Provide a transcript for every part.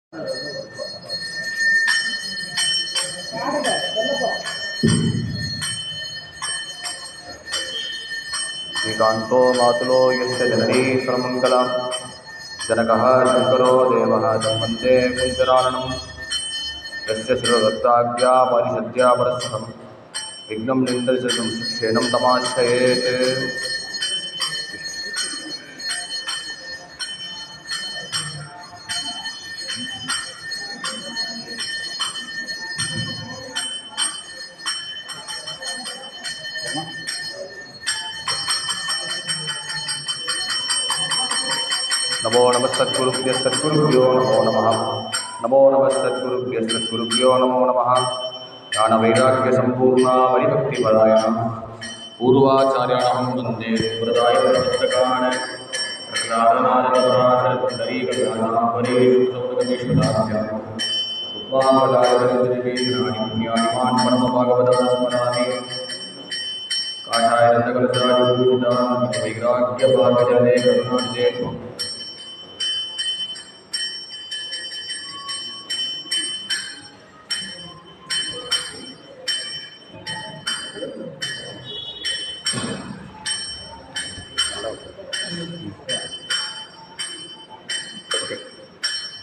श्रीकान्तो मातुलो यस्य जननी सर्वमङ्गला जनकः शङ्करो देवः वन्दे कुञ्जराननं यस्य शिरोदत्ताज्ञा परिषद्या परस्परं विघ्नं निन्दरितं शिक्षेणं तमाश्रयेत्। नमो नमः सद्गुरुभ्यः सद्गुरुभ्यो नमो नमः। नमो नमः सद्गुरुभ्यः सद्गुरुभ्यो नमो नमः। ज्ञानवैराग्यसम्पूर्णा मणिभक्तिपरायणा पूर्वाचार्याणां वन्दे सुप्रदायपुस्तकान् प्रह्लादनारदपराशरपुण्डरीकव्यासाम्बरीषुसौरगमेश्वराभ्याम् उद्वामलायतनुजनिवेदनानि पुण्यानिमान् परमभागवतं स्मरामि। काषायरत्नकलशायुभूषितान् वैराग्यभागजने करुणानिधे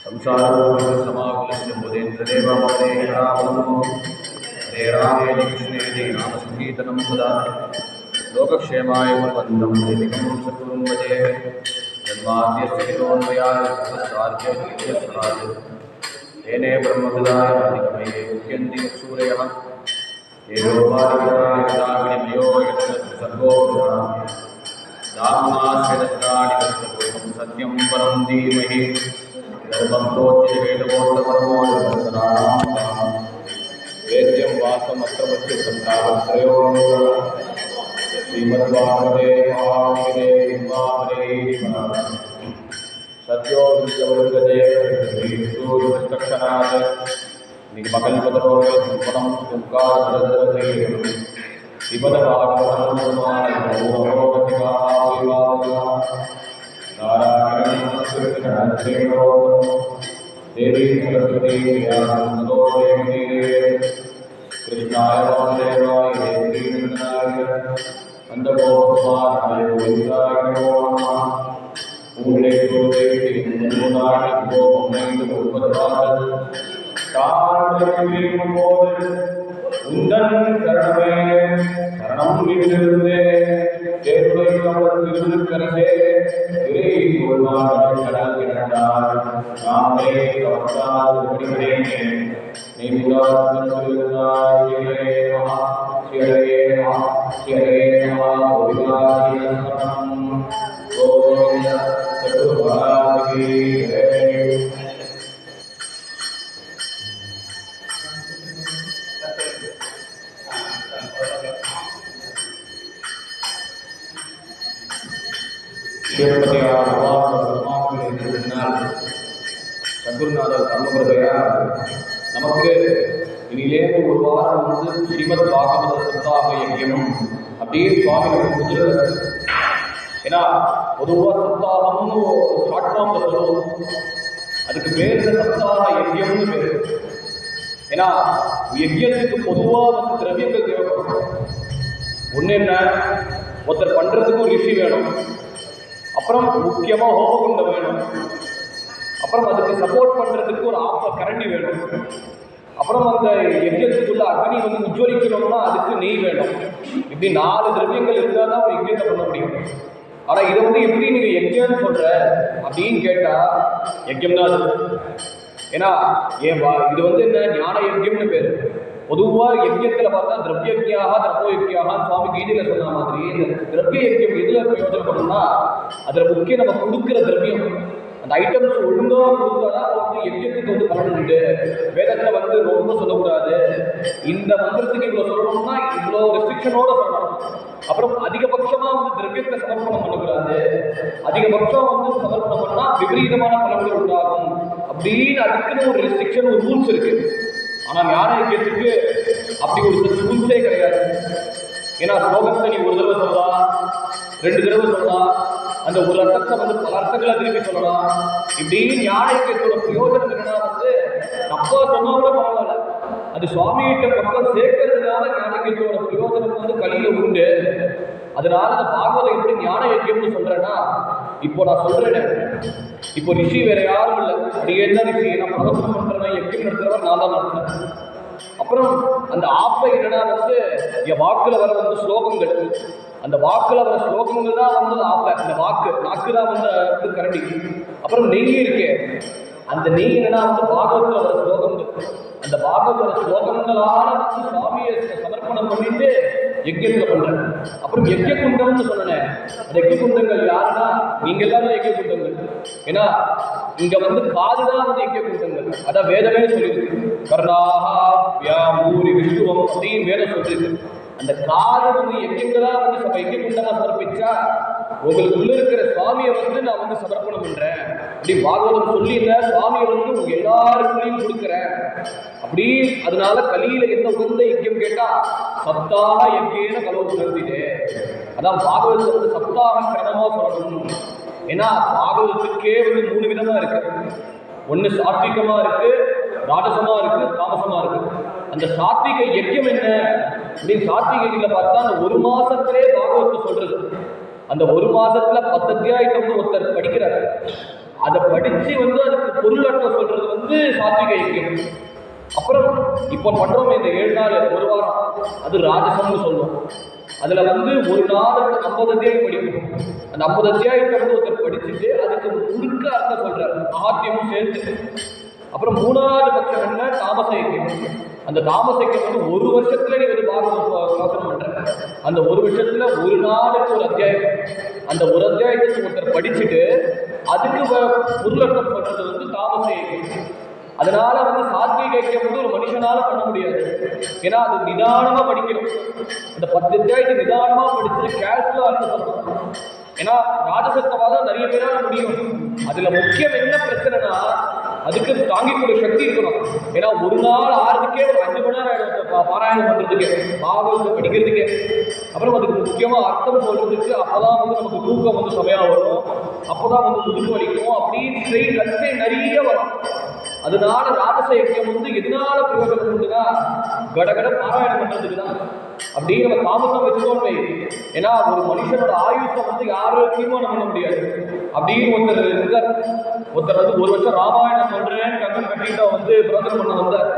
संसारोपसमाकुलस्य बोधेन्द्रदेवमवदेहावनमो हरे रामेति कृष्णेति नामसङ्कीर्तनं सदा लोकक्षेमाय कुर्वन्तं दैविकं सद्गुरुं भजे। जन्माद्यस्य हितोन्मयादितरतश्चार्थेष्वभिज्ञस्वराट् तेने ब्रह्मविदाय निगमये मुह्यन्ति सूरयः तेजोवारिविदायविदाविनिमयो यत्सर्गो दाम्नाश्रितस्त्राणि तत्सर्वं सत्यं परं धीमहि वेद्यं वासमत्रवच्युतं तावत्रयो श्रीमद्भागवते महामुनिरे सद्यो विद्यवृद्धजयस्तक्षणात् निगमकल्पतरोगं तुङ्गाधरधरधैर्यं श्रीमद्भागवतं देवी सरस्वती कृष्णाय वासुदेवाय देवीनाय नन्दगोपाय गोविन्दाय नमो नमः। पूर्णे गोदेवी नमोनाय गोपमैन्दुपदवाद तारकवीरमोद उन्दन शरणमे शरणं विदुर्दे देवै अमर विदुर्करसे गिरे गोवाद शरणगिरणाय नामे कवचाद परिहरेणे निमिदात् सुरनाय हरे नमः हरे नमः हरे नमः गोविन्दाय शरणं गोविन्द सद्गुरुभागी हरे। சத்குருநாதர் தர்மபிரதையா நமக்கு இனிலேருந்து ஒரு வாரம் ஸ்ரீமத் பாகவத சப்தாக யஜ்யம் அப்படின்னு சுவாமி கொடுத்துருக்காரு. ஏன்னா பொதுவாக சப்தாகம்னு ஷார்ட் ஃபார்ம்ல சொல்லுவோம், அதுக்கு பேர் சப்தாக யஜ்யம்னு பேர். ஏன்னா யஜ்யத்துக்கு பொதுவாக திரவியங்கள் தேவைப்படும். ஒன்று என்ன, ஒருத்தர் பண்ணுறதுக்கு ஒரு ரிஷி வேணும், அப்புறம் முக்கியமாக ஹோமகுண்டம் வேணும், அப்புறம் அதுக்கு சப்போர்ட் பண்ணுறதுக்கு ஒரு கரண்டி வேணும், அப்புறம் அந்த யஜ்யத்துக்குள்ள அக்னி உஜ்வலிக்கணும்னா அதுக்கு நெய் வேணும். இப்படி 4 திரவியங்கள் இருந்தால் தான் ஒரு யஜ்யத்தை பண்ண முடியும். ஆனால் இதை எப்படி நீங்கள் யஜ்யம்னு சொல்கிற அப்படின்னு கேட்டால் யஜ்யம் தான் அது. ஏன்னா இது என்ன ஞான யஜ்யம்னு பேர். பொதுவாக யஜ்யத்தில் பார்த்தா திரவியஜ்யாக திரவோயஜ்யாக சுவாமி கீதையில் சொன்ன மாதிரி இந்த திரவிய யஜ்யம் எதில் பிரயோஜனப்படும்னா அதில் முக்கியம் நம்ம கொடுக்குற திரவியம் அந்த ஐட்டம்ஸ் ஒழுங்காக கொடுத்தோன்னா யஜ்யத்துக்கு பலன் உண்டு. வேதத்தில் ரொம்ப சொல்லக்கூடாது, இந்த மந்திரத்துக்கு இவ்வளோ சொல்லணும்னா இவ்வளோ ரெஸ்ட்ரிக்ஷனோட சொல்லணும். அப்புறம் அதிகபட்சமாக திரவியத்தை சமர்ப்பணம் பண்ணக்கூடாது, அதிகபட்சம் சமர்ப்பணம் பண்ணால் விபரீதமான பலன்கள் உண்டாகும் அப்படின்னு அதுக்குன்னு ஒரு ரெஸ்ட்ரிக்ஷன், ஒரு ரூல்ஸ் இருக்கு. ஆனால் ஞான யஜ்யத்துக்கு அப்படி ஒரு ரூல்ஸே கிடையாது. ஏன்னா ஸ்லோகத்தை நீ ஒரு தடவை சொல்லலாம், 2 தடவை சொல்லலாம், அந்த ஒரு அர்த்தத்தை வந்து பல அர்த்தங்களை திருப்பி சொல்லலாம். இப்படி ஞான யஜ்ஞத்தோட பிரயோஜனம் என்னன்னா வந்து தப்பா சொன்னா கூட பரவாயில்ல, அது சுவாமிகிட்ட பக்கம் சேர்க்கறதுனால ஞான யஜ்ஞத்தோட பிரயோஜனம் வந்து கலியில உண்டு. அதனால அந்த பாகவதம் எப்படி ஞான யஜ்ஞம்னு சொல்றேன்னா, இப்போ நான் சொல்றேன், இப்போ ரிஷி வேற யாரும் இல்லை, அப்படியே தான் ரிஷி. நான் பிரவச்சனம் பண்றேன், யஜ்ஞம் நடத்துறவர் நான் தான் நடத்துறேன். அப்புறம் அந்த ஆப்பை என்னன்னா வந்து என் வாக்குல வர வந்து ஸ்லோகங்கள், அந்த வாக்குல வர ஸ்லோகங்கள் தான் வந்து ஆப்பை. அந்த நாக்கு தான் வந்து கரண்டி. அப்புறம் நெய் இருக்கே, அந்த நெய் என்னன்னா வந்து பாகவத்துல வர ஸ்லோகங்கள். அந்த பாகவத் வர ஸ்லோகங்களால வந்து சுவாமியை சமர்ப்பணம் பண்ணிட்டு யஜ்யத்துல பண்றேன். அப்புறம் யஜ்ய குண்டம்னு சொன்னேன். அந்த யஜ்ய குண்டங்கள் யாருன்னா நீங்க எல்லாரும் யஜ்ய குண்டங்கள். ஏன்னா இங்க வந்து காதுதான் வந்து யஜ்ய குண்டங்கள். அதான் வேதமே சொல்லியிருக்கு, கர்ணாஹா வியாமூரி விஷ்ணுவம் அப்படின்னு வேதம் சொல்லியிருக்கு. அந்த காது வந்து யஜ்யங்களா வந்து யஜ்ய குண்டமா சமர்ப்பிச்சா உங்களுக்கு உள்ள இருக்கிற சுவாமியை வந்து நான் வந்து சமர்ப்பணம் பண்றேன் அப்படி பாகவதம் சொல்லி இல்லை, சுவாமியை வந்து உங்க எல்லாருக்குள்ளையும் கொடுக்குறேன் அப்படி. அதனால கலியில என்ன உகந்த யஜ்யம் கேட்டா சப்தாக யஜ்யேன கலவு உணர்ந்திடு. அதான் பாகவதத்தை வந்து சப்தாக கிரமமா சொல்லணும். ஏன்னா பாகவதத்துக்கே வந்து 3 விதமா இருக்கு. ஒண்ணு சாத்விகமா இருக்கு, ராஜசமா இருக்கு, தாமசமா இருக்கு. அந்த சாத்விக யஜ்யம் என்ன அப்படின்னு சாத்விகத்துல பார்த்தா அந்த 1 மாசத்திலே பாகவத்தை சொல்றது. அந்த 1 மாசத்துல 10 அத்தியாயத்தை வந்து ஒருத்தர் படிக்கிறார். அதை படிச்சு வந்து அதுக்கு பொருள் அர்த்தம் சொல்றது வந்து சாத்விக யஜ்யம். அப்புறம் இப்போ பண்றோம் இந்த 7 நாள் 1 வாரம், அது ராஜசம்னு சொல்லுவோம். அதுல வந்து ஒரு நாளுக்கு 50 அத்தியாயம் படிக்கணும். அந்த 50 அத்தியாயத்தை வந்து ஒருத்தர் படிச்சுட்டு அதுக்கு முழுக்க அர்த்தம் சொல்றாரு, மகாத்தியமும் சேர்த்து. அப்புறம் 3வது பட்சம் என்ன, தாமச யஜ்யம். அந்த தாமச யஜ்யம் வந்து 1 வருஷத்துல நீ வந்து பாகவதம் பண்ற. அந்த 1 வருஷத்துல 1 நாளுக்கு 1 அத்தியாயம். அந்த 1 அத்தியாயத்துக்கு ஒருத்தர் படிச்சுட்டு அதுக்கு பொருளர்த்தம் சொல்றது வந்து தாமச யஜ்யம். அதனால வந்து சாத்விக யஜ்யம் வந்து ஒரு மனுஷனால பண்ண முடியாது. ஏன்னா அது நிதானமா படிக்கணும். அந்த 10 அத்தியாயத்தை நிதானமா படிச்சு கேஷுவலா அர்த்தம் சொல்லணும். ஏன்னா ராஜசத்தவாதான் நிறைய பேரால முடியும். அதுல முக்கியம் என்ன பிரச்சனைனா அதுக்கு தாங்கிக்கூடிய சக்தி இருக்கணும். ஏன்னா ஒரு நாள் ஆறதுக்கே ஒரு 5 மணி நேரம் ஆயிடும் பாராயணம் பண்றதுக்கு, பாகவதத்தை படிக்கிறதுக்கு. அப்புறம் அதுக்கு முக்கியமா அர்த்தம் சொல்றதுக்கு அப்பதான் வந்து நமக்கு தூக்கம் வந்து சமயம் வரும், அப்பதான் வந்து முதுகு வலிக்கும், அப்படின்னு கஷ்டை நிறைய வரும். அதனால ராஜச யஜ்யம் வந்து எதனால பிரயோஜனம் உண்டுன்னா கடகட பாராயணம் பண்றதுக்கு தான். அப்படியே நம்ம தாமசம் வச்சுக்கோமே. ஏன்னா ஒரு மனுஷனோட ஆயுஷை வந்து யாரும் தீர்மானம் பண்ண முடியாது. அப்படின்னு ஒருத்தர் வந்து 1 வருஷம் ராமாயணம் சொல்றேன்னு கண்ணன் கட்டிட்டு வந்து பிரயோஜனம் பண்ண வந்தார்.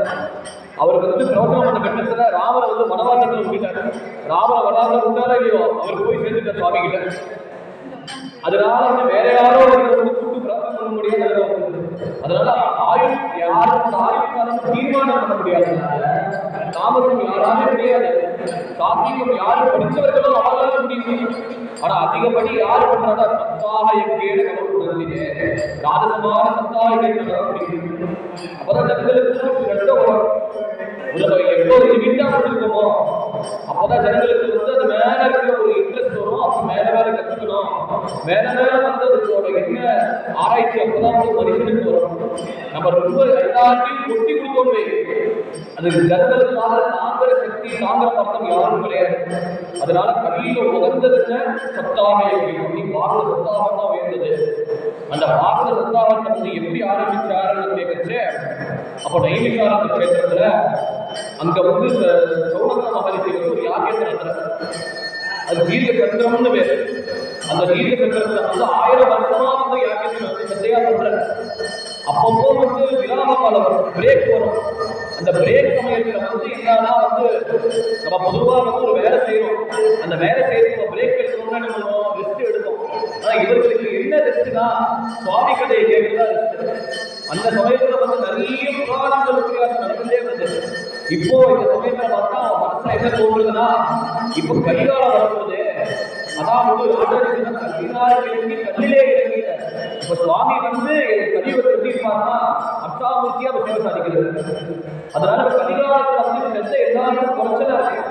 அவருக்கு வந்து பிரயோஜனம் பண்ண கட்டத்துல ராமரை வந்து வனவாசத்துல விட்டார். ராமரை வனவாசம் விட்டாரா இல்லையோ, அவர் போய் சேர்ந்துட்டார் சுவாமி கிட்ட. அதனால வந்து வேற யாரோ வந்து கூட்டு பிரார்த்தனை பண்ண முடியாது. அதனால ஆயுள் யாரும் ஆயுள்காலம் தீர்மானம் பண்ண முடியாது. தாமசம் யாராலே முடியாது. சாத்வீகம் யாரும் படித்தவர்களும் அவர்களால முடியும். ஆனா அதிகப்படி யாரு பண்றாங்க, சப்தாக யஜ்யேன கலவு உணர்ந்திடு, ராஜசமான சப்தாக யஜ்யேன கலவு முடியும். அப்பதான் ஜனங்களுக்கு கஷ்டம் வரும். எப்போ லிமிட்டா வச்சிருக்கோமோ அப்பதான் ஜனங்களுக்கு வந்து அது மேல இருக்கிற ஒரு இன்ட்ரெஸ்ட் வரும். அப்ப மேல கத்துக்கணும், மேல வந்து அதோட என்ன ஆராய்ச்சி அப்பதான் வந்து மனுஷனுக்கு வரும். நம்ம ரொம்ப எல்லாத்தையும் கொட்டி கொடுத்தோமே, அது ஜனங்களுக்கு தாங்குற சக்தி தாங்குற பர்த்தம் யாரும் கிடையாது. அதனால கலியில உகந்ததுன்னு சப்தாக யஜ்யம், நீ பாகவத சப்தாகம் தான் உயர்ந்தது. அந்த பாகவத சப்தாகத்தை வந்து எப்படி ஆரம்பிச்சாருன்னு கேட்கச்சு, அப்போ நைமிஷாரண்ய கஷேத்திரத்துல அங்க வந்து சௌனக மகரிஷி ஒரு யாக்கியத்தை நடத்துறாரு. அது தீர்க்க சந்திரம்னு பேரு. அந்த தீர்க்க சந்திரத்துல வந்து 1000 வருஷமா வந்து யாக்கியத்தை வந்து சந்தையா பண்றாரு. அப்பப்போ வந்து விராம காலம் வரும், பிரேக் வரும். அந்த பிரேக் சமயத்துல வந்து என்னன்னா வந்து நம்ம பொதுவாக வந்து ஒரு வேலை செய்யறோம். அந்த வேலை செய்யறது நம்ம பிரேக் எடுக்கணும்னா என்ன பண்ணுவோம், ரெஸ்ட் எடுப்போம். ஆனா இவர்களுக்கு என்ன ரெஸ்ட்னா சுவாமி கதையை கேட்கறதா ரெஸ்ட். அந்த சமயத்துல வந்து நிறைய புராணங்கள் வித்தியாசம் நடந்துட்டே இருந்தது. இப்போ இந்த சமயத்துல பார்த்தா மனசுல என்ன தோன்றுதுன்னா, இப்போ கலிகாலம் வரும்போது அதான் வந்து கல்லிலே இறங்கி இப்ப சுவாமி வந்து கலியுகத்தை எப்படி இருப்பாருன்னா அப்சாமூர்த்தியா சேவை சாதிக்கிறது. அதனால கலிகாலத்துல வந்து செத்த எல்லாருக்கும் குறைச்சலா இருக்கு.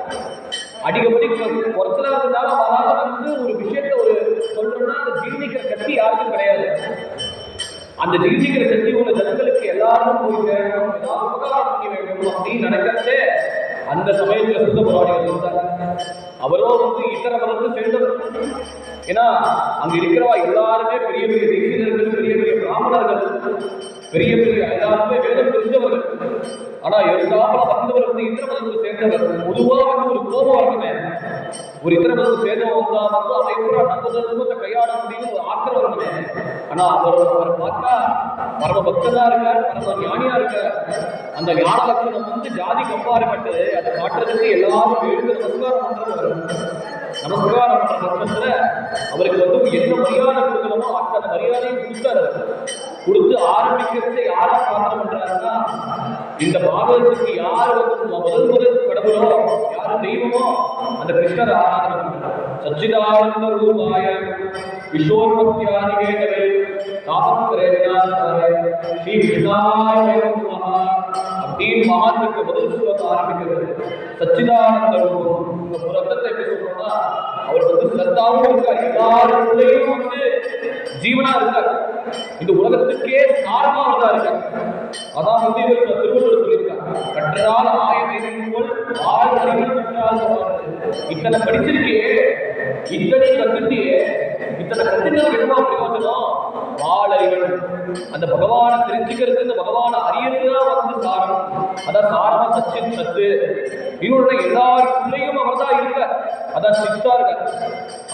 அடிக்கடி குறைச்சலா இருந்தால அதனால வந்து ஒரு விஷயத்த ஒரு சொல்றோம்னா அந்த ஜீர்ணிக்கிற சக்தி யாருக்கும் கிடையாது. அந்த ஜீர்ணிக்கிற சக்தி உள்ள ஜனங்களுக்கு எல்லாரும் போய் சேரணும், ஏதாவது உபகாரம் பண்ணி வேண்டும் அப்படின்னு நினைக்கிறதே அந்த சமயத்தில் சுத்த புராணிகள் இருந்தாங்க. அவரோ வந்து இத்தர மதத்தை சேர்ந்தவர். ஏன்னா அங்க இருக்கிறவா எல்லாருமே பெரிய பெரிய தேசியர்கள், பெரிய பெரிய பிராமணர்கள், பெரிய பெரிய எல்லாருமே வேதம் தெரிஞ்சவர்கள். ஆனா எல்லாரும் வந்தவர் வந்து இத்தர மதத்தை சேர்ந்தவர். பொதுவா வந்து ஒரு கோபம் வரணுமே, ஒரு இத்தர மதத்தை சேர்ந்தவன் வந்தா வந்து அவன் எப்படி நம்ம தர்மத்தை கையாள முடியும் ஒரு ஆக்கிரம் வரணுமே. ஆனா அவரை பார்த்தா பரம பக்தனா இருக்கார், பரம ஞானியா இருக்கார். அந்த ஞான லட்சணம் வந்து ஜாதி கம்பாரப்பட்டு அதை காட்டுறதுக்கு எல்லாரும் எழுந்து நமஸ்காரம் பண்றவர். நமஸ்காரம் பண்ற பட்சத்துல அவருக்கு வந்து என்ன மரியாதை கொடுக்கணுமோ அத்தனை மரியாதையும் கொடுத்தாரு. கொடுத்து ஆரம்பிக்கிறத யாரா பிரார்த்தனை பண்றாருன்னா, இந்த பாகவதற்கு யார் வந்து முதல் கடவுளோ யாரு தெய்வமோ அந்த கிருஷ்ணர் ஆராதனை பண்றார். சச்சிதானந்த ரூபாய விஸ்வோத்பத்தியாதிகேதவே தாபத்ரேயாய ஸ்ரீ கிருஷ்ணாய நமஹ அப்படின்னு மகாத்துக்கு முதல் ஸ்லோகத்தை ஆரம்பிக்கிறது. சச்சிதானந்த ரூபம் ஒரு அர்த்தத்தை எப்படி சொல்றோம்னா, அவர் வந்து சத்தாவும் இருக்கார், எல்லாருக்குள்ளேயும் வந்து ஜீவனா இருக்கார், இந்த உலகத்துக்கே சாரமானதா இருக்கார். அதான் வந்து இவர் திருவள்ளுவர் சொல்லியிருக்காங்க, கற்றால் ஆயமையின் போல் ஆள் அறிவு கற்றால். இத்தனை படிச்சிருக்கே, இத்தனை கத்துட்டியே, இத்தனை கத்துக்கிறது என்னமா பிரயோஜனம்? வாழறிவன் அந்த பகவானை தெரிஞ்சுக்கிறது, இந்த பகவானை அறியறதுதான் வந்து சாரம். அதான் சாரமா சச்சின் சத்து. இன்னொன்னு எல்லாருக்குள்ளேயும் அவர் தான் இருக்கார், அதான் சித்தா இருக்கார்.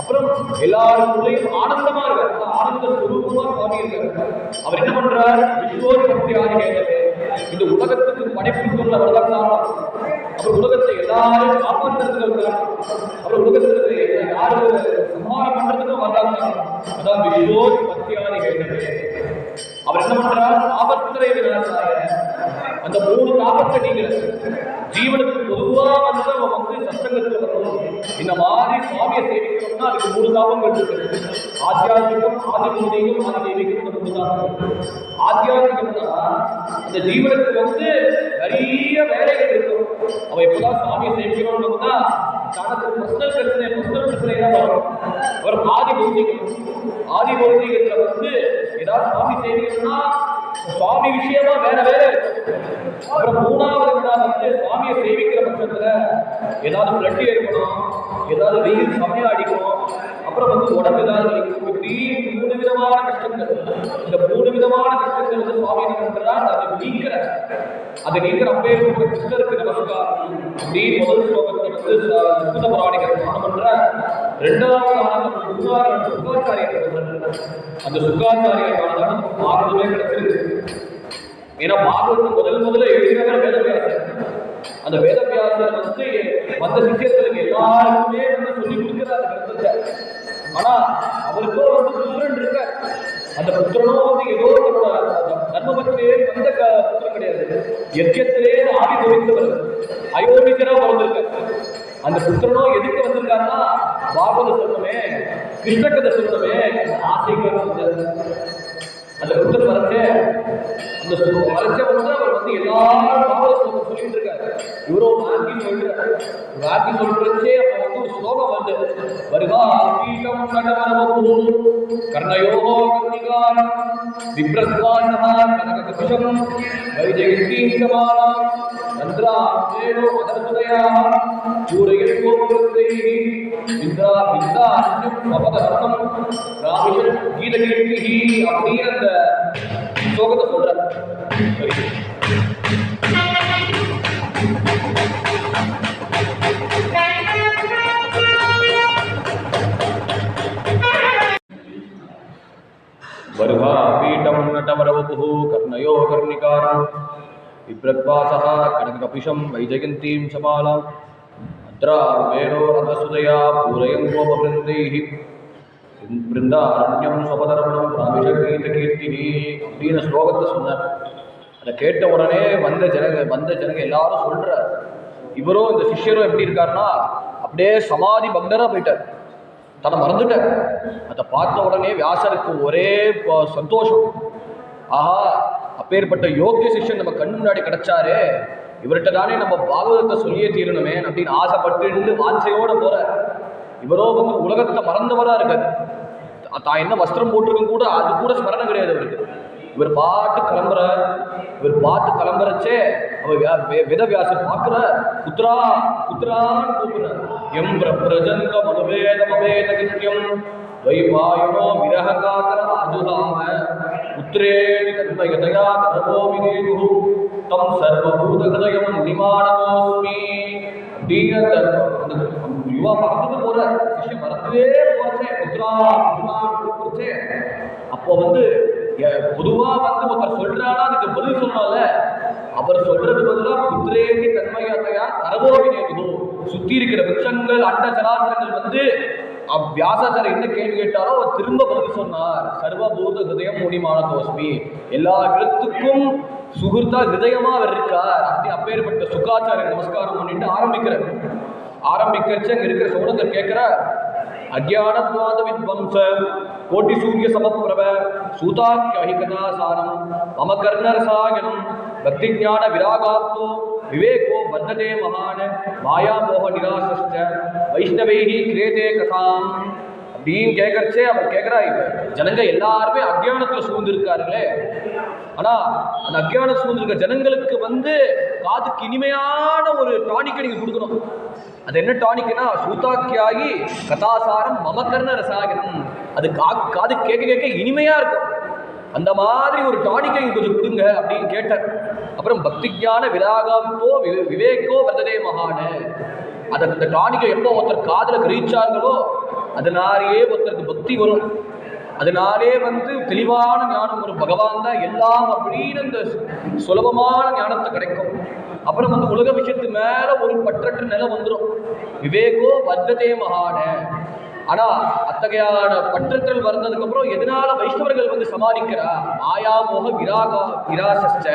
அப்புறம் எல்லாருக்குள்ளேயும் ஆனந்தமா இருக்கார், ஆனந்த ஸ்வரூபமா சுவாமி இருக்கார். அவர் என்ன பண்றார்? விஸ்வோத்பத்தியாதிகேதவே, இந்த உலகத்துக்கு படைப்புக்குள்ள அவர் தான் காரணம். அப்புறம் உலகத்தை எல்லாரும் காப்பாற்றுறதுக்கு இருக்கார். அப்புறம் உலகத்துக்கு யாரு சம்ஹாரம் பண்றதுக்கும் வரலாம் காரணம். அதான் விஸ்வோத்பத்தியாதிகேதவே. அவர் என்ன பண்றார்? ஆபத்திரை விநாசாய, அந்த 3 தாபத்தை நீங்க ஜீவனுக்கு பொதுவா வந்து அவன் வந்து சத்சங்கத்துல வரணும். இந்த மாதிரி சுவாமியை சேவிக்கணும்னா அதுக்கு 3 தாபங்கள் இருக்கு. ஆத்தியாத்மிகம், ஆதிபூதிகம், ஆதிதெய்வீகம், இந்த 3 தாபங்கள். ஆத்தியாத்மிகம்னா அந்த ஜீவனுக்கு வந்து நிறைய வேலைகள் இருக்கும். அவன் எப்பதான் சுவாமியை சேவிக்கணும்னா தனக்கு பர்சனல் பிரச்சனை தான் வரும். ஒரு ஆதிபௌதிகத்துல வந்து ஏதாவது சுவாமி சேவிக்கணும்னா சுவாமி விஷயமா வேற இருக்கும். அப்புறம் 3வது வந்து சுவாமியை சேவிக்கிற பட்சத்துல ஏதாவது பிளட் ஏற்படும், ஏதாவது வெயில் சமயம் அடிக்கும், அப்புறம் வந்து உடம்பு ஏதாவது இப்படி 3 விதமான கஷ்டங்கள். இந்த 3 விதமான கஷ்டங்கள் வந்து சுவாமி என்ன பண்றார்? அதை நீக்கிற அப்பேற்பட்ட கிருஷ்ணருக்கு நமஸ்காரம் அப்படி முதல் ஸ்லோகத்தை வந்து சுத்த புராணிகள் பண்ற. 2வது சுகாச்சாரியர், அந்த சுகாச்சாரியர் பாகவதமே கிடைச்சிருக்கு. ஏன்னா பாகவதம் முதல்ல எழுதினவர் வேதவியாசர். அந்த வேதவியாசர் வந்து மற்ற சிஷியர்களுக்கு எல்லாருக்குமே வந்து சொல்லி கொடுக்கிறார் அந்த கருத்தை. ஆனா அவருக்கோ வந்து புத்திரன் இருக்க, அந்த புத்திரனோ வந்து ஏதோ தர்மபத்திலே வந்த புத்திரன் கிடையாது, யஜ்யத்திலே ஆவி தோய்த்தவர் அயோனிஜரா பிறந்திருக்க. அந்த புத்திரனோ எதுக்கு வந்திருக்காருன்னா பாகவத சொல்லணுமே, கிருஷ்ண கதை சொல்லணுமே, ஆசைக்காக வந்தார். அந்த புத்தர் வரைச்ச வந்து அவர் வந்து எல்லாரும் பாகவத சொல்லிட்டு இருக்காரு. இவரோ வாங்கி சொல்றாரு. வாங்கி சொல்றச்சே அப்ப வந்து ஒரு ஸ்லோகம் வந்து வருகா பீடம் கடவரவோ கர்ணயோகோ கர்ணிகாரம் விப்ரத்வாசா கனககுஷம் வைஜெயந்தீம் சமானம் தந்திரா வேணோ அதர்சுதயா சூரியோ பிரத்யேகி விந்தா விந்தா அன்யம் அவதரணம் ராமிஷன் கீதகீர்த்திஹி அப்படின்னு அந்த ஸ்லோகத்தை சொல்றாரு. வருகா பீடம் நடவரவபுः கர்ணயோ கர்ணிகாரம் விப்ரத்வாசः கனககபிஷம் வைஜயந்தீம் சமாலாம் அத்ரா வேணோ ரதசுதயா பூரயம் கோபவృந்தைः பிருந்தாரண்யம் சுபதர்மணம் ராமிஷகீத கீர்த்தினி அப்படின்னு ஸ்லோகத்தை சொன்னார். அதை கேட்ட உடனே வந்த ஜனங்க எல்லாரும் சொல்றார். இவரும் இந்த சிஷ்யரும் எப்படி இருக்காருன்னா அப்படியே சமாதி பக்தரா போயிட்டார், தன்னை மறந்துட்டார். அதை பார்த்த உடனே வியாசருக்கு ஒரே சந்தோஷம். ஆஹா, அப்பேற்பட்ட யோக்கிய சிஷ்யன் நம்ம கண் முன்னாடி கிடைச்சாரு, இவர்கிட்ட தானே நம்ம பாகவதத்தை சொல்லியே தீரணுமே அப்படின்னு ஆசைப்பட்டு வாஞ்சையோட போற. இவரோ வந்து உலகத்தை மறந்தவரா இருக்காரு. தான் என்ன வஸ்திரம் போட்டிருக்கும் கூட அது கூட ஸ்மரணம் கிடையாது அவருக்கு. இவர் பாட்டு கிளம்புறச்சே வேதவியாசர் பார்க்கிற புத்ரா புத்ரான்னு கூப்பிடுறார். எம் பிரஜங்க மனுவேத கிருத்தியம் வைபாயனோ விரகாதர அஜுதாம புத்திரேதி தன்மயதயா தரவோ விதேது தம் சர்வபூத ஹிருதயம் நிமானமோஸ்மி அப்படின்னு அந்த யுவா மறந்துட்டு போற விஷயம் மறந்துவே போறச்சே புத்ரா கூப்பிடுச்சே. அப்போ பொதுவா ஒருத்தர் சொல்றானா அதுக்கு பதில் சொன்னால அவர் சொல்றது பதிலா புத்திரேதி தன்மயதையா தரவோவினேது சுத்தி இருக்கிற விருட்சங்கள் அண்ட சராசரங்கள் வியாசாச்சாரியர் என்ன கேள்வி கேட்டாரோ அவர் திரும்ப பதில் சொன்னார். சர்வபூத ஹிருதயம் முனிமானதோஸ்மி, எல்லா இடத்துக்கும் சுகிருத்தா ஹிருதயமா அவர் இருக்கார். அப்பேற்பட்ட சுகாச்சாரியர் நமஸ்காரம் பண்ணிட்டு ஆரம்பிக்கிறச்சு அங்க இருக்கிற சோனகர் கேட்கிறார். அஜ்ஞானத்வாத வித்வம்ச கோட்டி சூரிய சமப்பிரப சூதாக்கியஹிகதா சாரம் மம கர்ணரசாயனம் பக்தி ஞான விராகாப்தோ விவேகோ வர்த்ததே மகான் மாயா மோக நிராசஸ்ட வைஷ்ணவேஹி கிரியதே கதாம் அப்படின்னு கேட்கறச்சே அவர் கேட்கிறா. ஜனங்க எல்லாருமே அஜ்ஞானத்துல சூழ்ந்திருக்காருங்களே, ஆனா அந்த அஜ்ஞானம் சூழ்ந்திருக்க ஜனங்களுக்கு காதுக்கு இனிமையான ஒரு டானிக்கை நீங்க கொடுக்கணும். அது என்ன டானிக்னா சூதாக்கியாகி கதாசாரம் மமகர்ண ரசாயனம். அது காது கேட்க கேட்க இனிமையா இருக்கும். அந்த மாதிரி ஒரு டானிக்கை கொஞ்சம் கொடுங்க அப்படின்னு கேட்டார். அப்புறம் பக்தி ஞான விராகத்தோ விவேகோ வர்த்ததே மகான். அந்த டானிக்கை எப்போ ஒருத்தர் காதல கிரகிச்சார்களோ அதனாலேயே ஒருத்தருக்கு பக்தி வரும். அதனாலே தெளிவான ஞானம் வரும். பகவான் தான் எல்லாம் அப்படின்னு அந்த சுலபமான ஞானத்தை கிடைக்கும். அப்புறம் உலக விஷயத்து மேல ஒரு பற்றற்ற நிலை வந்துடும். விவேகோ வர்த்ததே மகான. ஆனா அத்தகையான பற்றற்றல் வந்ததுக்கு அப்புறம் எதனால வைஷ்ணவர்கள் சமாளிக்கிறா மாயா மோக விராசஸ்ட.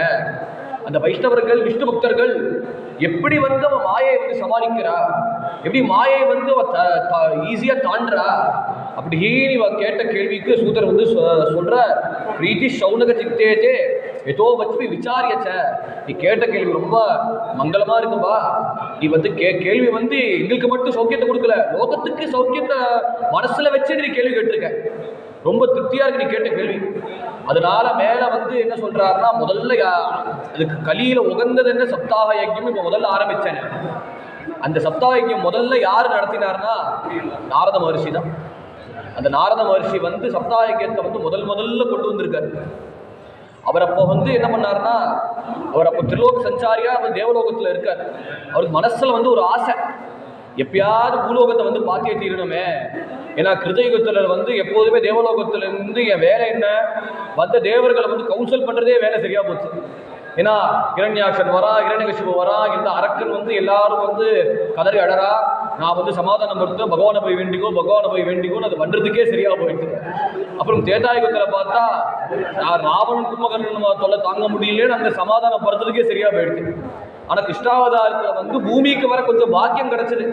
அந்த வைஷ்ணவர்கள் விஷ்ணு பக்தர்கள் எப்படி அவன் மாயை சமாளிக்கிறா, எப்படி மாயை ஈஸியா தாண்டா அப்படின்னு கேட்ட கேள்விக்கு சூதர் சொல்ற பிரீத்தி சௌனக சித்தேச்சே ஏதோ வச்சு விசாரியச்ச. நீ கேட்ட கேள்வி ரொம்ப மங்களமா இருக்கும்பா. நீ கேள்வி எங்களுக்கு மட்டும் சௌக்கியத்தை கொடுக்கல, லோகத்துக்கு சௌக்கியத்தை மனசுல வச்சு நீ கேள்வி கேட்டிருக்க. ரொம்ப திருப்தியா இருக்கு நீ கேட்ட கேள்வி. அதனால மேல என்ன சொல்றாருன்னா, முதல்ல அதுக்கு கலியில உகந்தது என்ன சப்தாக யஜ்யம் இப்ப முதல்ல ஆரம்பிச்சேன். அந்த சப்தாக யஜ்யம் முதல்ல யாரு நடத்தினார்னா நாரத மகர்ஷி தான். அந்த நாரத மகர்ஷி சப்தாக யஜ்யத்தை முதல்ல கொண்டு வந்திருக்காரு. அவர் அப்போ என்ன பண்ணாருன்னா, அவர் அப்போ திரிலோக சஞ்சாரியா அவர் தேவலோகத்துல இருக்கார். அவருக்கு மனசுல ஒரு ஆசை, எப்பயாவது பூலோகத்தை பார்த்தே தீரணுமே. ஏன்னா கிருதயுகத்துல எப்போதுமே தேவலோகத்துல இருந்து என் வேலை என்ன, தேவர்களை கவுன்சில் பண்றதே வேலை சரியா போச்சு. ஏன்னா இரண்யாக்ஷன் வரா, இரண்யகசிபு வரா, இந்த அரக்கன் எல்லாரும் கதறி அடரா. நான் சமாதானம் படுத்த பகவானை போய் வேண்டிக்கோன்னு அது பண்றதுக்கே சரியா போயிடுச்சு. அப்புறம் தேதாயுகத்துல பார்த்தா நான் ராவணன் கும்பகர்ணன் தொல்லை தாங்க முடியலன்னு அந்த சமாதானம் படுறதுக்கே சரியா போயிடுச்சு. ஆனா கிருஷ்ணாவதாரத்துல பூமிக்கு வர கொஞ்சம் பாக்கியம் கிடைச்சது.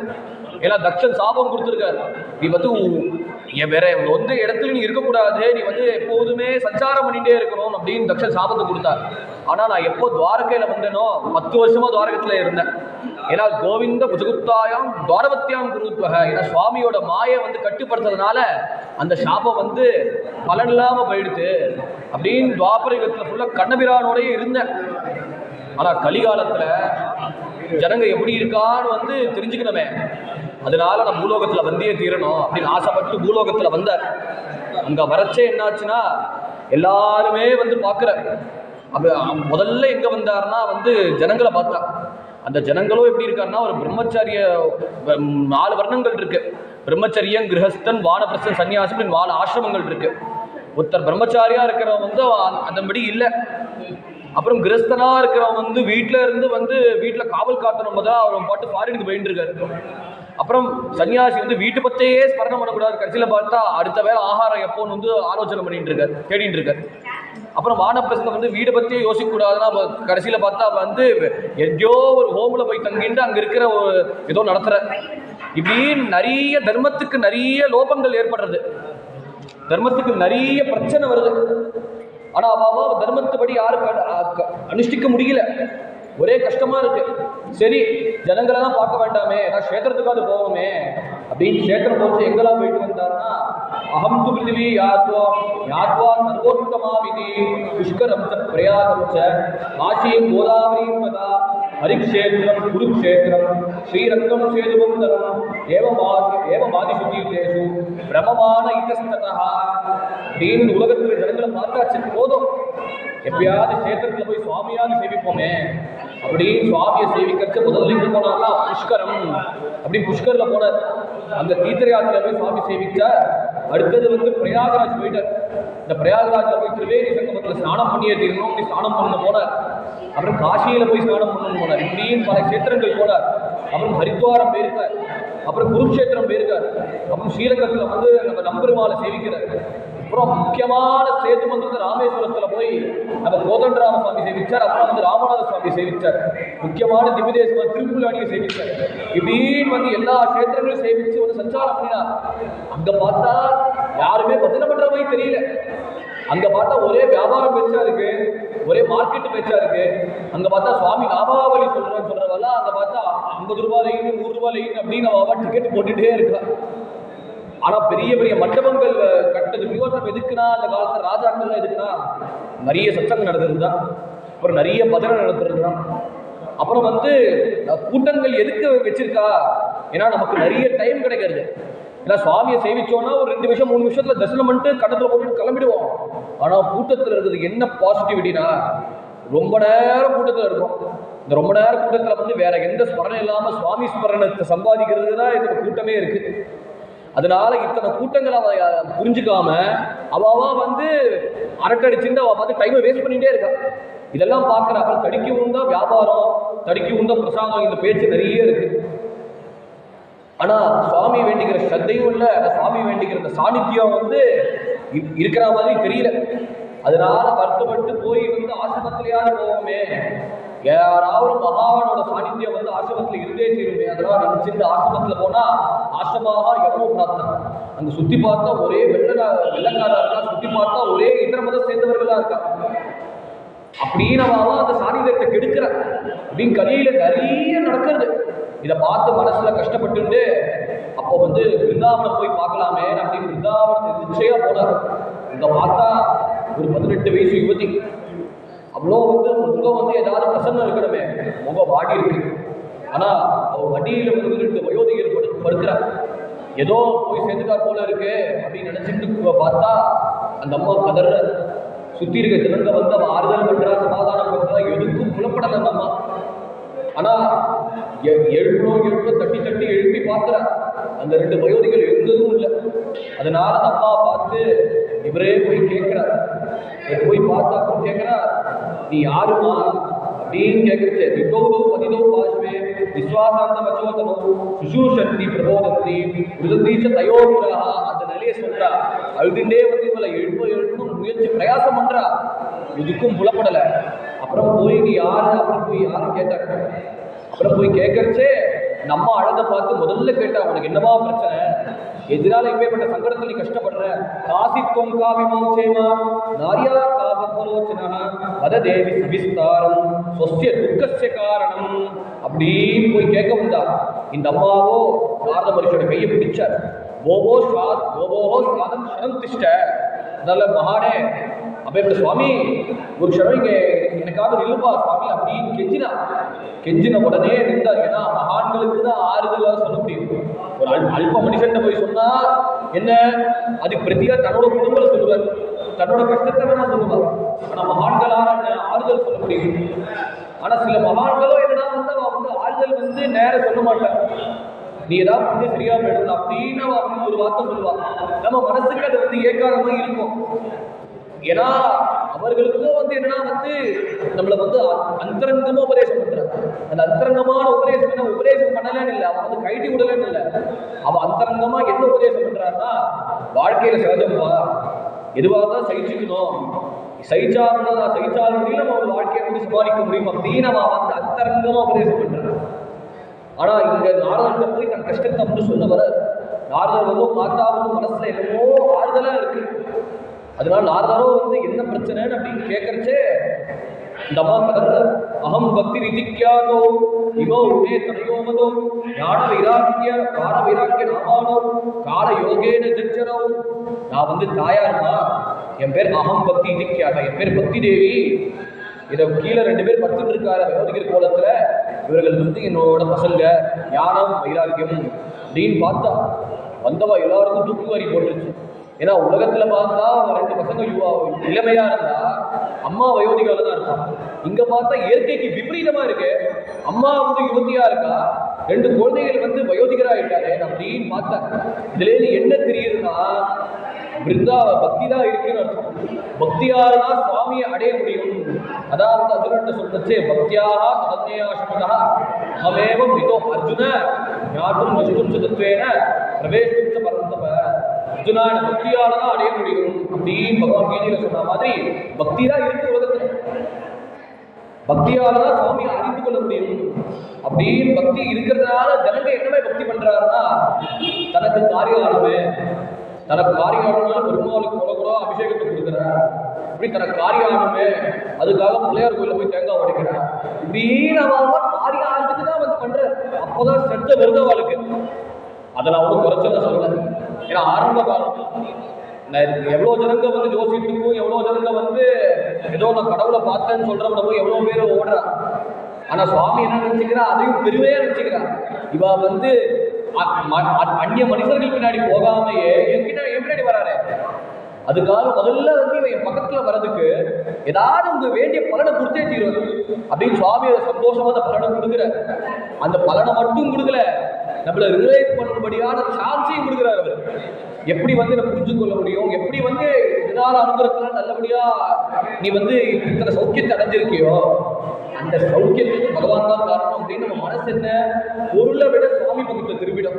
ஏன்னா தக்ஷன் சாபம் கொடுத்துருக்காரு, நீ வேற இடத்துல நீ இருக்கக்கூடாது, நீ எப்போதுமே சஞ்சாரம் பண்ணிட்டே இருக்கணும் அப்படின்னு தக்ஷன் சாபத்தை கொடுத்தார். ஆனா நான் எப்போ துவாரகையில வந்தேனோ 10 வருஷமா துவாரகத்துல இருந்தேன். ஏன்னா கோவிந்த புஜகுப்தாயாம் துவாரவத்தியாம் குருத்வக. ஏன்னா சுவாமியோட மாயை கட்டுப்படுத்துறதுனால அந்த சாபம் பலன் இல்லாம போயிடுது அப்படின்னு துவாபரயுகத்துல ஃபுல்லா கண்ணபிரானோடய இருந்தேன். ஆனா கலிகாலத்துல ஜனங்க எப்படி இருக்கான்னு தெரிஞ்சுக்கணுமே, அதனால நான் பூலோகத்துல வந்தே தீரணும் அப்படின்னு ஆசைப்பட்டு பூலோகத்துல வந்தார். அங்க வரச்சே என்னாச்சுன்னா எல்லாருமே பார்க்கிற முதல்ல எங்க வந்தாருன்னா ஜனங்களை பார்த்தா. அந்த ஜனங்களும் எப்படி இருக்காருன்னா, ஒரு பிரம்மச்சாரிய 4 வர்ணங்கள் இருக்கு. பிரம்மச்சரியம், கிரகஸ்தன், வானப்பிரஸ்தன், சன்னியாசம், 4 ஆசிரமங்கள் இருக்கு. ஒருத்தர் பிரம்மச்சாரியா இருக்கிறவன் அதன்படி இல்லை. அப்புறம் கிரஸ்தனா இருக்கிறவன் வீட்டில இருந்து வீட்டில் காவல் காத்தணும் போதா அவன் பாட்டு ஃபாரினுக்கு போயிட்டு இருக்காரு. அப்புறம் சன்னியாசி வீட்டு பத்தையே ஸ்மரணம் பண்ணக்கூடாது, கடைசியில் பார்த்தா அடுத்த வேலை ஆகாரம் எப்போன்னு ஆலோசனை பண்ணிட்டு இருக்காரு, தேடிட்டு இருக்காரு. அப்புறம் வானப்பிரஸ்தன் வீடை பற்றியே யோசிக்கக்கூடாதுன்னா கடைசியில் பார்த்தா எங்கேயோ ஒரு ஹோமில் போய் தங்கிட்டு அங்கே இருக்கிற ஏதோ நடத்துற. இப்படி நிறைய தர்மத்துக்கு நிறைய லோபங்கள் ஏற்படுறது, தர்மத்துக்கு நிறைய பிரச்சனை வருது. ஆனா அவாவா தர்மத்தை படி யாருக்கு அனுஷ்டிக்க முடியல. ஒரே கஷ்டமா இருக்கு. சரி ஜனங்களெல்லாம் பார்க்க வேண்டாமே, நான் கஷேத்திரத்துக்காவது போவோமே அப்படின்னு கஷேத்திரம் போச்சு. எங்கெல்லாம் போயிட்டு வந்தாருன்னா, அகம் து பிருத்திவி யாத்வா யாத்வா சர்வோத்தமாமிதி புஷ்கரம் ச பிரயாகம் ச காஷீம் கோதாவரீம் ததா ஹரிக்ஷேத்திரம் குருக்ஷேத்திரம் ஸ்ரீரங்கம் சேதுபந்தரம் ஏவமாதிசுத்தீர்த்தேஷு பிரமமான இத்தஸ்ததா அப்படின்னு உலகத்தில் ஜனங்களை பார்த்தாச்சு. போதும், எப்பயாவது கஷேத்திரத்தில் போய் சுவாமியாவது சேவிப்போமே அப்படின்னு சுவாமியை சேவிக்கிறதுக்கு முதல்ல எங்க போனார்னா புஷ்கரம். அப்படி புஷ்கரில் போனார். அந்த தீர்த்த யாத்திரை போய் சுவாமி சேவிச்சார். அடுத்தது வந்து பிரயாகராஜ் போயிட்டார். இந்த பிரயாகராஜில் போய் திரிவேணி சங்கமத்தில் ஸ்நானம் பண்ணியே தீரணும் அப்படி ஸ்நானம் பண்ண போனார். அப்புறம் காசியில் போய் ஸ்நானம் பண்ணணும் போனார். இப்படின்னு பல கஷேத்திரங்கள் போனார். அப்புறம் ஹரித்வாரம் போயிருக்கார். அப்புறம் குருக்ஷேத்திரம் போயிருக்கார். அப்புறம் ஸ்ரீரங்கத்தில் வந்து நம்ம நம்பெருமாளை சேவிக்கிறார். அப்புறம் முக்கியமான சேது மந்திரத்தை ராமேஸ்வரத்தில் போய் நம்ம கோதண்டராம சுவாமி சேவிச்சார். அப்புறம் வந்து ராமநாத சுவாமி சேவிச்சார். முக்கியமான திவ்யதேசமாக திருப்புலானியை சேவிச்சார். இப்படின்னு வந்து எல்லா கஷேத்திரங்களையும் சேவிச்சு வந்து சஞ்சாரம் பண்ணினார். அங்க பார்த்தா யாருமே பஜனை பண்ற மாதிரி தெரியல. அங்க பார்த்தா ஒரே வியாபாரம் பேச்சா இருக்கு, ஒரே மார்க்கெட் பேச்சா இருக்கு. அங்க பார்த்தா சுவாமி நாமாவளி சொல்றவெல்லாம் அங்க பார்த்தா 50 ரூபாய் லைன் 100 ரூபாய் லைன் அப்படின்னு அவ டிக்கெட் போட்டுட்டே இருக்கா. ஆனா பெரிய பெரிய மண்டபங்கள் கட்டது விவசாயம் எதுக்குன்னா, அந்த காலத்துல ராஜாக்கள்லாம் எதுக்குன்னா நிறைய சச்சங்கம் நடத்துறது தான், அப்புறம் நிறைய பஜனை நடத்துறது தான். அப்புறம் வந்து கூட்டங்கள் எதுக்கு வச்சிருக்கா, ஏன்னா நமக்கு நிறைய டைம் கிடைக்கிறது. ஏன்னா சுவாமியை சேவிச்சோன்னா ஒரு 2 நிமிஷம் 3 நிமிஷத்துல தரிசனம் பண்ணிட்டு கடத்துல போட்டுட்டு கிளம்பிடுவோம். ஆனா கூட்டத்தில் இருக்கிறது என்ன பாசிட்டிவிட்டினா, ரொம்ப நேரம் கூட்டத்தில் இருக்கும். இந்த ரொம்ப நேரம் கூட்டத்தில் வந்து வேற எந்த ஸ்மரணம் இல்லாம சுவாமி ஸ்மரணத்தை சம்பாதிக்கிறது தான் இதுக்கு கூட்டமே இருக்கு. அதனால இத்தனை கூட்டங்களை அவ புரிஞ்சுக்காம அவ வந்து அரட்டடிச்சுட்டு அவ பார்த்து டைமை வேஸ்ட் பண்ணிட்டே இருக்கா. இதெல்லாம் பார்க்குற அப்புறம் தடிக்கவும் தான் வியாபாரம், தடிக்கவும் தான் பிரசாதம், இந்த பேச்சு நிறைய இருக்கு. ஆனா சுவாமி வேண்டிக்கிற ஸ்ரத்தையும் இல்லை, சுவாமி வேண்டிக்கிற இந்த சாநித்தியம் வந்து இருக்கிற மாதிரி தெரியல. அதனால வருத்தப்பட்டு போய் வந்து ஆசிரமத்திலேயாவது போவோமே, யாராவது மகாவனோட சாநித்தியம் வந்து ஆசிரமத்தில் இருந்தே தீருமே, அதெல்லாம் நினைச்சிட்டு ஆசிரமத்தில் போனா ஆசிரமாக எவ்வளோ பிரார்த்தனை. அங்க சுத்தி பார்த்தா ஒரே வெள்ளக்காரா இருக்கா, சுத்தி பார்த்தா ஒரே இதர மதம் சேர்ந்தவர்களா இருக்கா. அப்படின்னு அவன் அந்த சாநித்தியத்தை கெடுக்கிற அப்படின்னு கலியில நிறைய நடக்கிறது. இதை பார்த்து மனசுல கஷ்டப்பட்டு அப்போ வந்து பிருந்தாவனம் போய் பார்க்கலாமே அப்படின்னு பிருந்தாவனத்தை நிச்சயா போனார். இங்க பார்த்தா ஒரு 18 வயசு யுவதி. அவ்வளோ வந்து முகம் வந்து ஏதாவது பிரசன்னம் இருக்கணுமே, முகம் வாடி இருக்கு. ஆனா அவ வண்டியில வந்து 2 வயோதிகர் படுக்கிறார். ஏதோ போய் சேர்ந்துட்டார் போல இருக்கு அப்படின்னு நினைச்சிட்டு பார்த்தா அந்த அம்மா கதற. சுத்தி இருக்க ஜனங்க வந்து அவன் ஆறுதல் பண்றா, சமாதானம் பண்றா, எதுக்கும் புலப்படல அந்த அம்மா. ஆனா எழுப்பணும் தட்டி தட்டி எழுப்பி பார்க்கிற அந்த 2 வயோதிகள் எழுந்ததும் இல்லை. அதனால அந்த அம்மா பார்த்து இவரே போய் கேட்கிறார். போய் பார்த்தா அப்புறம் கேட்கிறார், நீ யாருமா அப்படின்னு கேட்கறச்சு. விட்டோதோ பதிதோ பாஷ்வே விஸ்வாசாந்த வச்சோதனோ சுசூஷந்தி பிரபோதந்தி விருதீச்ச தயோபுரா. அந்த நிலையை சொல்றா. அழுதுண்டே வந்து இவளை எழுப்பணும் முயற்சி பிரயாசம் பண்றா, எதுக்கும் புலப்படல. அப்புறம் போய் நீ யாரு அப்படின்னு போய் யாரும் கேட்டாங்க. அப்புறம் போய் கேட்கறச்சே நம்ம அழகை பார்த்து முதல்ல கேட்டா, உனக்கு என்னவா பிரச்சனை, எதிரால இப்பேற்பட்ட சங்கடத்தில் நீ கஷ்டப்படுற, காசித்வம் காவிமோச்சேமா நாரியா காபத்மலோச்சனா வத தேவி சவிஸ்தாரம் சொஸ்ய துக்கஸ்ய காரணம் அப்படின்னு போய் கேட்க வந்தா. இந்த அம்மாவோ நாரத மனுஷோட கையை பிடிச்சார். ஓவோ சாதம் சரம் திஷ்ட. அதனால மகானே அப்ப சுவாமி ஒரு க்ஷணம் இங்க எனக்காக நிலுப்பா சுவாமி அப்படின்னு கெஞ்சின உடனே நின்றார். ஏன்னா மகான்களுக்கு தான் ஆறுதலாக சொல்ல முடியும். ஒரு அல்ப மனுஷன் போய் சொன்னா என்ன, அதுக்கு பிரத்தியா தன்னோட குடும்பத்தை சொல்லுவார், தன்னோட கஷ்டத்தை வேணா சொல்லுவார். ஆனா மகான்களால் ஆறுதல் சொல்ல முடியும். ஆனா சில மகான்களோ என்னன்னா வந்து அவன் வந்து ஆறுதல் வந்து நேரம் சொல்ல மாட்டான். நீ ஏதாவது வந்து சரியா போயிடலாம் அப்படின்னு அவன் ஒரு வார்த்தை சொல்லுவான். நம்ம மனசுக்கு அது வந்து ஏற்காத மாதிரி இருக்கும். ஏன்னா அவர்களுக்கும் வந்து என்னன்னா வந்து நம்மளை வந்து அந்தரங்கமா உபதேசம் பண்றாங்க. அந்த அந்தரங்கமான உபதேசம் என்ன, உபதேசம் பண்ணலன்னு இல்லை, அவன் வந்து கைட்டி விடலன்னு இல்லை. அவன் அந்தரங்கமா என்ன உபதேசம் பண்றான்னா, வாழ்க்கையில சகஜமா எதுவாக தான் சகிச்சுக்கணும், சகிச்சாலும் நம்ம ஒரு வாழ்க்கையை வந்து சமாளிக்க முடியும் அப்படின்னு அவன் வந்து அந்தரங்கமா உபதேசம் பண்றான். ஆனா இங்க நாரதர்கிட்ட போய் தன் கஷ்டத்தை வந்து சொல்ல வர, நாரதர் வந்து பார்த்தா வந்து மனசுல என்னமோ ஆறுதலா இருக்கு. அதனால நாரதரோ வந்து என்ன பிரச்சனைன்னு அப்படின்னு கேட்கறச்சே இந்த அம்மா கதற, அகம் பக்தி நிதிக்கியாதோ இவோ உமே தனயோமதோ ஞான வைராக்கிய கால வைராக்கிய நாமானோ கால யோகேன ஜஞ்சரோ. நான் வந்து தாயார்மா, என் பேர் அகம் பக்தி நிதிக்கியாக, என் பேர் பக்தி தேவி. இதை கீழே 2 பேர் படுத்துட்டு இருக்காரு வயோதிகர் கோலத்துல. இவர்கள் வந்து என்னோட பசங்க, ஞானம் வைராக்கியம் அப்படின்னு பார்த்தா வந்தவா எல்லாருக்கும் தூக்குவாரி போட்டுருச்சு. ஏன்னா உலகத்துல பார்த்தா 2 பசங்க இளமையா இருந்தா அம்மா வயோதிகால தான் இருப்பான். இங்க பார்த்தா இயற்கைக்கு விபரீதமா இருக்கு. அம்மா வந்து யுவதியா இருக்கா, 2 குழந்தைகள் வந்து வயோதிகரா இருக்காரு அப்படின்னு பார்த்தா இதுல என்ன தெரியுதுன்னா பிருந்தாவ பக்தி தான் இருக்குன்னு அர்த்தம். பக்தியால தான் சுவாமியை அடைய முடியும். அதாவது அர்ஜுனன் சொல்றச்சே பக்தியாக ததன்யாசமதா ஹமேவம் இதோ அர்ஜுன ஞாதும் வசுதும் தத்வேன பிரவேஷ்டும் பரந்தப. அர்ஜுனா பக்தியால தான் அடைய முடியும் அப்படின்னு பகவான் கீதையில சொன்ன மாதிரி பக்தி தான் இருக்கு உலகத்துல. பக்தியால தான் சுவாமியை அறிந்து கொள்ள முடியும் அப்படின்னு பக்தி இருக்கிறதுனால ஜனங்க என்னமே பக்தி பண்றாருன்னா தனக்கு காரியானவே, தனக்கு காரியானவனால பெருமாளுக்கு கூட அபிஷேகத்தை கொடுக்குறார். இப்படி தனக்கு காரியானவே அதுக்காக பிள்ளையார் கோயில போய் தேங்காய் உடைக்கிறார். இப்படின்னு அவன் காரியானத்துக்கு தான் வந்து பண்ற. அப்போதான் செத்த விருதவாளுக்கு அதை நான் ஒன்றும் குறைச்சதான் சொல்றேன். ஏன்னா ஆரம்ப காலம் எவ்வளோ ஜனங்க வந்து ஜோசியத்துக்கும், எவ்வளோ ஜனங்க வந்து ஏதோ நான் கடவுளை பார்த்தேன்னு சொல்றவங்க போய் எவ்வளோ பேர் ஓடுறா. ஆனா சுவாமி என்ன நினைச்சுக்கிறா, அதையும் பெருமையா நினைச்சுக்கிறா. இவ வந்து அந்நிய மனிதர்கள் பின்னாடி போகாமையே என் பின்னாடி வராரு. அதுக்காக முதல்ல வந்து இவன் என் பக்கத்துல வர்றதுக்கு ஏதாவது உங்க வேண்டிய பலனை கொடுத்தே தீரும் அப்படின்னு சுவாமி சந்தோஷமா அந்த பலனை கொடுக்குற. அந்த பலனை மட்டும் கொடுக்கல, நம்மள ரிலேட் பண்ணும்படியான சான்ஸையும் கொடுக்குறாரு அவர். எப்படி வந்து நம்ம புரிஞ்சு கொள்ள முடியும், எப்படி வந்து இதனால அனுகிரகத்துல நல்லபடியா நீ வந்து இத்தனை சௌக்கியத்தை அடைஞ்சிருக்கியோ அந்த சௌக்கியத்துக்கு பகவான் தான் காரணம் அப்படின்னு நம்ம மனசு என்ன பொருளை விட சுவாமி பக்கத்துல திரும்பிடும்.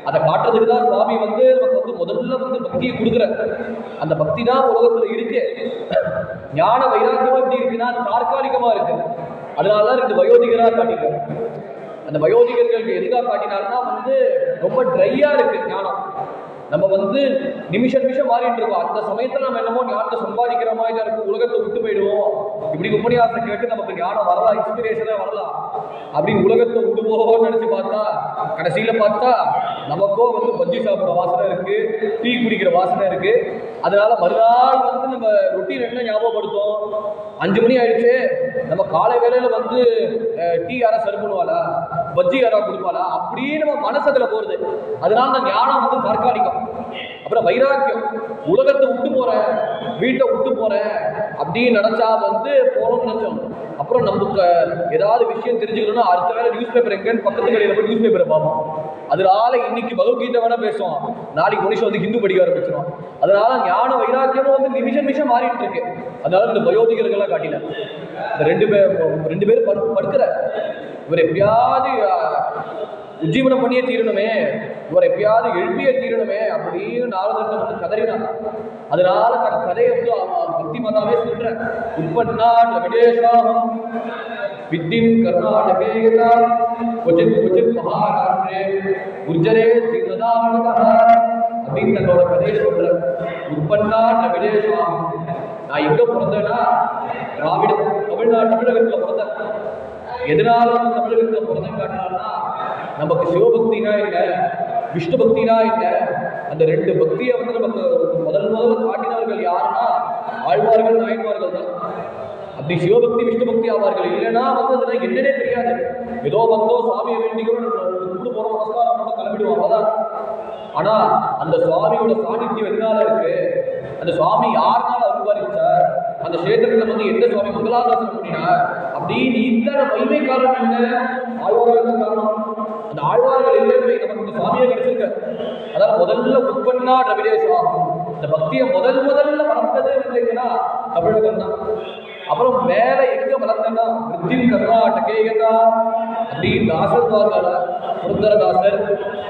அதை காட்டுறதுக்கு தான் சுவாமி வந்து நமக்கு வந்து முதல்ல வந்து பக்தியை கொடுக்குற. அந்த பக்தி தான் உலகத்துல இருக்கு. ஞான வைராக்கியம் எப்படி இருக்குன்னா தற்காலிகமா இருக்கு. அதனாலதான் 2 வயோதிகரா காட்டினார். அந்த வயோதிகர்களுக்கு எதுக்காக காட்டினார்னா வந்து ரொம்ப ட்ரையா இருக்கு ஞானம். நம்ம வந்து நிமிஷம் மாறிட்டு இருக்கோம். அந்த சமயத்துல நம்ம என்னமோ ஞானத்தை சம்பாதிக்கிற மாதிரி தான் இருக்கும். உலகத்தை விட்டு போயிடுவோம். இப்படி உபன்யாசத்தை கேட்டு நமக்கு ஞானம் வரலாம், இன்ஸ்பிரேஷனா வரலாம் அப்படின்னு உலகத்தை விடுவோம்னு நினைச்சு பார்த்தா கடைசியில பார்த்தா நமக்கோ வந்து பஜ்ஜி சாப்பிட்ற வாசனை இருக்கு, டீ குடிக்கிற வாசனை இருக்கு. அதனால மறுநாள் வந்து நம்ம ரொட்டீன் என்ன ஞாபகப்படுத்தும், 5 மணி ஆயிடுச்சு, நம்ம காலை வேளையில வந்து டீ யாரா சர்வ் பண்ணுவாளா, பஜ்ஜி யாரா கொடுப்பாளா அப்படின்னு நம்ம மனசு அதுல போறது. அதனால அந்த ஞானம் வந்து தற்காலிகம். அப்புறம் வைராக்கியம், உலகத்தை விட்டு போறேன், வீட்டை விட்டு போறேன் அப்படின்னு நினைச்சா வந்து போறோம்னு நினைச்சோம். அப்புறம் நமக்கு ஏதாவது விஷயம் தெரிஞ்சுக்கணும்னா அடுத்த வேலை நியூஸ் பேப்பர் எங்கன்னு பக்கத்து கடையில் போய் நியூஸ் பேப்பரை பார்ப்போம். அதனால இன்னைக்கு பகவத்கீதை வேணா பேசுவோம், நாளைக்கு மனுஷன் வந்து ஹிந்து படிக்க ஆரம்பிச்சிடும். அதனால ஞான வைராக்கியமும் வந்து நிமிஷம் மாறிட்டு இருக்கு. அதனால இந்த வயோதிகர்கள்லாம் காட்டின இந்த 2 பேரும் படுக்கிற இவர் எப்படியாவது உஜ்ஜீவனம் பண்ணியே தீரணுமே, இவர் எப்படியாவது எழுப்பியே தீரணுமே அப்படின்னு நாரதத்தை வந்து கதறினான். அதனால தன் கதையை வந்து பக்தி மாதாவே சொல்ற. உற்பன்னாட் விடேஷாம் வித்திம் கர்நாடகே கொச்சித் மகாராஷ்டிரே குர்ஜரே சீனதாவனகா அப்படின்னு தன்னோட கதையை சொல்ற. உற்பன்னாட் விடேஷாம், நான் எங்க பிறந்தேன்னா திராவிடம் தமிழகத்துல பிறந்தேன். எதனால தமிழகத்துல பிறந்தேன்னு காட்டினார்னா நமக்கு சிவபக்தினா இல்லை, விஷ்ணு பக்தினா இல்லை. அந்த 2 பக்தியை வந்து நமக்கு முதல்ல காட்டினவர்கள் யாருன்னா ஆழ்வார்கள், நாயன்மார்கள் தான். அப்படி சிவபக்தி விஷ்ணு பக்தி ஆவார்கள். இல்லைன்னா வந்து அதெல்லாம் என்னன்னே தெரியாது. ஏதோ வந்தோ சுவாமியை வேண்டிக்கிறோம் கூட்டு போறோம், நமஸ்காரம் பண்ண கிளம்பிடுவோம், அவ்வளவுதான். ஆனா அந்த சுவாமியோட சாநித்தியம் எதனால இருக்கு, அந்த சுவாமி யாருனால அனுபவிச்சார், அந்த கஷேத்திரத்துல வந்து எந்த சுவாமி மங்களாசாசனம் பண்ணினார் அப்படின்னு இத்தனை மகிமை காரணம் என்ன, ஆழ்வார்கள் காரணம். அந்த ஆழ்வார்கள் எல்லாருமே நமக்கு இந்த சுவாமியை கிடைச்சிருக்க. அதாவது முதல்ல உற்பன்னா ரவிடேசம், இந்த பக்தியை முதல்ல வளர்த்தது என்னன்னா தமிழகம் தான். அப்புறம் மேல எங்க வளர்த்தனா விருத்தின் கர்நாடகேகதா அப்படின்னு தாசர்வார்கால புரந்தரதாசர்,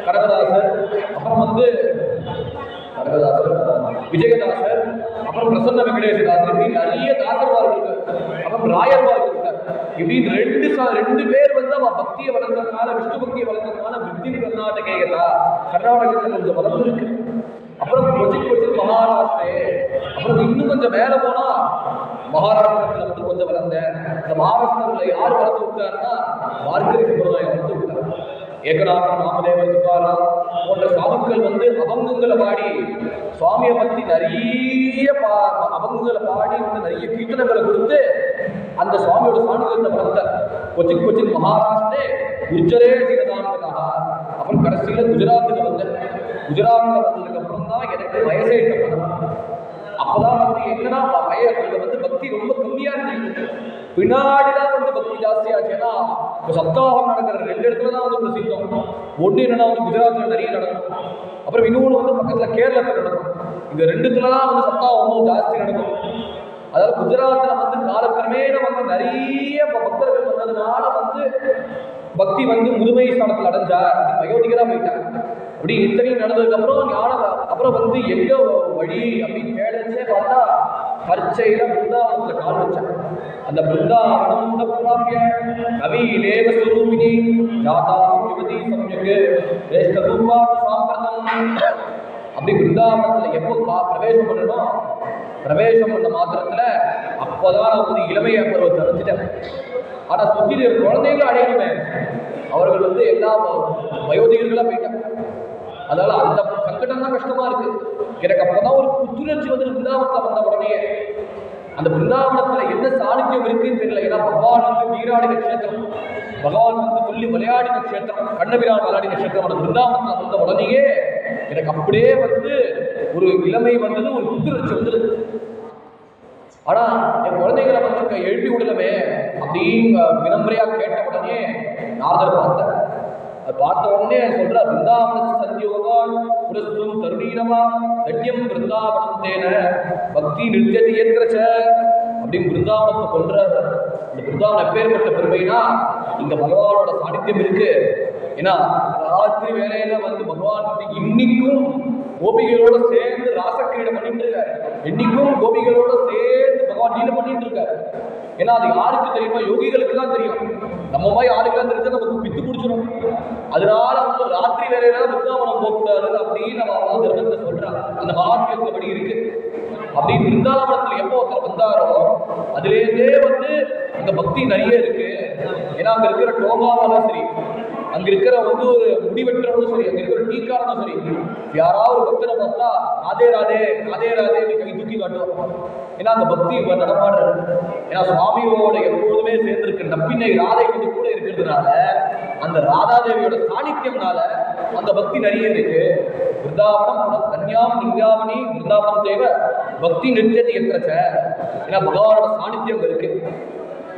கனகதாசர், அப்புறம் வந்து கனகதாசர், விஜயதாசர், அப்புறம் பிரசன்ன வெங்கடேசதாசர், இப்படி நிறைய தாசர்வார்கள் இருக்கு. அப்புறம் ராயர்வார்கள் இருக்கார். இப்படின்னு 2 பேர் வந்து அவன் பக்தியை வளர்த்ததுனால, விஷ்ணு பக்தியை வளர்த்ததுனால விருத்தின் கர்நாடகேகதா கர்நாடகத்தில் கொஞ்சம் வளர்ந்துருக்கு. அப்புறம் கொச்சின் மகாராஷ்டிரே, அப்புறம் இன்னும் கொஞ்சம் மேல போனா மகாராஷ்டிரத்தில் வந்து கொஞ்சம் வளர்ந்தேன். இந்த மகாராஷ்டிரத்தில் யார் வளர்த்து விட்டாருன்னா வார்க்கரி சம்பிரதாயம் வளர்த்து விட்டார். ஏகநாதர், நாமதேவர், துகாராம் போன்ற சாதுக்கள் வந்து அபங்கங்களை பாடி சுவாமியை பற்றி நிறைய அபங்கங்களை பாடி வந்து நிறைய கீர்த்தனங்களை கொடுத்து அந்த சுவாமியோட சாநித்தியத்தை வளர்த்தார். கொச்சின் கொச்சின் மகாராஷ்டிரே குஜரே ஜீனதான்கா. அப்புறம் கடைசியில் குஜராத்துக்கு வந்தேன். குஜராத்தில் வந்ததுக்கு அப்புறம் தான் எனக்கு வயசேற்றப்படும். அப்பதான் வந்து என்னன்னா அங்க வந்து பக்தி ரொம்ப கம்மியா இருந்துச்சு. பின்னாடிதான் வந்து பக்தி ஜாஸ்தியாச்சு. ஏன்னா சப்தாகம் நடக்கிற 2 இடத்துல தான் வந்து பிரசித்தம். ஒன்று என்னன்னா வந்து குஜராத்தில் நிறைய நடக்கும். அப்புறம் இன்னொன்று வந்து பக்கத்துல கேரளத்தில் நடக்கும். இந்த 2துலதான் வந்து சப்தாகம் வந்து ஜாஸ்தி நடக்கும். அதாவது குஜராத்தில் வந்து காலக்கிரமேண வந்து நிறைய பக்தர்கள் வந்ததுனால வந்து பக்தி வந்து முதுமை ஸ்தானத்தில் அடைஞ்சார். வயோதிகரா போயிட்டாங்க. அப்படி இத்தனையும் நடந்ததுக்கு அப்புறம் ஞானம் அப்புறம் வந்து எங்க வழி அப்படின்னு தேடச்சே பார்த்தா பரிச்சையில பிருந்தாவனத்துல கால் வச்சாங்க. அந்த பிருந்தாவனம் பிராபிய நவீனேவ ஸ்வரூபிணி ஜாதா யுவதி சம்யக்கு ரேஷ்ட ரூபாத் சாம்பிரதம். அப்படி பிருந்தாவனத்துல எப்போ பிரவேசம் பண்ணணும், பிரவேசம் பண்ண மாத்திரத்துல அப்போதான் வந்து இளமைய பருவத்தை அடைஞ்சிட்டேன். ஆனா சுற்றி குழந்தைகளும் அடையணுமே, அவர்கள் வந்து எல்லா வயோதிகர்களா போயிட்டாங்க. அதனால அந்த சங்கடம் தான் கஷ்டமா இருக்கு எனக்கு. அப்பதான் ஒரு புத்துணர்ச்சி வந்து பிருந்தாவனத்துல வந்த உடனே அந்த பிருந்தாவனத்துல என்ன சாணித்தியம் இருக்குன்னு தெரியல. ஏன்னா பகவான் வந்து நீராடி நட்சத்திரம், பகவான் வந்து துள்ளி விளையாடி நட்சத்திரம், கண்ணபிரான் விளையாடி நட்சத்திரம். அந்த பிருந்தாவனத்துல வந்த உடனேயே எனக்கு அப்படியே வந்து ஒரு இளமை வந்தது, ஒரு புத்துணர்ச்சி வந்தது. ஆனா என் குழந்தைகளை வந்து எழுப்பி விடலமே அப்படின்னு வினம்பரையா கேட்ட உடனே நாரதர் பார்த்தார். அது பார்த்த உடனே சொல்ற பிருந்தாவன சந்தியோகான் புரஸ்தும் தருணீனமா தட்யம் பிருந்தாவனம் தேன பக்தி நிறுத்தி ஏற்றச்ச அப்படின்னு பிருந்தாவனத்தை கொள்றாரு. இந்த பிருந்தாவனம் எப்பேற்பட்ட பெருமைனா இங்க பகவானோட சாநித்தியம் இருக்கு. ஏன்னா ராத்திரி வேலையில வந்து பகவான் வந்து இன்னைக்கும் கோபிகளோட சேர்ந்து ராசக்கிரீடை பண்ணிட்டு இருக்காரு. இன்னைக்கும் கோபிகளோட சேர்ந்து பகவான் லீலை பண்ணிட்டு இருக்காரு. ஏன்னா அது யாருக்கு தெரியுமா? யோகிகளுக்கு தான் தெரியும். நம்ம மாதிரி ஆளுக்கெல்லாம் தெரிஞ்சா நமக்கு பித்து பிடிச்சிடும். அதனால வந்து ராத்திரி வேலையில பிருந்தாவனம் போகக்கூடாது அப்படின்னு நம்ம தர்மத்தை சொல்றாங்க. அந்த மகாத்மியத்துல படி இருக்கு. அப்படி பிருந்தாவனத்துல எப்போ ஒருத்தர் வந்தாரோ அதுலேருந்தே வந்து அந்த பக்தி நிறைய இருக்கு. ஏன்னா அங்க இருக்கிற டோகாவாலும் சரி, அங்க இருக்கிற வந்து ஒரு முடிவெற்றவனும் சரி, அங்க இருக்கிற டீக்காரனும் சரி, யாராவது ஒரு பக்தனை பார்த்தா ராதே ராதே ராதே ராதே கை தூக்கி காட்டுவாங்க. ஏன்னா அந்த பக்தி நடமாடுறது. ஏன்னா சுவாமியோட எப்பொழுதுமே சேர்ந்திருக்கு நப்பினை ராதை வந்து கூட இருக்கிறதுனால அந்த ராதாதேவியோட சாநித்தியம்னால அந்த பக்தி நிறைய இருக்கு. பிருந்தாவனம் கன்யாம் நிர்யாமணி பிருந்தாவனம் தேவ பக்தி நிறுத்தி எத்திரச்ச. ஏன்னா பகவானோட சாநித்தியம் இருக்கு.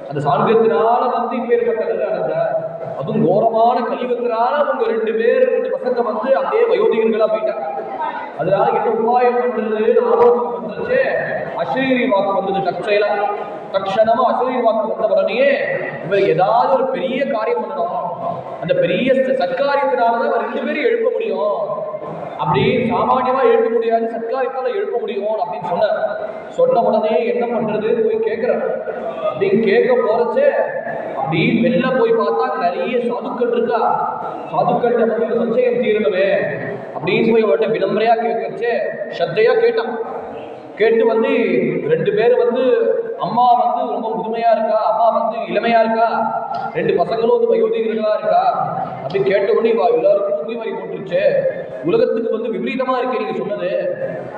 அந்த சாநித்தியத்தினால வந்து இப்பேற்பட்ட நல்ல அடைஞ்ச. அதுவும் கோரமான கலிவத்தினால அவங்க 2 பசங்க வந்து அப்படியே வயோதிகர்களா போயிட்டாங்க. அதனால என்ன உபாயம் பண்றது ஆலோசனை பண்றச்சு அசரீரி வாக்கு வந்தது. தட்சணமா அசரீரி வாக்கு வந்த உடனே இவர் ஏதாவது ஒரு பெரிய காரியம் பண்ணணும். அந்த பெரிய சத்காரியத்தினாலதான் 2 பேரும் எழுப்ப முடியும். அப்படி சாமானியமா எழுப்ப முடியாது, சத்காரியத்தால எழுப்ப முடியும் அப்படின்னு சொன்ன உடனே என்ன பண்றது போய் கேட்கிறார். அப்படின்னு கேட்க போறச்சு அப்படி வெளில போய் பார்த்தா நிறைய சாதுக்கள் இருக்கா. சாதுக்கள்கிட்ட வந்து சஞ்சயம் தீரணுமே அப்படின்னு போய் அவர்கிட்ட விளம்பரையா கேட்கறச்சு ஸ்ரத்தையா கேட்டான். கேட்டு வந்து 2 பேர் வந்து அம்மா வந்து ரொம்ப முதுமையா இருக்கா, அம்மா வந்து இளமையா இருக்கா, 2 பசங்களும் வந்து வயோதிகர்களா இருக்கா அப்படி கேட்ட உடனே எல்லாருக்கும் தூக்கி வாரி போட்டுருச்சு. உலகத்துக்கு வந்து விபரீதமா இருக்கு நீங்க சொன்னது.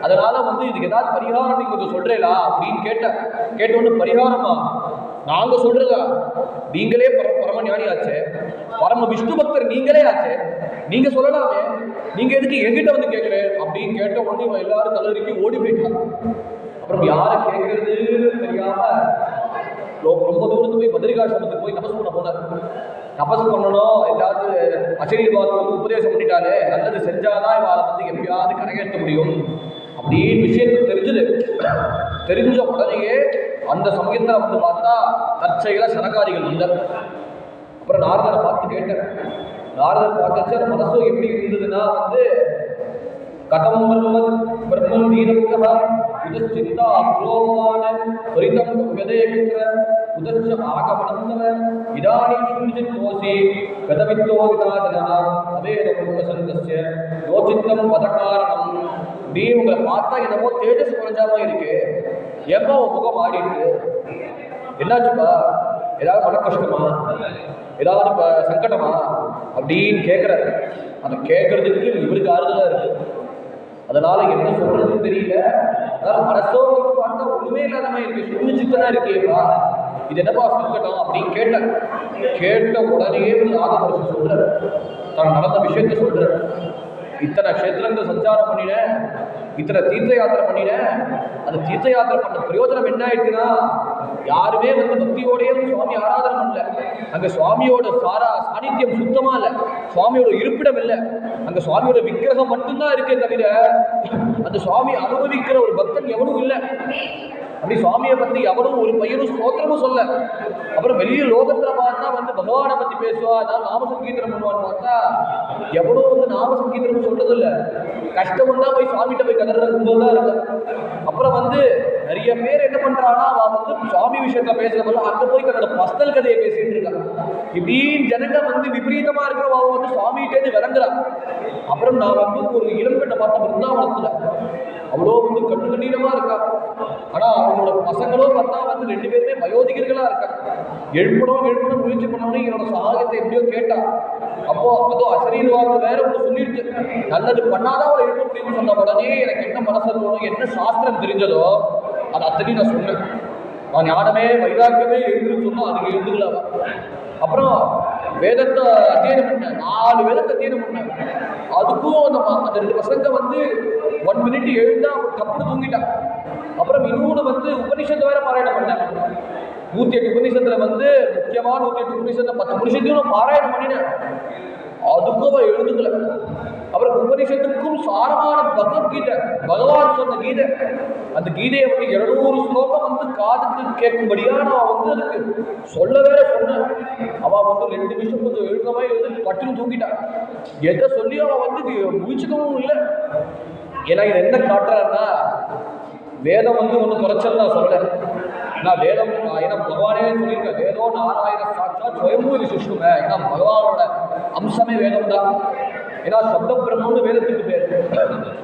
அதனால வந்து இதுக்கு ஏதாவது பரிகாரம் நீங்க கொஞ்சம் சொல்றீங்களா அப்படின்னு கேட்ட உடனே பரிகாரமா நாங்க சொல்றதா? நீங்களே பரம ஞானி ஆச்சு, பரம விஷ்ணு பக்தர் நீங்களே ஆச்சு, நீங்க சொல்லலாமே, நீங்க எதுக்கு எங்கிட்ட வந்து கேட்கிறேன் அப்படின்னு கேட்ட உடனே எல்லாரும் தலைவருக்கு ஓடி போயிட்டாங்க. அப்புறம் யாரை கேட்கறதுன்னு தெரியாம ரொம்ப தூரத்துக்கு போய் பத்ரிகாசிரமத்துக்கு போய் தபஸ் பண்ண போனார். தபஸ் பண்ணணும், ஏதாவது அசரீர்வாதம் வந்து உபதேசம் பண்ணிட்டாலே நல்லது செஞ்சாதான் இவாளை வந்து எப்பயாவது கரையேற்ற முடியும் அப்படின்னு விஷயத்தை தெரிஞ்ச உடனேயே அந்த சமயத்துல வந்து பார்த்தா தற்செயல சனகாரிகள் வந்தார். அப்புறம் நாரதரை பார்த்து கேட்டார். நாரதர் பார்க்கச்சு அந்த மனசும் எப்படி இருந்ததுன்னா வந்து கடம் பிரம்மன் தீனமுகா உதச்சிந்தா அக்ரோமான பரிதம் கதேகிற உதச்ச ஆகமனந்தவ இதானி சுஞ்சித் கோசி கதவித்தோ விதாஜனா அவேதம் பிரசன்னஸ்ய யோசித்தம் பதகாரணம். நீ உங்களை பார்த்தா என்னமோ தேஜஸ் குறைஞ்சாம இருக்கு, ஏப்பா உன் முகம் ஆடிட்டு என்னாச்சுப்பா, ஏதாவது மன கஷ்டமா, ஏதாவது சங்கடமா அப்படின்னு கேட்குறாரு. அதை கேட்கறதுக்கு இவருக்கு ஆறுதலாக இருக்கு. அதனால என்ன சொல்றதுன்னு தெரியல. அதனால மனசோ பார்த்தா ஒண்ணுமே இல்லாத மாதிரி இருக்கு, சுண்ணு சித்தனா இருக்கேப்பா, இது என்னப்பா சங்கடம் அப்படின்னு கேட்டேன். கேட்ட உடனே ஆதமரிசி சொல்றாரு, தான் நடந்த விஷயத்த சொல்றாரு. இத்தனை கஷேத்திரங்கள் சஞ்சாரம் பண்ணினேன், இத்தனை தீர்த்த யாத்திரை பண்ணினேன். அந்த தீர்த்த யாத்திரை பண்ண பிரயோஜனம் என்ன ஆயிடுச்சுன்னா, யாருமே பக்தியோடய சுவாமி ஆராதனை பண்ணல. அங்க சுவாமியோட சாநித்தியம் சுத்தமா இல்லை, சுவாமியோட இருப்பிடம் இல்லை. அங்க சுவாமியோட விக்கிரகம் மட்டும்தான் இருக்கே தவிர அந்த சுவாமி அனுபவிக்கிற ஒரு பக்தன் எவனும் இல்லை. அப்படி சுவாமியை பத்தி எவனும் ஒரு பையனும் ஸ்தோத்திரமும் சொல்ல. அப்புறம் வெளியே லோகத்துல பார்த்தா பகவானை பத்தி பேசுவா, நான் நாம சங்கீர்த்தனம் பண்ணுவான்னு பார்த்தா எவனும் நாம சங்கீர்த்தனம் சொல்றது இல்லை. கஷ்டம் தான் போய் சுவாமிகிட்ட போய் கதறது தான் இருக்கு. அப்புறம் நிறைய பேர் என்ன பண்றான்னா, அவன் சுவாமி விஷயத்த பேசுறதுல அங்க போய் தன்னோட பர்சனல் கதையை பேசிட்டு இருக்கான். இப்படின்னு ஜனங்க விபரீதமா இருக்கிற அவன் சுவாமிகிட்டே விளங்குறான். அப்புறம் நான் ஒரு இளம்பெண்ணை பார்த்த பிருந்தாவனத்துல அவ்வளோ கண்ணு கண்ணீரமா இருக்கா. ஆனா அவங்களோட பசங்களோ பார்த்தா 2 பேருமே வயோதிகர்களா இருக்காங்க. எழுப்பணும் முயற்சி பண்ணணும், என்னோட சகாயத்தை எப்படியோ கேட்டா. அப்போ அதோ அசரீர்வாதம் வேற ஒன்று சொல்லிடுச்சு, நல்லது பண்ணாதான் அவளை எழுப்ப முடியும்னு சொன்ன உடனே எனக்கு என்ன மனசு தோணும், என்ன சாஸ்திரம் தெரிஞ்சதோ அது அத்தனையும் நான் சொன்னேன். நான் ஞானமே வைராக்கியமே எழுதுன்னு சொன்னா அதுக்கு எழுதுகளாவா. அப்புறம் வேதத்தை அத்தியனம் பண்ணேன், 4 வேதத்தை அத்தியனம் பண்ணேன். அதுக்கும் அந்த 2 பசங்க 1 மினிட் எழுந்தா கப்புனு தூங்கிட்டான். அப்புறம் இன்னொன்று உபனிஷத்து வேற பாராயணம் பண்ணேன். 108 உபனிஷத்துல முக்கியமான 108 உபனிஷத்துல 10 உபனிஷத்தையும் நான் பாராயணம் பண்ணினேன். அதுக்கும் அவன் எழுதுக்கல. அப்புறம் உபனிஷத்துக்கும் சாரமான பகவத்கீதை, பகவான் சொன்ன கீதை, அந்த கீதையை 200 ஸ்லோகம் காதுக்கு கேட்கும்படியா நான் அதுக்கு சொல்ல வேற சொன்னேன். அவன் 2 நிமிஷம் கொஞ்சம் எழுக்கமா பட்டுன்னு தூங்கிட்டான். எதை சொல்லி அவன் முடிச்சுக்கவும் இல்லை. ஏன்னா இது என்ன காட்டுறாருன்னா, வேதம் ஒன்று குறைச்சல் நான் சொல்றேன். நான் வேதம் ஏன்னா பகவானே சொல்லியிருக்கேன், வேதோ நாராயண சாட்சா ஸ்வயம்பூ விசிஷ்ணுங்க. ஏன்னா பகவானோட அம்சமே வேதம் தான். ஏன்னா சப்த பிரம்மம்னு வேதத்துக்கு பேர்.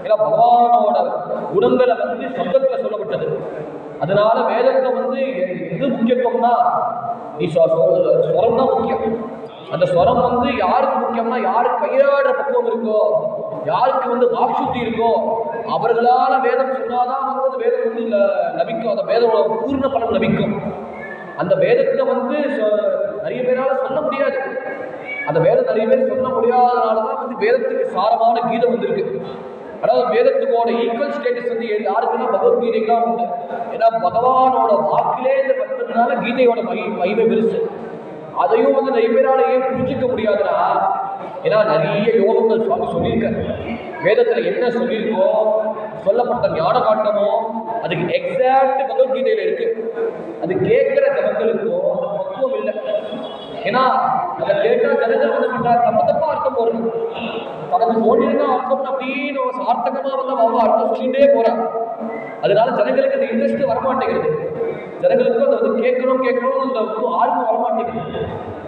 ஏன்னா பகவானோட குணங்களை சப்தத்துல சொல்லப்பட்டது. அதனால வேதத்தை எது முக்கியத்துவம்னா, நீ ஸ்வரம் தான் முக்கியம். அந்த ஸ்வரம் யாருக்கு முக்கியம்னா, யாருக்கு கையாடுற பக்குவம் இருக்கோ, யாருக்கு வாக்சுத்தி இருக்கோ, அவர்களால வேதம் சொன்னாதான் வேதம் லபிக்கும். அந்த வேதோட பூர்ண பலன் லபிக்கும். அந்த வேதத்தை நிறைய பேரால சொல்ல முடியாது. அந்த வேதம் நிறைய பேர் சொல்ல முடியாதனாலதான் வேதத்துக்கு சாரமான கீதை இருக்கு. அதாவது வேதத்துக்கோட ஈக்குவல் ஸ்டேட்டஸ் யாருக்குன்னா பகவத்கீதைக்குலாம் உண்டு. ஏன்னா பகவானோட வாக்கிலே வந்ததுனால கீதையோட மகிமை பெருசு. அதையும் நிறைய பேரால ஏன் புரிஞ்சிக்க முடியாதுன்னா, ஏன்னா நிறைய யோகங்கள் சுவாமி சொல்லியிருக்காரு. வேதத்துல என்ன சொல்லியிருக்கோ, சொல்லப்பட்ட ஞான காட்டமோ அதுக்கு எக்ஸாக்ட் பகவத்கீதையில இருக்கு. அது கேட்கிற ஜனங்களுக்கோ அந்த பக்குவம் இல்லை. ஏன்னா அதை கேட்டா ஜனங்கள் பண்றாரு, தப்பா அர்த்தம் போறது. தனக்கு தோண்டினா அர்த்தம் அப்படின்னு சார்த்தகமா அவங்க அர்த்தம் சொல்லிட்டே போறாங்க. அதனால ஜனங்களுக்கு அந்த இன்ட்ரெஸ்ட் வரமாட்டேங்கிறது. ஜனங்களுக்கு அதை கேட்கணும் அந்த ஆர்வம் வரமாட்டேங்குது.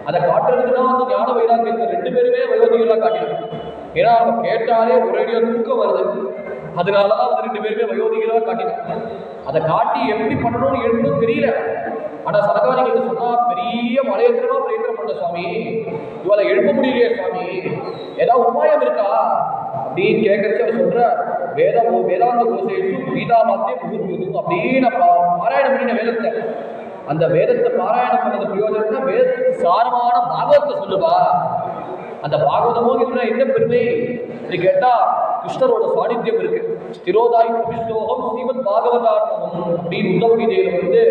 அதை காட்டுறதுக்கு தான் ஞான வைராக்கியத்தை 2 பேருமே வயோதிகளாக காட்டினாங்க. ஏன்னா அவங்க கேட்டாலே ஒரேடியா தூக்கம் வருது. அதனாலதான் 2 பேருமே வயோதிகளாக காட்டினாங்க. அதை காட்டி எப்படி பண்ணணும்னு எழுதணும் தெரியல. ஆனா சனகாதிகளுக்கு சொன்னா, பெரிய மலையத்திரமா பிரயத்தனம் பண்ண சுவாமி, இவளை எழுப்ப முடியலையே சுவாமி, ஏதாவது உபாயம் இருக்கா அப்படின்னு கேட்கறது அவர் சொல்ற, வேதாந்த கோசைக்கு கீதா மாத்தே முகுர்முது அப்படின்னு பாராயணம் பண்ணின வேதத்தை. அந்த வேதத்தை பாராயணம் பண்ணது பிரயோஜனம்னா, வேதத்துக்கு சாரமான பாகவத்தை சொல்லுவா. அந்த பாகவதமும் என்ன பெருமை கேட்டா, கிருஷ்ணரோட சாநித்தியம் இருக்கு. ஸ்திரோதாய் பிரவிஷ்டோகம் ஸ்ரீமத் பாகவதார்த்தம் அப்படின்னு உத்தவ கீதையில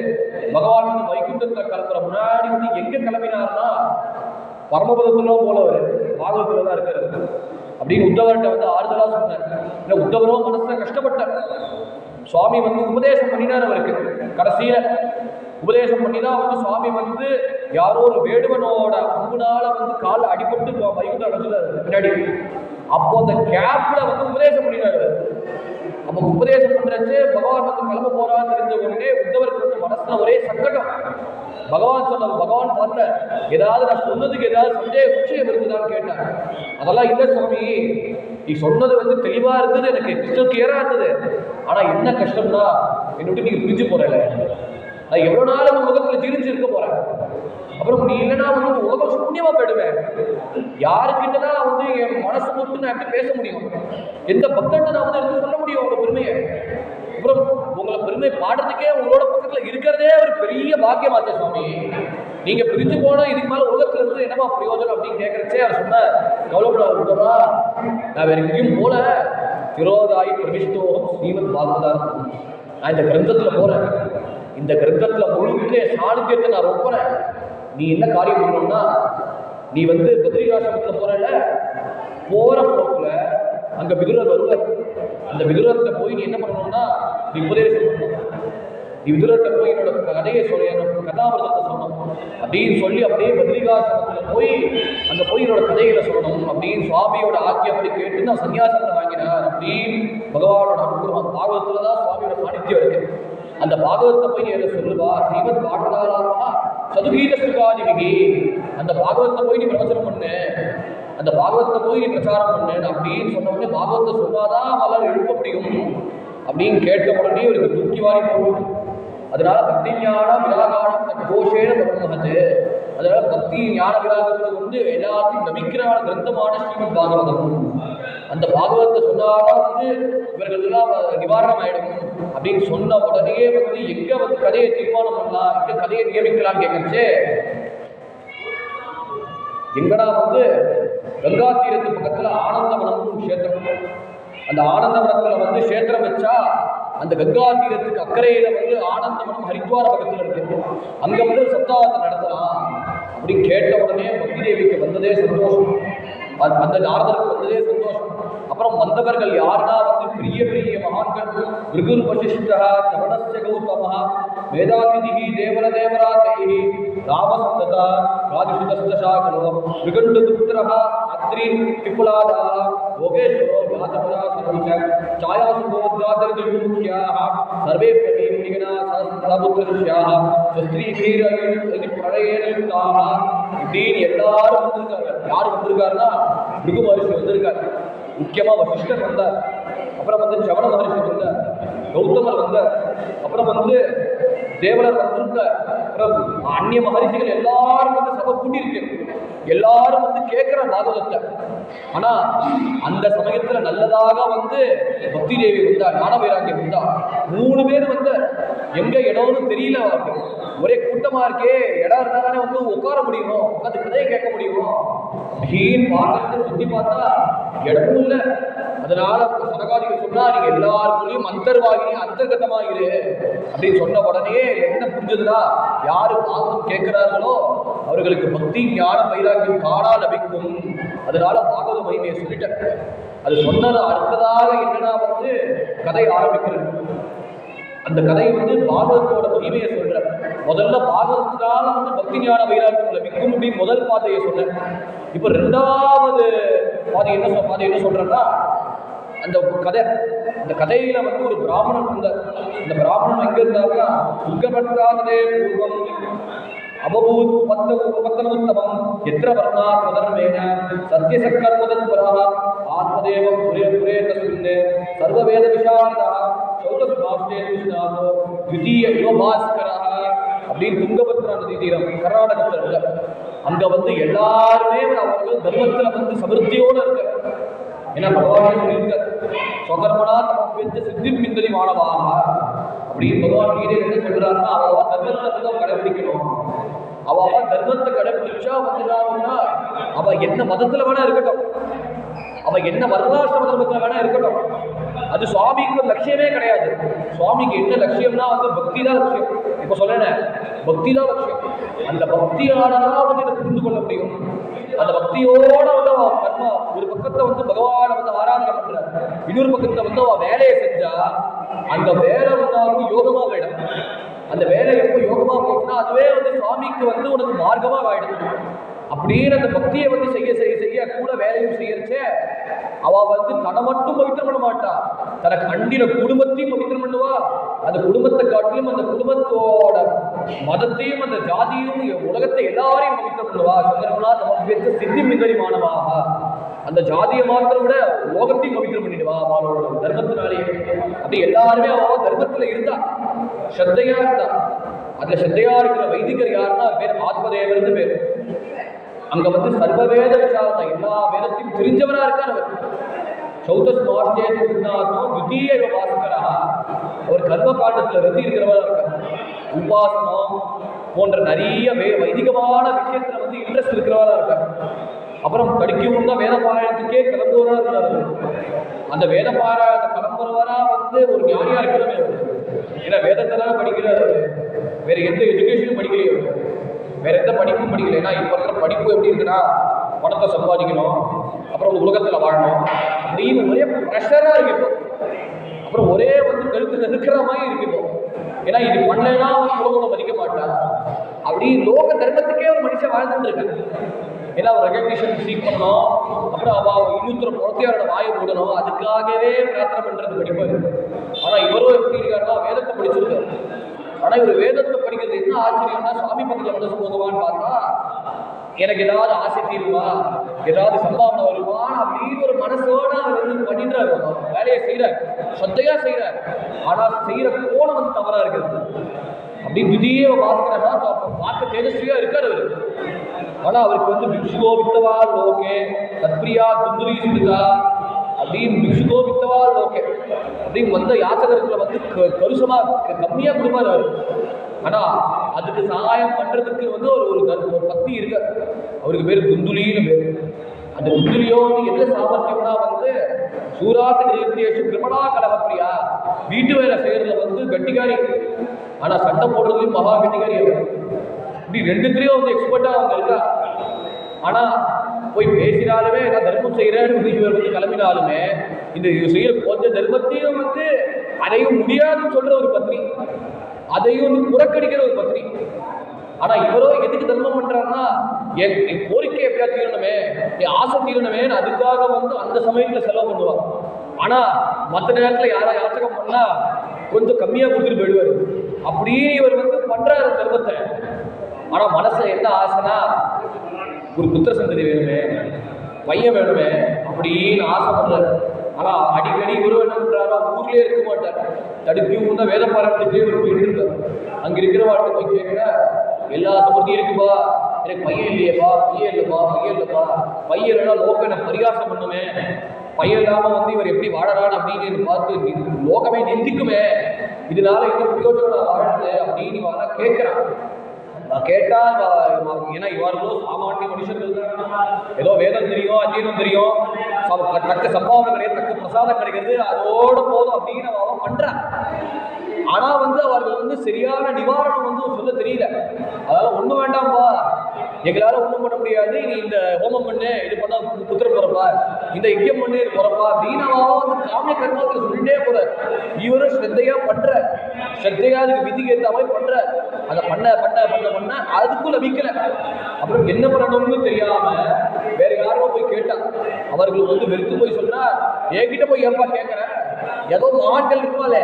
பகவான் வைகுண்டத்துல கிளம்புற முன்னாடி எங்க கிளம்பினார்னா, பரமபதத்துல போலவர் பாகவத்துல தான் இருக்காரு அப்படின்னு உத்தவர்கிட்ட ஆறுதலா சொன்னார். உத்தவரும் மனசுல கஷ்டப்பட்டார். சுவாமி உபதேசம் பண்ணினார் அவருக்கு. கடைசியில உபதேசம் பண்ணிதான் சுவாமி யாரோ ஒரு வேடுவனோட அம்புனால கால அடிபட்டு வைகுண்ட அடைஞ்சுட்டாரு பின்னாடி. அப்போ அந்த கேப்ல உபதேசம் பண்ணினாரு. அப்ப உபதேசம் பண்றச்சு பகவான் கிளம்ப போறான்னு தெரிஞ்ச உடனே உத்தவருக்கு மனசுல ஒரே சங்கடம். பகவான் பார்த்த, ஏதாவது நான் சொன்னதுக்கு ஏதாவது சந்தேகம் இருக்குதான்னு கேட்டார். அதெல்லாம் இல்லை சுவாமி, நீ சொன்னது வந்து தெளிவா இருந்தது, எனக்கு கிறிஸ்டல் கிளியரா இருந்தது. ஆனா என்ன கஷ்டம்னா என்னோட நீங்க பிரிஞ்சு போறல, நான் எவ்வளவு நாள் உங்க முகத்துல ஜீர்ணிச்சு இருக்க போறேன். அப்புறம் நீ இல்லைன்னா வந்து உலகம் சூன்யமா போயிடுவேன். யாருக்கிட்டனா வந்து என் மனசு மட்டும் நான் எப்படி பேச முடியும்? எந்த பக்தன் நான் வந்து எடுத்து சொல்ல முடியும் உங்க பெருமையை? அப்புறம் உங்களை பெருமை பாடுறதுக்கே உங்களோட பக்கத்துல இருக்கிறதே ஒரு பெரிய பாக்கியமாச்சே சுவாமி. நீங்க பிரிஞ்சு போனா இதுக்கு மேல உலகத்துல இருந்து என்னமா பிரயோஜனம் அப்படின்னு கேட்கறச்சே அவர் சொன்ன, கவலைப்படாதா, நான் வேற எங்கேயும் போல, திரோதாயி பிரவிஷ்டோகம் ஸ்ரீமத் பாகவதம். நான் இந்த கிரந்தத்துல போறேன், இந்த கிரந்தத்துல முழுக்க சாணித்தியத்தை நான் ரொம்பறேன். நீ என்ன காரியம் பண்ணணும்னா, நீ வந்து பத்ரிகாசிரமத்துல போறல, போற போக்குல அங்க விதுரர் வருவார். அந்த விதுரத்தை போய் நீ என்ன பண்ணணும்னா, நீ உபதேசம் பண்ணணும். நீ விதுரத்தை போய் என்னோட கதையை சொல்ல, என்னோட கதாமிரதத்தை சொல்லணும் அப்படின்னு சொல்லி அப்படியே பத்ரிகாசிரமத்துல போய் அங்க போய் என்னோட கதைகளை சொல்லணும் அப்படின்னு சுவாமியோட ஆக்கியப்படி கேட்டு நான் சன்னியாசத்தை வாங்கினார் அப்படின்னு பகவானோட அனுகிரகம். பாகவத்துலதான் சுவாமியோட சாநித்தியம் இருக்கு. அந்த பாகவத்தை போய் நீ என்ன சொல்லுவா, ஸ்ரீமத் பாகவதாரா சதுகீத சுகாதிமிகி, அந்த பாகவத்தை போய் நீ பிரவச்சனம் பண்ணு, அந்த பாகவத்தை போய் நீ பிரச்சாரம் பண்ணு அப்படின்னு சொன்ன உடனே பாகவத்தை சொன்னாதான் அவளால் எழுப்ப முடியும் அப்படின்னு கேட்ட உடனே இவருக்கு தூக்கி வாரி போகும். அதனால பக்தி ஞான விராகாரம் கோஷேன பிரம்மது. அதனால பக்தி ஞான விராகத்தை வந்து எல்லாத்தையும் நம்பிக்கிறான கிரந்தமான ஸ்ரீமத் பாகவதம். அந்த பாகவத்தை சொன்னாதான் வந்து இவர்கள் எல்லாம் நிவாரணம் ஆயிடும் அப்படின்னு சொன்ன உடனே வந்து எங்க வந்து கதையை தீர்மானம் பண்ணலாம், எங்க கதையை நியமிக்கலாம்னு கேட்கறச்சே, எங்கடா வந்து கங்கா தீரத்து பக்கத்துல ஆனந்தவனம் கஷேத்திரம். அந்த ஆனந்தவனத்துல வந்து கஷேத்திரம் வச்சா அந்த கங்கா தீரத்துக்கு அக்கறையில வந்து ஆனந்தவனம் ஹரித்வார பக்கத்துல இருக்கு, அங்க வந்து சப்தாவத்தை நடத்தலாம் அப்படின்னு கேட்ட உடனே பக்தி தேவிக்கு வந்ததே சந்தோஷம், அந்த நாரதருக்கு வந்ததே சந்தோஷம். அப்புறம் வந்தவர்கள் யாருன்னா வந்து பெரிய பெரிய மகான்கள், பிருகுர் வசிஷ்டா, சவணஸ்ய கௌதமஹ, வேதாதிதிஹி தேவர தேவராதைஹி, ராமசப்ததா, ராதிசுதஸ்தசாகலோ, மிருகண்டபுத்திரஹ, அத்ரி பிப்புலாதா, யோகேஸ்வரோ, வியாசபரா சர்வச்ச, ಛಾಯಾಸುಬೋಧ್ಯಾತರಿದುರ್முಖ್ಯಾः, ಸರ್ವೇ ಪ್ರತಿನಿಗಣಾ ಸಹಸ್ರಪುತ್ರಶ್ಯಾः, சஸ்திரீபீரதி பிரளயேன யுக்தாः. இப்படின்னு எல்லாரும் வந்திருக்காங்க. யார் வந்திருக்காருன்னா பிருகு மகரிஷி வந்திருக்காரு, முக்கியமா வசிஷ்டர் வந்தார், அப்புறம் வந்து சவண மகரிஷி வந்தார், கௌதமர் வந்தார், அப்புறம் வந்து தேவலர் வந்திருந்தார், அப்புறம் அந்நிய மகரிஷிகள் எல்லாரும் வந்து சபை கூட்டி இருக்கு. எல்லாரும் வந்து கேட்கிற பாகவதத்தை. ஆனா அந்த சமயத்துல நல்லதாக வந்து பக்தி தேவி வந்தா, ஞான வைராக்கியம் வந்தா, 3 பேர் வந்து எங்க இடம்னு தெரியல அவருக்கு. ஒரே கூட்டமா இருக்கே, இடம் இருந்தாலே வந்து உட்கார முடியும், உட்காந்து கதையை கேட்க முடியும். அப்படின்னு பார்க்கறத சுத்தி பார்த்தா இடமும் இல்லை. அதனால சனகாதிகள் சொன்னா, நீங்க எல்லாருக்குள்ளேயும் அந்தர்வாகினி அந்தர்கதமாகிரு அப்படின்னு சொன்ன உடனே என்ன புரிஞ்சதுன்னா, யாரு பாகவதம் கேட்கிறார்களோ அவர்களுக்கு பக்தி ஞான வைராக்கியம் காணா லபிக்கும். அதனால பாகவத மகிமையை சொல்லிட்டேன். அது சொன்னது அடுத்ததாக என்னன்னா வந்து கதை ஆரம்பிக்கிறது. அந்த கதை வந்து பாகவதத்தோட மகிமையை சொல்ற. முதல்ல பாகவதத்தால வந்து பக்தி ஞான வைராக்கியம் லபிக்கும் அப்படின்னு முதல் பாதையை சொன்னேன். இப்ப 2வது பாதை என்ன சொல்றேன்னா, அந்த கதை, அந்த கதையில வந்து ஒரு பிராமணன் இருந்தார். அந்த பிராமணன் எங்க இருந்தாருன்னா, துர்கபத்ராதே பூர்வம் அபபூத் பத்தனோத்தமம் எத்திர வர்ணா ஸ்வதர்மேன சத்யசக்கர்மதத்பரः ஆத்மதேவம் புரே தஸ்மின் சர்வவேத விசாரதः சௌதஸ்மாஸ்தே விஷ்ணாதோ த்விதீய யோபாஸ்கரः அப்படின்னு துங்கபத்ரா நதி தீரம் கர்நாடகத்தில் இருக்க. அங்க வந்து எல்லாருமே அவர்கள் தர்மத்துல வந்து சமிருத்தியோடு இருக்க. ஏன்னா பகவானே சொல்லியிருக்கார், சொகர்மனா தமக்கு சித்தி பிந்தரி மாணவாக அப்படின்னு பகவான் கீதையில என்ன சொல்றாருன்னா, அவ தர்மத்தை வந்து கடைபிடிக்கணும். அவ தர்மத்தை கடைபிடிச்சா வந்துட்டாங்கன்னா அவ என்ன மதத்துல வேணா இருக்கட்டும், அவ என்ன வர்ணாசிரம தர்மத்துல வேணா இருக்கட்டும், அது சுவாமிக்கு ஒரு லட்சியமே கிடையாது. சுவாமிக்கு என்ன லட்சியம்னா வந்து பக்தி தான் லட்சியம். இப்ப சொல்றேன், பக்தி தான் லட்சியம். அந்த பக்தியாலதான் வந்து இதை புரிந்து கொள்ள முடியும். அந்த பக்தியோட வந்து அவ கர்மா ஒரு பக்கத்தை வந்து பகவானை வந்து ஆராதனை பண்றாரு, இன்னொரு பக்கத்தை வந்து அவ வேலையை செஞ்சா அந்த வேலை வந்து யோகமா போயிடும். அந்த வேலை எப்போ யோகமா போச்சுன்னா அதுவே வந்து சுவாமிக்கு வந்து உனக்கு மார்க்கமா ஆயிடும். அப்படி அப்படின்னு அந்த பக்தியை வந்து செய்ய செய்ய செய்ய கூட வேலையும் செய்யறச்சே அவ வந்து தன்னை மட்டும் பவித்திரம் பண்ண மாட்டா, தனக்கு அண்டின குடும்பத்தையும் பவித்திரம் பண்ணுவா. அந்த குடும்பத்தை காட்டிலும் அந்த குடும்பத்தோட மதத்தையும் அந்த ஜாதியும் உலகத்தை எல்லாரையும் பவித்திரம் பண்ணுவா. சங்கரங்களா நமக்கு பெற்ற சித்தி மிகரி மாணவாக அந்த ஜாதியை மாத்திரம் விட லோகத்தையும் பவித்திரம் பண்ணிடுவா அவளோட தர்மத்தினாலேயே. அப்படி எல்லாருமே அவ தர்மத்துல இருந்தா, ஸ்ரத்தையா இருந்தா. அதுல ஸ்ரத்தையா இருக்கிற வைதிகர் யாருன்னா பேர் ஆத்மதேவர்னு பேர். அங்க வந்து சர்வவேத விசாரணை எல்லா வேதத்தையும் தெரிஞ்சவரா இருக்கார் அவர். சௌதஸ்மாஷ்டேத்விதீய வாசகரா அவர் கர்ம காண்டத்துல ரத்தி இருக்கிறவரா இருக்கார். உபாசனம் போன்ற நிறைய வைதிகமான விஷயத்துல வந்து இன்ட்ரெஸ்ட் இருக்கிறவரா இருக்கார். அப்புறம் படிக்கவும் தான் வேத பாராயணத்துக்கே கிளம்புவரா இருந்தார். அந்த வேத பாராயணத்தை கிளம்புறவரா வந்து ஒரு ஞானியா இருக்கிறவே. ஏன்னா வேதத்தெல்லாம் படிக்கிறாரு, வேற எந்த எஜுகேஷனும் படிக்கலையோ, வேற எந்த படிப்பும் படிக்கல. ஏன்னா இப்போ இருக்கிற படிப்பு எப்படி இருக்குன்னா பணத்தை சம்பாதிக்கணும், அப்புறம் ஒரு உலகத்தில் வாழணும் அப்படின்னு ஒரே ப்ரெஷராக இருக்குது. அப்புறம் ஒரே வந்து கருத்து இருக்கிற மாதிரி இருக்குது. ஏன்னா இது பண்ணலைன்னா உலகம் மதிக்க மாட்டான். அப்படி லோக தர்மத்துக்கே ஒரு மனுஷன் வாழ்ந்துட்டு இருக்காங்க. ஏன்னா ஒரு ரெகக்னிஷன் சீக் பண்ணணும், அப்புறம் அவள் இன்னொருத்தர பொறுத்தையாரோட வாயை போடணும், அதுக்காகவே பிரார்த்தனை பண்ணுறது படிப்பாரு. ஆனால் இவரும் எப்படி இருக்காருன்னா வேதத்தை படிச்சிருக்காரு. ஆனால் இவர் வேதத்தை படிக்கிறது என்ன ஆச்சரியம்னா சுவாமி பக்கத்தில் மனசு போகுவான்னு பார்த்தா எனக்கு ஏதாவது ஆசை தீருமா, ஏதாவது சம்பாவனை வருமா அப்படின்னு ஒரு மனசோட அவர் வந்து பண்ணிடுறாரு. வேலையை செய்கிறார், சத்தையா செய்கிறார். ஆனால் செய்கிற கோணம் வந்து தவறாக இருக்கிறது. அப்படி திடீர வாசகனா பார்க்க தேஜஸ்வியா இருக்கார் அவர். ஆனால் அவருக்கு வந்து பிக்ஷுகோ வித்தவா லோகே தத்பிரியா துந்துரி சுமிதா அப்படின்னு பிக்ஷுகோ வித்தவா லோகே அப்படின்னு வந்த யாச்சகர்களை வந்து கருசமா கம்மியா கொடுப்பாரு அவர். ஆனா அதுக்கு சகாயம் பண்றதுக்கு வந்து ஒரு பக்தி இருக்கு. அவருக்கு பேர் துந்துலின்னு பேர். அந்த துந்துலியோ வந்து என்ன சாமர்த்தியம்னா வந்து சூராச நிறுத்தியேஷு கிருமணா கலகப்பிரியா, வீட்டு வேலை செய்யறதுல வந்து கட்டிக்காரி, ஆனா சண்டை போடுறதுலையும் மகா கட்டிக்காரி அவர். இப்படி ரெண்டுத்திலையும் வந்து எக்ஸ்பர்ட்டா அவங்க இருக்கா. ஆனா போய் பேசினாலுமே நான் தர்மம் செய்யறேன்னு இவர் வந்து கிளம்பினாலுமே இந்த செய்யற கொஞ்சம் தர்மத்தையும் வந்து அதையும் முடியாதுன்னு சொல்ற ஒரு பத்னி, அதையும் வந்து புறக்கணிக்கிற ஒரு பத்னி. ஆனா இவரோ எதுக்கு தர்மம் பண்றாருன்னா என் கோரிக்கை எப்படியா தீரணுமே, என் ஆசை தீரணுமே, அதுக்காக வந்து அந்த சமயத்துல செலவு பண்ணுவார். ஆனா மற்ற நேரத்துல யாச்சகம் பண்ணா கொஞ்சம் கம்மியா கொடுத்துட்டு போயிடுவாரு. அப்படியே இவர் வந்து பண்றாரு தர்மத்தை. ஆனா மனசுல என்ன ஆசைனா ஒரு புத்திர சந்ததி வேணுமே, பையன் வேணுமே அப்படின்னு ஆசைப்படுறாரு. ஆனா அடிக்கடி இவரும் என்ன பண்றாரோ ஊர்லயே இருக்க மாட்டார். தடுப்பியும் தான் வேத பாராயணத்துக்கே ஒரு போயிட்டு இருக்காரு. அங்க இருக்கிற வாழ்க்கை போய் கேட்கிற எல்லா சமர்த்தியும் இருக்குப்பா, எனக்கு பையன் இல்லையப்பா, பையன் இல்லைப்பா, பையன் இல்லைப்பா, பையன் இல்லைன்னா லோகம் என்ன பரிகாசம் பண்ணுமே, பையன் இல்லாம வந்து இவர் எப்படி வாழறான்னு அப்படின்னு பார்த்து லோகமே நிந்திக்குமே, இதனால என்ன பிரயோஜனம் வாழ்ந்து அப்படின்னு வாழ கேட்கிறான். கேட்டா ஏன்னா இவர்களோ சாமானிய மனுஷர்கள் தான், ஏதோ வேதம் தெரியும், அஜீனம் தெரியும், தக்க சம்பாவனை கிடையாது, தக்க பிரசாதம் கிடைக்கிறது, அதோட போதும் அப்படின்னு அவன் பண்றான். ஆனா வந்து அவர்கள் வந்து சரியான நிவாரணம் வந்து சொல்ல தெரியல. அதனால ஒண்ணும் வேண்டாம்பா, எங்களால ஒண்ணும் பண்ண முடியாது, நீ இந்த ஹோமம் பண்ணு, இது பண்ணா புத்திரம் பிறப்பா, இந்த யஜ்யம் பண்ணு இது பிறப்பா அப்படின்னு அவன் வந்து காமிய கர்மாக்களை சொல்லிட்டே போற. இவரும் ஸ்ரத்தையா பண்ற, ஸ்ரத்தையா அதுக்கு விதிக்கு ஏற்ற மாதிரி பண்ற. அதை பண்ண பண்ண பண்ண பண்ண அதுக்கும் லபிக்கல. அப்புறம் என்ன பண்ணணும்னு தெரியாம வேற யாரோ போய் கேட்டா, அவர்கள் வந்து வெறுத்து போய் சொன்னா, என்கிட்ட போய் ஏன்பா கேட்கற, ஏதோ ஆட்கள் இருப்பாளே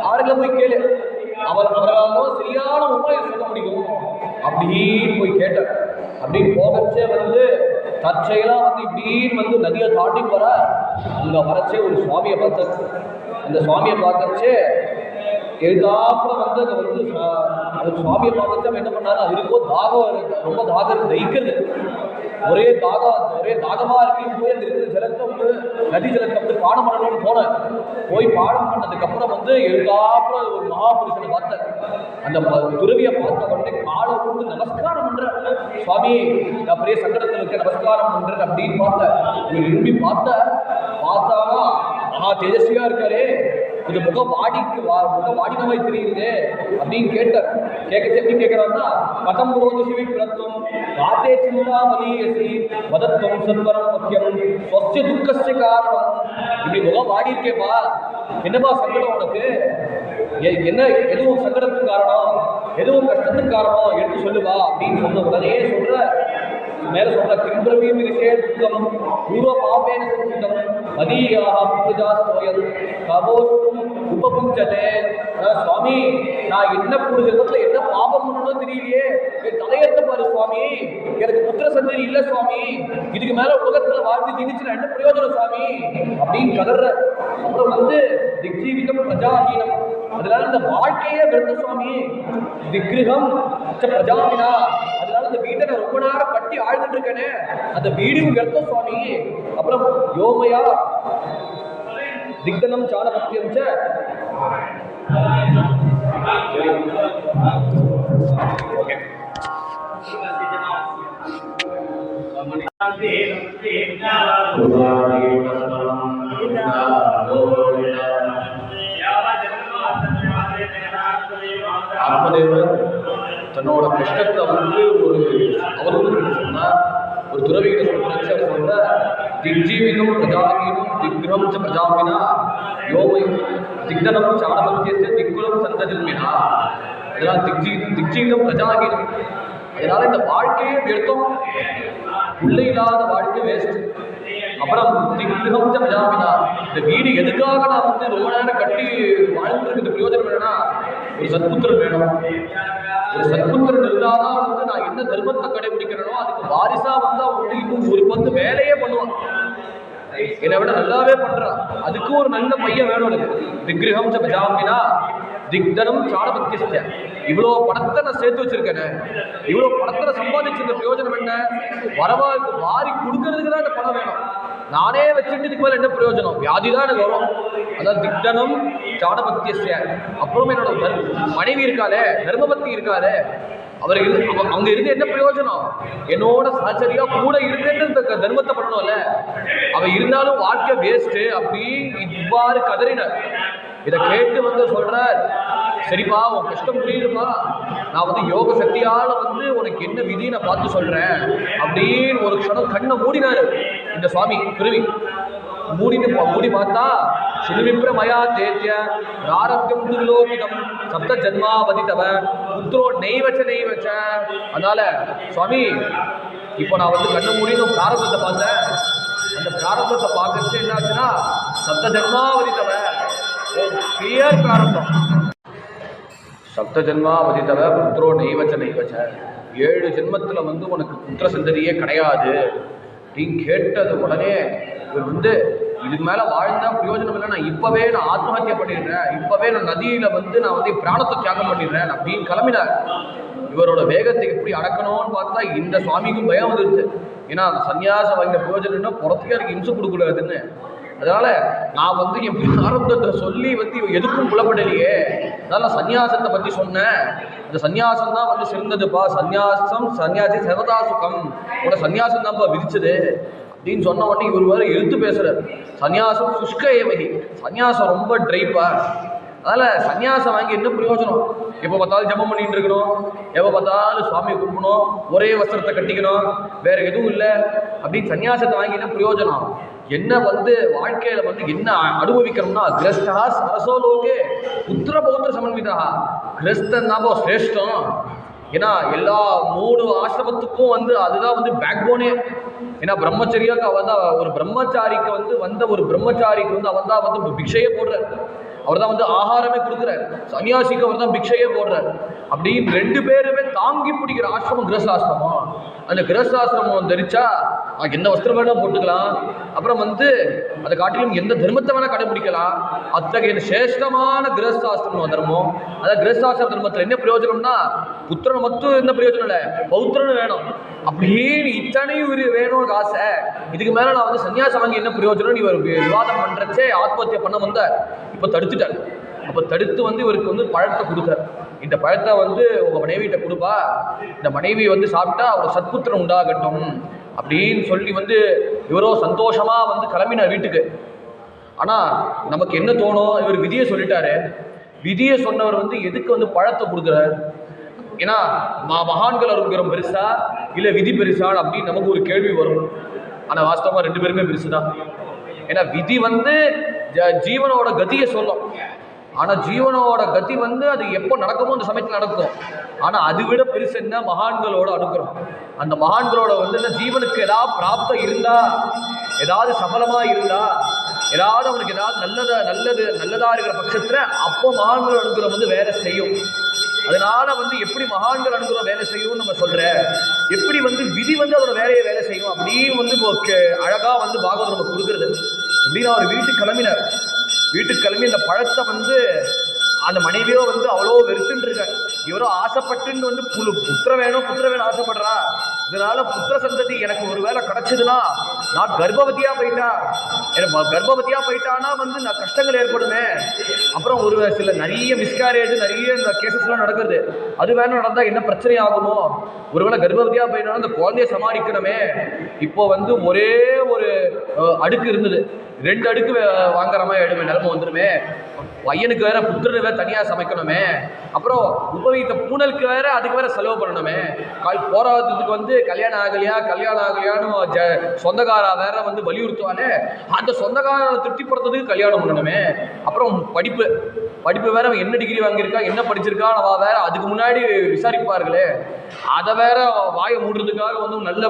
அவர்களை போய் கேளு, அவர்களால் சரியான உபாயம் சொல்ல முடியும் அப்படின்னு போய் கேட்டார். அப்படின்னு போகச்சே வந்து தற்செயலா வந்து இப்படின்னு வந்து நதியை தாண்டி வர அங்க வரச்சே ஒரு சுவாமியை பார்த்தார். அந்த சுவாமியை பார்க்கச்சே எழுதாப்புல வந்து அதை வந்து அந்த சுவாமியை பார்க்கச்சா என்ன பண்ணாரு, அவருக்கோ தாகம், ரொம்ப தாகம் தயிக்கிறது, ஒரே தாகமா இருக்குன்னு போய் அந்த இருக்கிற ஜலத்தை வந்து நதி ஜலத்தை வந்து பாடம் பண்ணணும்னு போனேன். போய் பாடம் பண்ணதுக்கு அப்புறம் வந்து எழுதாப்புல ஒரு மகாபுருஷனை பார்த்தேன். அந்த துறவியை பார்த்த உடனே காலை வந்து நமஸ்காரம் பண்றேன், சுவாமி நான் பெரிய சங்கடத்தில் இருக்க நமஸ்காரம் பண்றேன் அப்படின்னு பார்த்தேன். இவர் விரும்பி பார்த்தானா மகா தேஜஸ்வியா இருக்காரு, இது முகம் வாடினவை தெரியுது அப்படின்னு கேட்டார். கேட்கச்சு எப்படி கேட்கிறாருன்னா, கதம் புரோதி சிவி பிரத்வம் ராத்தே சிந்தா மலீயசி வதத்வம் சத்வரம் முக்கியம் சொஸ்ய துக்கஸ்ய காரணம். இப்படி முகம் வாடி இருக்கேப்பா, என்னப்பா சங்கடம் உனக்கு, என்ன எதுவும் சங்கடத்துக்கு காரணம், எதுவும் கஷ்டத்துக்கு காரணம் எடுத்து சொல்லுவா அப்படின்னு சொன்ன உடனே சொல்ற, மேல சொல்ற கிம்பிரவீம் விஷேதுக்கம் பூர்வ பாபேன சஞ்சிதம் மதீயாக பூஜா ஸ்தோயம் கபோஷ்டும் உபபுஞ்சதே. சுவாமி, நான் என்ன ஒரு ஜென்மத்துல என்ன பாபம் பண்ணணும் தெரியலையே, என் தலையெடுத்த பாரு சுவாமி, எனக்கு புத்திர சந்ததி இல்ல சுவாமி, இதுக்கு மேல உலகத்துல வாழ்ந்து ஜீவிச்சு என்ன பிரயோஜனம் சுவாமி அப்படின்னு கதற. அப்புறம் வந்து திக்ஜீவிதம் பிரஜாஹீனம், அதனால இந்த வாழ்க்கையே வெறுத்த சுவாமி, விக்கிரகம் பிரஜாமினா, அதனால இந்த வீட்டை நான் ரொம்ப நேரம் கட்டி ஆழ்ந்துட்டு இருக்கேனே, அந்த வீடும் வெறுத்த சுவாமி. அப்புறம் யோமயா திக்தனம் சாணபத்தியம் ஆத்மதேவர் தன்னோட கஷ்டத்தை வந்து அவருக்கு சொன்னா, ஒரு துறவிகிட்ட சொல்றச்சு அவர் சொல்ற திக்ஜீவிதம் பிரஜாகீனம் திக்ரம் ச பிரஜாமினா யோமயம் திக்தனம் சாணபத்தியஸ்ய திக்குலம் சந்தஜன்மினா. அதனால திக்ஜீவிதம் பிரஜாகீனம், அதனால இந்த வாழ்க்கையே வியர்த்தம், பிள்ளை இல்லாத வாழ்க்கை வேஸ்ட். அப்புறம் திக்ருகம் ச பிரஜாமினா, இந்த வீடு எதுக்காக நான் வந்து ரொம்ப நேரம் கட்டி வாழ்ந்துருக்கு பிரயோஜனம் வேணும்னா ஒரு சத்புத்திரன் வேணும். ஒரு சத்புத்திரன் இருந்தாதான் வந்து நான் என்ன தர்மத்தை கடைபிடிக்கிறேனோ அதுக்கு வாரிசா வந்து அவன் வந்து இன்னும் ஒரு பத்து வேலையே பண்ணுவான், என்னை விட நல்லாவே பண்றான். அதுக்கு ஒரு நல்ல பையன் வேணும் எனக்கு. விக்கிரகம் ச பிரஜாமினா திக்தனம் சாணபத்தியஸ்ய, இவ்வளோ பணத்தை நான் சேர்த்து வச்சிருக்கேன், இவ்வளோ பணத்தை சம்பாதிச்சிருந்த பிரயோஜனம் என்ன, வரவாக்கு வாரி கொடுக்கறதுக்கு தான் இந்த பணம் வேணும், நானே வச்சுட்டு இதுக்கு மேலே என்ன பிரயோஜனம், வியாதி தான் எனக்கு வரும். அதாவது திக்தனம் சாணபத்தியஸ்ய. அப்புறம் என்னோட மனைவி இருக்காளே, தர்மபத்தி இருக்காளே, அவங்க இருந்து என்ன பிரயோஜனம், என்னோட சகச்சரியா கூட இருந்துட்டு இந்த தர்மத்தை பண்ணணும்ல, அவ இருந்தாலும் வாழ்க்கை வேஸ்ட் அப்படி இவ்வாறு கதறினார். இதை கேட்டு வந்து சொல்றார், சரிப்பா உன் கஷ்டம் புரியுதுப்பா, நான் வந்து யோக சக்தியால வந்து உனக்கு என்ன விதி நான் பார்த்து சொல்றேன் அப்படின்னு ஒரு க்ஷணம் கண்ணை மூடினாரு இந்த சுவாமி பிறவி. மூடி பார்த்தா சிலுவிப்ர மயா தேத்திய ராரப்யம் துர்லோகிதம் சப்த ஜன்மாவதித்தவ புத்திரோ நெய்வச்ச. அதனால சுவாமி, இப்போ நான் வந்து கண்ணை மூடி பிராரம்பத்தை பார்த்தேன், அந்த பிராரம்பத்தை பார்க்கறது என்னாச்சுன்னா சப்த ஜன்மாவதித்தவ கிளியர் பிராரம்பம். சப்த ஜன்மாவதித்தவ புத்திரோ நெய்வச்ச 7 ஜென்மத்துல வந்து உனக்கு புத்திர சந்ததியே கிடையாது அப்படின்னு கேட்டது உடனே இவர் வந்து இதுக்கு மேலே வாழ்ந்தா பிரயோஜனம் இல்லை, நான் இப்போவே நான் ஆத்மஹத்தியா பண்ணிடுறேன், இப்போவே நான் நதியில் வந்து நான் வந்து பிராணத்தை தியாகம் பண்ணிடுறேன் அப்படின்னு கிளம்பினார். இவரோட வேகத்தை எப்படி அடக்கணும்னு பார்த்தா இந்த சுவாமிக்கும் பயம் வந்துருச்சு. ஏன்னா சன்னியாசம் வாங்கின பிரயோஜனம்னா புறத்துக்கே எனக்கு இம்சை கொடுக்கூடாதுன்னு. அதனால நான் வந்து என் பிராரப்தத்தை சொல்லி வந்து எதுக்கும் புலப்படலையே, அதனால நான் சன்னியாசத்தை பற்றி சொன்னேன். இந்த சன்னியாசம் தான் வந்து சிறந்ததுப்பா, சன்னியாசி சர்வதா சுகம், உட சன்னியாசம் தான்ப்பா விதிச்சது அப்படின்னு சொன்ன உடனே இவர் வேறு எழுத்து பேசுறாரு. சன்னியாசம் சுஷ்க ஏவகி, சன்னியாசம் ரொம்ப ட்ரைப்பா, அதனால சன்னியாசம் வாங்கி என்ன பிரயோஜனம், எப்போ பார்த்தாலும் ஜபம் பண்ணிட்டு இருக்கணும், எப்போ பார்த்தாலும் சுவாமியை கும்பிடணும், ஒரே வஸ்திரத்தை கட்டிக்கணும், வேற எதுவும் இல்லை அப்படின்னு சன்னியாசத்தை வாங்கி என்ன பிரயோஜனம். என்ன வந்து வாழ்க்கையில வந்து என்ன அனுபவிக்கணும்னா கிரஸ்தா சரசோலோகே புத்திர பௌத்திர சமன்விதா, கிரஸ்தன் தான் சிரேஷ்டம். ஏன்னா எல்லா 3 ஆசிரமத்துக்கும் வந்து அதுதான் வந்து பேக் போனே. ஏன்னா பிரம்மச்சரியாக்கு அவன் தான் ஒரு பிரம்மச்சாரிக்கு வந்து ஒரு பிரம்மச்சாரிக்கு வந்து அவன் தான் வந்து பிக்ஷையே போடுறார், அவர் தான் வந்து ஆகாரமே கொடுக்குறார். சன்னியாசிக்கு அவர் தான் பிக்ஷையே போடுறார். அப்படின்னு 2 பேருமே தாங்கி பிடிக்கிற ஆசிரமம் கிரகஸ்தாசிரமம். அந்த கிரகஸ்தாசிரமம் தரிச்சா எந்த வஸ்திரம் வேணால் போட்டுக்கலாம், அப்புறம் வந்து அதை காட்டிலும் எந்த தர்மத்தை வேணால் கடைபிடிக்கலாம். அத்தகைய சிரேஷ்டமான கிரகஸ்தாசிரமம் தர்மம். அதாவது கிரகஸ்தாசிரம தர்மத்தில் என்ன பிரயோஜனம்னா புத்திரன் மட்டும் எந்த பிரயோஜனம் இல்லை, பௌத்திரன்னு வேணும். அப்படின்னு இத்தனையும் வேணும்னு ஆசை. இதுக்கு மேலே நான் வந்து சன்னியாசம் வாங்கி என்ன பிரயோஜனம் இவர் விவாதம் பண்ணுறச்சே ஆத்மஹத்தியை பண்ண வந்தார். இப்போ தடுத்துட்டார். அப்போ தடுத்து வந்து இவருக்கு வந்து பழத்தை கொடுத்தார். இந்த பழத்தை வந்து உங்கள் மனைவிகிட்ட கொடுப்பா, இந்த மனைவி வந்து சாப்பிட்டா அவர் சத்புத்திரம் உண்டாகட்டும் அப்படின்னு சொல்லி வந்து இவரோ சந்தோஷமாக வந்து கிளம்பினார் வீட்டுக்கு. ஆனால் நமக்கு என்ன தோணும், இவர் விதியை சொல்லிட்டாரு, விதியை சொன்னவர் வந்து எதுக்கு வந்து பழத்தை கொடுக்குறார், ஏன்னா மகான்கள் அருகிறம் பெருசா இல்லை விதி பெருசா அப்படின்னு நமக்கு ஒரு கேள்வி வரும். ஆனால் வாஸ்தவமாக 2 பேருமே பெருசு தான். ஏன்னா விதி வந்து ஜீவனோட கதியை சொல்லும், ஆனால் ஜீவனோட கதி வந்து அது எப்போ நடக்குமோ அந்த சமயத்தில் நடக்கும். ஆனால் அதை விட பெருசு என்ன, மகான்களோட அனுக்கிறோம். அந்த மகான்களோட வந்து ஜீவனுக்கு ஏதாவது பிராப்தம் இருந்தா, ஏதாவது சபலமா இருந்தா, ஏதாவது அவனுக்கு ஏதாவது நல்லதா இருக்கிற பட்சத்துல அப்போ மகான்கள் அனுகிரகம் வந்து வேலை செய்யும். அதனால வந்து எப்படி மகான்கள் அனுகிரகம் வேலை செய்யும் நம்ம சொல்ற, எப்படி வந்து விதி வந்து அதோட வேலை செய்யும் அப்படின்னு வந்து அழகா வந்து பாகவதம் நம்ம கொடுக்குறது. எப்படின்னா அவர் வீட்டுக்கு கிளம்பி அந்த பழத்தை வந்து அந்த மனைவியோ வந்து அவ்வளோ வெறுத்துட்டு இருக்க, இவரோ ஆசைப்பட்டுன்னு வந்து புத்திர வேணும் ஆசைப்படுறா. இதனால புத்திர சந்ததி எனக்கு ஒரு வேளை கிடைச்சதுன்னா, நான் கர்ப்பவதியா போயிட்டானா வந்து நான் கஷ்டங்கள் ஏற்படுமே. அப்புறம் ஒரு சில நிறைய மிஸ்கேரேஜ் நிறைய இந்த கேசஸ்லாம் நடக்குது. அது வேணும் நடந்தா என்ன பிரச்சனை ஆகுமோ, ஒருவேளை கர்ப்பவதியா போயிட்டாலும் அந்த குழந்தைய சமாளிக்கணுமே. இப்போ வந்து ஒரே ஒரு அடுக்கு இருந்தது, 2 அடுக்கு வாங்குற மாதிரி ஆயிடுமே, நிலைமை வந்துடுமே. பையனுக்கு வேற புத்திரனு வேற தனியா சமைக்கணுமே, அப்புறம் உபவீத்த பூனலுக்கு வேற அதுக்கு வேற செலவு பண்ணணுமே. போராட்டத்துக்கு வந்து கல்யாணம் ஆகலையான்னு சொந்தக்காரா வேற வந்து வலியுறுத்துவானே, அந்த சொந்தக்கார திருப்திப்படுறதுக்கு கல்யாணம் பண்ணணுமே. அப்புறம் படிப்பு வேற என்ன டிகிரி வாங்கியிருக்கா, என்ன படிச்சிருக்கா, அவ வேற அதுக்கு முன்னாடி விசாரிப்பார்களே, அதை வேற வாயை மூடுறதுக்காக வந்து நல்ல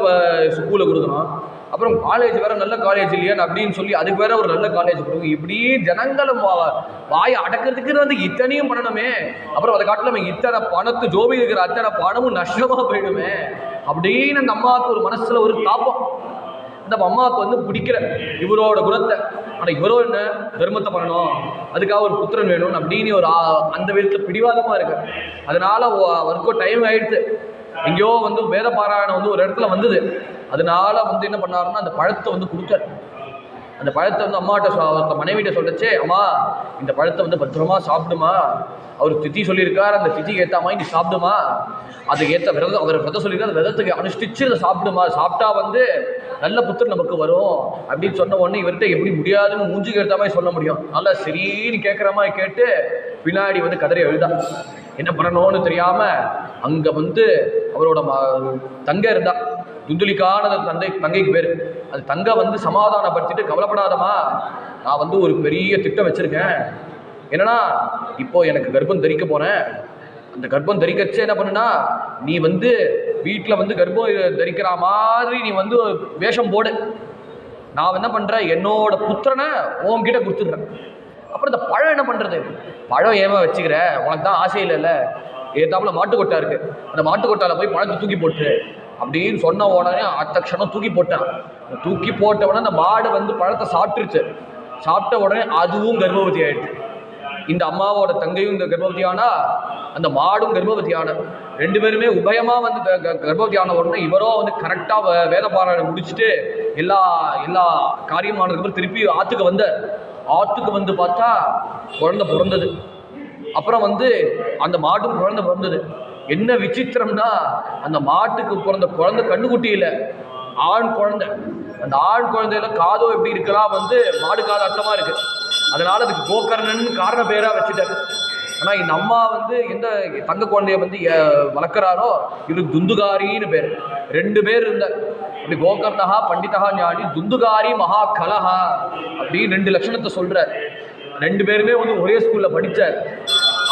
ஸ்கூலை கொடுக்கணும். அப்புறம் காலேஜ் வேற நல்ல காலேஜ் இல்லையா அப்படின்னு சொல்லி அதுக்கு வேற ஒரு நல்ல காலேஜ் கொடுக்கும். இப்படி ஜனங்களும் வாயை அடக்கிறதுக்கு வந்து இத்தனையும் பண்ணணுமே. அப்புறம் அதை காட்டிலும் இத்தனை பணத்து ஜோபி இருக்கிற அத்தனை பணமும் நஷ்டமா போயிடுமே அப்படின்னு அந்த அம்மாவுக்கு ஒரு மனசுல ஒரு தாப்பம். அந்த அம்மாவுக்கு வந்து பிடிக்கிற இவரோட குணத்தை, ஆனால் இவரோ என்ன தர்மத்தை பண்ணணும், அதுக்காக ஒரு புத்திரன் வேணும் அப்படின்னு ஒரு அந்த விதத்தில் பிடிவாதமா இருக்கு. அதனால அவருக்கும் டைம் ஆயிடுச்சு. எங்கேயோ வந்து வேத பாராயணம் வந்து ஒரு இடத்துல வந்தது. அதனால வந்து என்ன பண்ணாருன்னா அந்த பழத்தை வந்து கொடுத்தார். அந்த பழத்தை வந்து அம்மாட்ட மனைவிட்ட சொல்லிச்சே, அம்மா இந்த பழத்தை வந்து பத்திரமா சாப்பிடுமா, அவர் திதி சொல்லியிருக்கார், அந்த திதிக்கு ஏற்ற மாதிரி நீ சாப்பிடுமா, அதுக்கு ஏற்ற விரதம் அவர் விரதம் சொல்லியிருக்கார், அந்த விரதத்துக்கு அனுஷ்டிச்சு அதை சாப்பிடுமா, சாப்பிட்டா வந்து நல்ல புத்திரன் நமக்கு வரும் அப்படின்னு சொன்ன உடனே இவர்கிட்ட எப்படி முடியாதுன்னு மூஞ்சிக்கு ஏற்ற மாதிரி சொல்ல முடியும். நல்லா சரின்னு கேட்குற மாதிரி கேட்டு பின்னாடி வந்து கதறி எழுதா. என்ன பண்ணணும்னு தெரியாம அங்க வந்து அவரோட தங்கை இருந்தா, துந்துலிக்கான தங்கைக்கு பேரு. அது தங்கை வந்து சமாதானப்படுத்திட்டு, கவலைப்படாதமா, நான் வந்து ஒரு பெரிய திட்டம் வச்சிருக்கேன். என்னன்னா இப்போ எனக்கு கர்ப்பம் தரிக்க போறேன். அந்த கர்ப்பம் தரிக்கச்சே என்ன பண்ணுனா, நீ வந்து வீட்டில் வந்து கர்ப்பம் தரிக்கிற மாதிரி நீ வந்து வேஷம் போடு. நான் என்ன பண்றேன், என்னோட புத்திரனை உன்கிட்ட கொடுத்துடுறேன். அப்புறம் இந்த பழம் என்ன பண்றது, பழம் ஏமா வச்சுக்கிற, உனக்கு தான் ஆசை இல்லைல்ல, ஏத்தாப்புல மாட்டுக்கொட்டா இருக்கு, அந்த மாட்டுக்கொட்டால போய் பழத்தை தூக்கி போட்டுரு அப்படின்னு சொன்ன உடனே அடுத்த க்ஷணம் தூக்கி போட்டான். தூக்கி போட்ட உடனே அந்த மாடு வந்து பழத்தை சாப்பிட்டுருச்சு. சாப்பிட்ட உடனே அதுவும் கர்ப்பவதி ஆயிடுச்சு. இந்த அம்மாவோட தங்கையும் இந்த கர்ப்பவதி ஆனா, அந்த மாடும் கர்ப்பவதி ஆன, 2 பேருமே உபயமா வந்து கர்ப்பவதி ஆன உடனே இவரோ வந்து கரெக்டா வேத பாராயணம் முடிச்சுட்டு எல்லா காரியமானதுக்கு திருப்பி ஆத்துக்கு வந்து பார்த்தா குழந்தை பிறந்தது. அப்புறம் வந்து அந்த மாடும் குழந்தை பிறந்தது. என்ன விசித்திரம்னா, அந்த மாட்டுக்கு பிறந்த குழந்தை கண்ணுக்குட்டி இல்லை, ஆண் குழந்தை. அந்த ஆண் குழந்தையில காதோ எப்படி இருக்கலாம் வந்து மாடு காது அர்த்தமா இருக்கு. அதனால அதுக்கு கோகர்ணன் காரண பேரா வச்சுட்டாரு. ஆனா இந்த அம்மா வந்து எந்த தங்க குழந்தைய வந்து வளர்க்குறாரோ இவருக்கு துந்துகாரின்னு பேர். 2 பேர் இருந்தார். அப்படி கோகர்ணஹா பண்டிதஹா ஞானி, துந்துகாரி மகா கலஹா அப்படின்னு 2 லட்சணத்தை சொல்றார். 2 பேருமே வந்து ஒரே ஸ்கூல்ல படிச்சார்.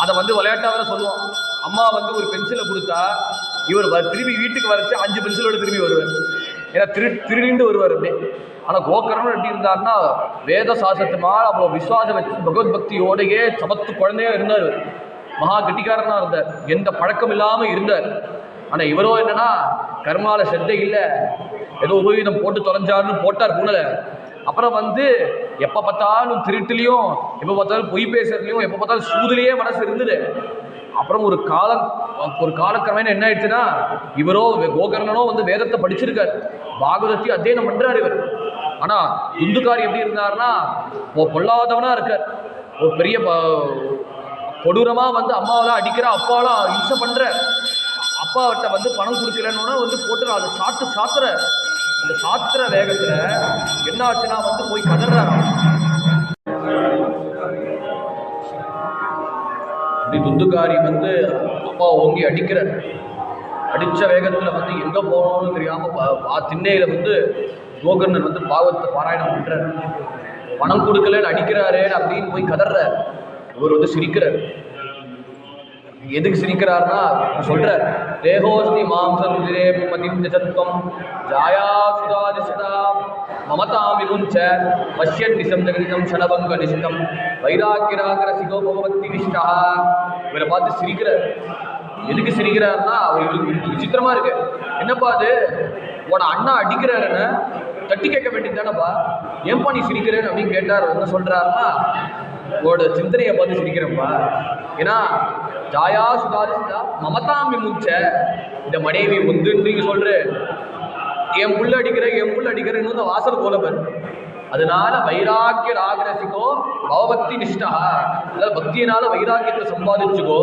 அதை வந்து விளையாட்டாக சொல்லுவோம். அம்மா வந்து ஒரு பென்சிலை கொடுத்தா இவர் திரும்பி வீட்டுக்கு வரைச்சு 5 பென்சிலோட திரும்பி வருவார். ஏன்னா திருடிண்டு வருவார் அப்படி. ஆனால் கோகர்ணன் எப்படி இருந்தார்னா, வேத சாஸ்திரத்து மேல அவ்வளோ விசுவாசம் வச்சு பகவத் பக்தியோடையே சமத்து குழந்தையா இருந்தார். மகா கெட்டிக்காரனா இருந்தார், எந்த பழக்கம் இல்லாமல் இருந்தார். ஆனால் இவரோ என்னன்னா கர்மால ஸ்ரத்தை இல்லை, ஏதோ உபவீதம் போட்டு தொலைஞ்சாருன்னு போட்டார் பூனல. அப்புறம் வந்து எப்போ பார்த்தாலும் திருட்டுலையும், எப்போ பார்த்தாலும் பொய் பேசுறதுலையும், எப்போ பார்த்தாலும் சூதுலேயே மனசு இருந்தது. அப்புறம் ஒரு காலக்கிரமேண என்ன ஆயிடுச்சுன்னா, இவரோ கோகர்ணனோ வந்து வேதத்தை படிச்சிருக்கார், பாகவதத்தை அத்தியனம் பண்றாரு இவர். ஆனா துந்துகாரி எப்படி இருந்தாருன்னா பொல்லாதவனா இருக்கார். ஒரு பெரிய கொடூரமா வந்து அம்மாவெல்லாம் அடிக்கிற, அப்பாவெல்லாம் இம்சை பண்ற, அப்பாவிட்ட வந்து பணம் கொடுக்கலன்னு வந்து போட்டு அதை சாத்துற. அந்த சாத்திர வேகத்துல என்ன ஆச்சுன்னா வந்து போய் கதறாரு. அப்படி துந்துகாரி வந்து அப்பா ஓங்கி அடிக்கிறார். அடிச்ச வேகத்துல வந்து எங்க போகணும்னு தெரியாம திண்ணையில வந்து கோகர்ணன் வந்து பாகவத்தை பாராயணம் பண்றார். பணம் கொடுக்கலன்னு அடிக்கிறாரே அப்படின்னு போய் கதறார். இவர் வந்து சிரிக்கிறார். எதுக்கு சிரிக்கிறார்னா சொல்றார், தேகோஸ்தி மாம்சம் மதிம் ஜாயா சுதாதிசதா மமதாம் விருஞ்ச பஷ்யன் நிசம் ஜெகதிதம் ஷணபங்க நிஷ்டம் வைராக்கியராகர சிகோ பகவதி நிஷ்டா. இவரை பார்த்து சிரிக்கிறார். எதுக்கு சிரிக்கிறாருன்னா அவருக்கு விசித்திரமா இருக்கு. என்னப்பா அது, உன அண்ணா அடிக்கிறாருன்னு தட்டி கேட்க வேண்டியது தானப்பா, ஏன்பா நீ சிரிக்கிறேன்னு அப்படின்னு கேட்டார். என்ன சொல்றாருன்னா, உங்களோட சிந்தனையை பார்த்து சிரிக்கிறப்பா. ஏன்னா ஜாயா சுதாரிசா மமதாம் விமுச்ச, இந்த மனைவி வந்து நீங்க சொல்ற என் புள்ள அடிக்கிற இன்னும் வாசல் போலவர். அதனால வைராக்கிய ராகரசிக்கோ பவபக்தி நிஷ்டா, அதாவது பக்தியினால வைராக்கியத்தை சம்பாதிச்சுக்கோ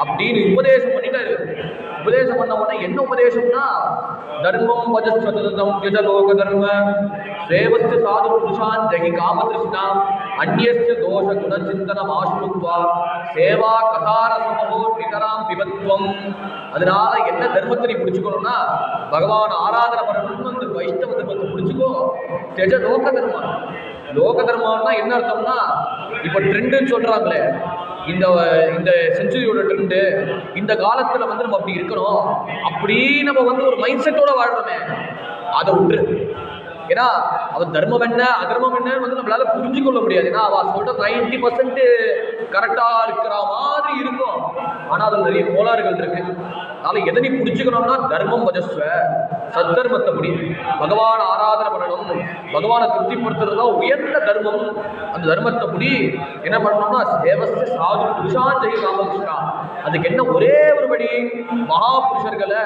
அப்படின்னு உபதேசம் பண்ணிட்டாரு. உபதேசம் பண்ண உடனே என்ன உபதேசம்னா, தர்மம் வஜஸ்வதம் திஜலோக தர்ம சேவஸ்ய சாது புருஷான் ஜெகி காமதிருஷ்ணாம் அந்நியஸ்ய தோஷ குணச்சிந்தனம் ஆஸ்ருத்வா சேவா கதார சமோ நிதராம் விபத்வம். அதனால என்ன தர்மத்தை நீ பிடிச்சுக்கணும்னா, பகவான் ஆராதனை பண்ணணும்னு அந்த வைஷ்ணவ தர்மத்தை பிடிச்சுக்கோ. தெஜ லோக தர்மம். லோக தர்மம்னா என்ன அர்த்தம்னா, இப்போ ட்ரெண்டுன்னு சொல்றாங்களே, இந்த செஞ்சுரியோட ட்ரெண்டு, இந்த காலத்துல வந்து நம்ம அப்படி இருக்கணும், அப்படி நம்ம வந்து ஒரு மைண்ட் செட்டோட வாழ்றோமே, அதை விட்டுரு. ஏன்னா அவன் தர்மம் என்ன அதர்மம் என்னன்னு வந்து நம்மளால புரிஞ்சு கொள்ள முடியாது. ஏன்னா அவ சொல்ற 90% கரெக்டா இருக்கிற மாதிரி இருக்கும், ஆனா அதுல நிறைய கோளாறுகள் இருக்கு. அதனால எதை நீ புடிச்சுக்கணும்னா, தர்மம் வஜஸ்வ, சத்தர்மத்தை முடி, பகவான் ஆராதனை பண்ணணும், பகவானை திருப்திப்படுத்துறது தான் உயர்ந்த தர்மம். அந்த தர்மத்தை முடி என்ன பண்ணணும்னா, சேவஸ்ய சாது புருஷான் ஜெய ராமகிருஷ்ணா. அதுக்கு என்ன ஒரே ஒரு படி, மகா புருஷர்களை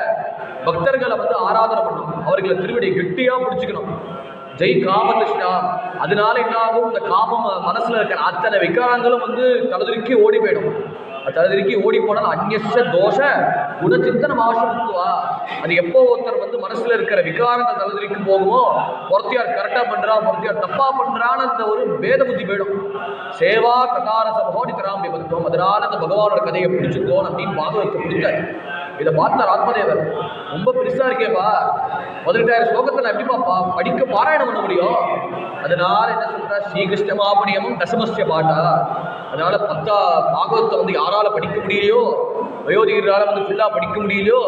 பக்தர்களை வந்து ஆராதனை பண்ணணும், அவர்களை திருவடியை கெட்டியா பிடிச்சுக்கணும். ஜெய் காமகிருஷ்ணா. அதனால என்ன ஆகும், இந்த காமம் மனசுல இருக்கிற அத்தனை விகாரங்களும் வந்து தலதிருக்கி ஓடி போயிடும். தலதிருக்கி ஓடி போனால் அந்நிய தோஷ குணச்சிந்தனம் ஆசிரியத்துவா. அது எப்போ ஒருத்தர் வந்து மனசுல இருக்கிற விகாரங்கள் தலதிருக்கி போகுமோ, பொறுத்தியார் கரெக்டா பண்றா பொறுத்தியார் தப்பா பண்றான்னு அந்த ஒரு பேத புத்தி போயிடும். சேவா கதார சமோடி தராம் விபத்துவம். அதனால அந்த பகவானோட கதையை பிடிச்சுக்கோன்னு அப்படின்னு பாகவத்தை பிடித்தார். இதை பார்த்தார் ஆத்மதேவர், ரொம்ப பெருசா இருக்கேப்பா, 18,000 ஸ்லோகத்தை நான் எப்படிப்பா படிக்க பாராயணம் பண்ண முடியும்? அதனால என்ன சொல்ற, ஸ்ரீகிருஷ்ண மாபணியமும் தசமஸ்ய பாட்டா. அதனால 10 பாகவத்தை வந்து யாரால படிக்க முடியலையோ, வயோதிகரால வந்து ஃபுல்லா படிக்க முடியலையோ,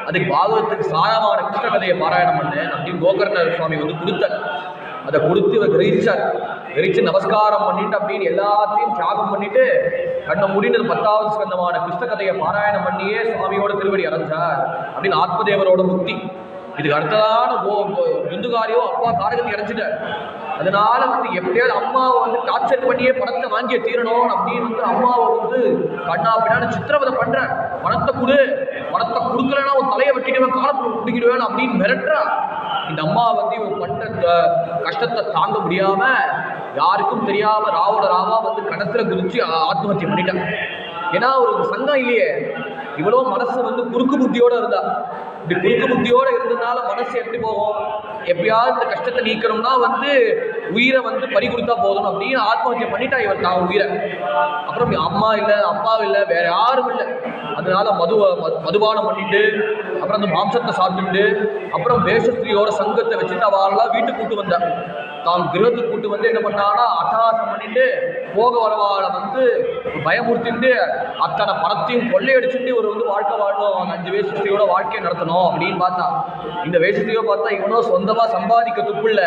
அதுக்கு பாகவத்துக்கு சாரமான கிருஷ்ண கதையை பாராயணம் பண்ணேன் அப்படின்னு கோகர்ண சுவாமி வந்து கொடுத்தார். அதை கொடுத்து இவர் கிரகிச்சார். கிரகிச்சு நமஸ்காரம் பண்ணிட்டு அப்படின்னு எல்லாத்தையும் தியாகம் பண்ணிட்டு கண்ணை முடிந்து 10வது ஸ்கந்தமான கிருஷ்ண கதையை பாராயணம் பண்ணியே சுவாமியோட திருவடி அடைஞ்சார் அப்படின்னு ஆத்மதேவரோட முக்தி. இதுக்கு அடுத்ததான துந்துகாரியோ அப்பா காரகத்தை இறைச்சிட்டார். அதனால வந்து எப்படியாவது அம்மாவை வந்து டார்ச்சர் பண்ணியே பணத்தை வாங்கிய தீரணும் அப்படின்னு வந்து அம்மாவை வந்து கண்ணா பின்னாடி சித்திரவதை பண்ற, பணத்தை கொடு, பணத்தை கொடுக்கலன்னா உன் தலையை வெட்டிடுவேன், காலத்தை குடிக்கிடுவேன் அப்படின்னு மிரட்டுறான். இந்த அம்மா வந்து இவன் பண்ற கஷ்டத்தை தாங்க முடியாம யாருக்கும் தெரியாம ராவோட ராவா வந்து கணத்துல குதிச்சு ஆத்மஹத்தியம் பண்ணிட்டான். ஏன்னா ஒரு சங்கம் இல்லையே, இவ்வளோ மனசு வந்து குறுக்கு புத்தியோட இருந்தா. இப்படி குறுக்கு புத்தியோட இருந்ததுனால மனசு எப்படி போகும், எப்படியாவது இந்த கஷ்டத்தை நீக்கணும்னா வந்து உயிரை வந்து பறி கொடுத்தா போதும் அப்படின்னு ஆத்மஹத்தியம் பண்ணிட்டா இவர் தான் உயிரை. அப்புறம் அம்மா இல்லை, அப்பா இல்லை, வேற யாரும் இல்லை. அதனால மதுபானம் பண்ணிட்டு, அப்புறம் அந்த மாம்சத்தை சாப்பிட்டுட்டு, அப்புறம் வேஷஸ்திரியோட சங்கத்தை வச்சுட்டு அவெல்லாம் வீட்டுக்கு கூட்டு வந்தார். தான் கிரகத்துக்கு கூட்டு வந்து என்ன பண்ணான்னா, அட்டகாசம் பண்ணிட்டு போக வரவாளை வந்து பயமுறுத்திட்டு அத்தனை பணத்தையும் கொள்ளையடிச்சுட்டு ஒரு வந்து வாழ்க்கை வாழணும், 5 வேஷஸ்திரியோட வாழ்க்கையை நடத்தணும் அப்படின்னு பார்த்தா. இந்த வேஷஸ்திரியோ பார்த்தா இவனோ சொந்தமா சம்பாதிக்க துப்புள்ள,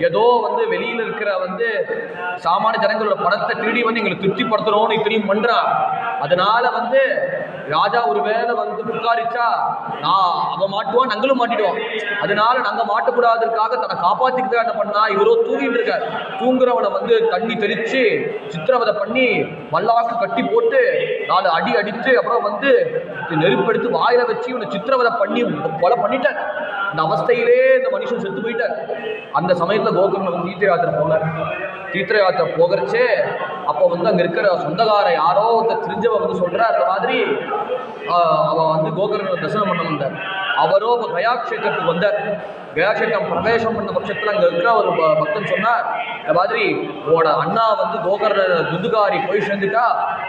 ஏதோ வந்து வெளியில இருக்கிற வந்து சாமானிய ஜனங்களோட பணத்தை திருடி வந்து எங்களை திருப்திப்படுத்தணும்னு இத்தனையும் பண்றான். அதனால வந்து ராஜா ஒரு வேலை வந்து புகாரிச்சா அவன் மாட்டுவான், நாங்களும் மாட்டிடுவோம். அதனால நாங்க மாட்டக்கூடாததுக்காக தன்னை காப்பாத்திக்கிட்டு என்ன பண்ணா, இவரோ தூங்கிட்டு இருக்காரு. தூங்குறவனை வந்து தண்ணி தெளிச்சு சித்திரவதை பண்ணி மல்லாக்கு கட்டி போட்டு 4 அடி அடித்து அப்புறம் வந்து நெருப்படுத்தி வாயில வச்சு இவனை சித்திரவதை பண்ணி கொலை பண்ணிட்டார். இந்த அவஸ்தையிலே இந்த மனுஷன் செத்து போயிட்டார். அந்த சமயத்துல கோகர்ணன் வந்து தீர்த்த யாத்திரை போனார். தீர்த்த யாத்திரை போகிறச்சே அப்போ வந்து அங்க இருக்கிற சொந்தக்கார யாரோ ஒருத்தர் தெரிஞ்சவ வந்து சொல்றார், அந்த மாதிரி அவன் வந்து கோகர்ணனை தரிசனம் பண்ண வந்தார். அவரோ இப்போ கயாக்ஷேத்திரத்துக்கு வந்தார். கயாக்ஷேத்திரம் பிரவேசம் பண்ண பட்சத்தில் அங்கே இருக்கிற ஒரு பக்தன் சொன்னார், இந்த மாதிரி உங்களோட அண்ணா வந்து கோகர்ண துந்துகாரி போய் சேர்ந்துட்டா,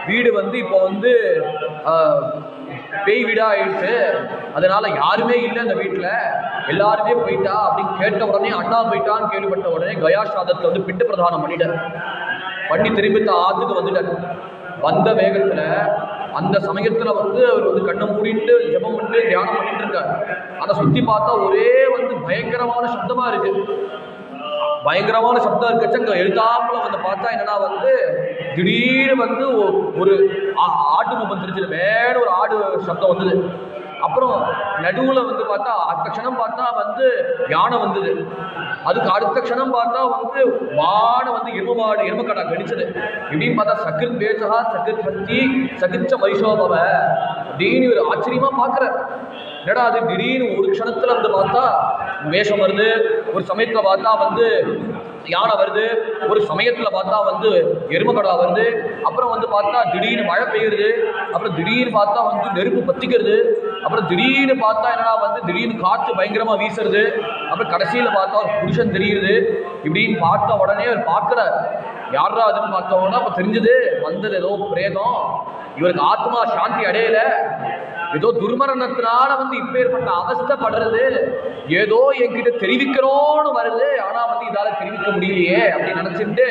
வீடு வந்து இப்போ வந்து பேய் வீடா ஆயிடுச்சு, அதனால யாருமே இல்லை அந்த வீட்டில், எல்லாருமே போயிட்டா அப்படின்னு கேட்ட உடனே, அண்ணா போயிட்டான்னு கேள்விப்பட்ட உடனே கயாசாதத்தில் வந்து பிண்டு பிரதானம் பண்ணிட்டார். பண்ணி திரும்பி ஆத்துக்கு வந்துட்டார். வந்த வேகத்துல அந்த சமயத்துல வந்து அவர் வந்து கண்ணை மூடிட்டு ஜபம் பண்ணிட்டு தியானம் பண்ணிட்டு இருக்காரு. அதை சுத்தி பார்த்தா ஒரே வந்து பயங்கரமான சப்தமா இருக்கு. பயங்கரமான சப்தம் இருக்கச்சு அங்க எழுத்தாப்புல வந்து பார்த்தா என்னன்னா வந்து திடீர்னு வந்து ஒரு ஆட்டு முகம் தெரிஞ்சது, வேற ஒரு ஆடு சப்தம் வந்தது. அப்புறம் நடுவுல வந்து பார்த்தா அடுத்த க்ஷணம் பார்த்தா வந்து யானை வந்தது. அதுக்கு அடுத்த க்ஷணம் பார்த்தா வந்து மாடு வந்து எருமக்கடா கடிச்சது. இப்படின்னு பார்த்தா சகித் பேசகா சகித் ஹஸ்தி சகிச்ச வைஷோபவ அப்படின்னு ஒரு ஆச்சரியமா பாக்குற. என்னடா அது திடீர்னு ஒரு க்ஷணத்துல வந்து பார்த்தா வேஷம் வருது, ஒரு சமயத்துல பார்த்தா வந்து யானை வருது, ஒரு சமயத்துல பார்த்தா வந்து எருமக்கடா வருது, அப்புறம் வந்து பார்த்தா திடீர்னு மழை பெய்யுறது, அப்புறம் திடீர்னு பார்த்தா வந்து நெருப்பு பத்திக்கிறது, அப்புறம் திடீர்னு பார்த்தா என்னன்னா வந்து திடீர்னு காற்று பயங்கரமா வீசுறது, அப்புறம் கடைசியில பார்த்தா ஒரு புருஷன் தெரியுது. இப்படின்னு பார்த்த உடனே அவர் பார்க்கிறார். யாரா அதுன்னு பார்த்தோம்னா அப்ப தெரிஞ்சது வந்தது ஏதோ பிரேதம். இவருக்கு ஆத்மா சாந்தி அடையல, ஏதோ துர்மரணத்தினால வந்து இப்பேற்பட்ட அவஸ்தைப்படுறது, ஏதோ என்கிட்ட தெரிவிக்கிறோன்னு வருது, ஆனா வந்து இதால தெரிவிக்க முடியலையே அப்படின்னு நினைச்சிட்டு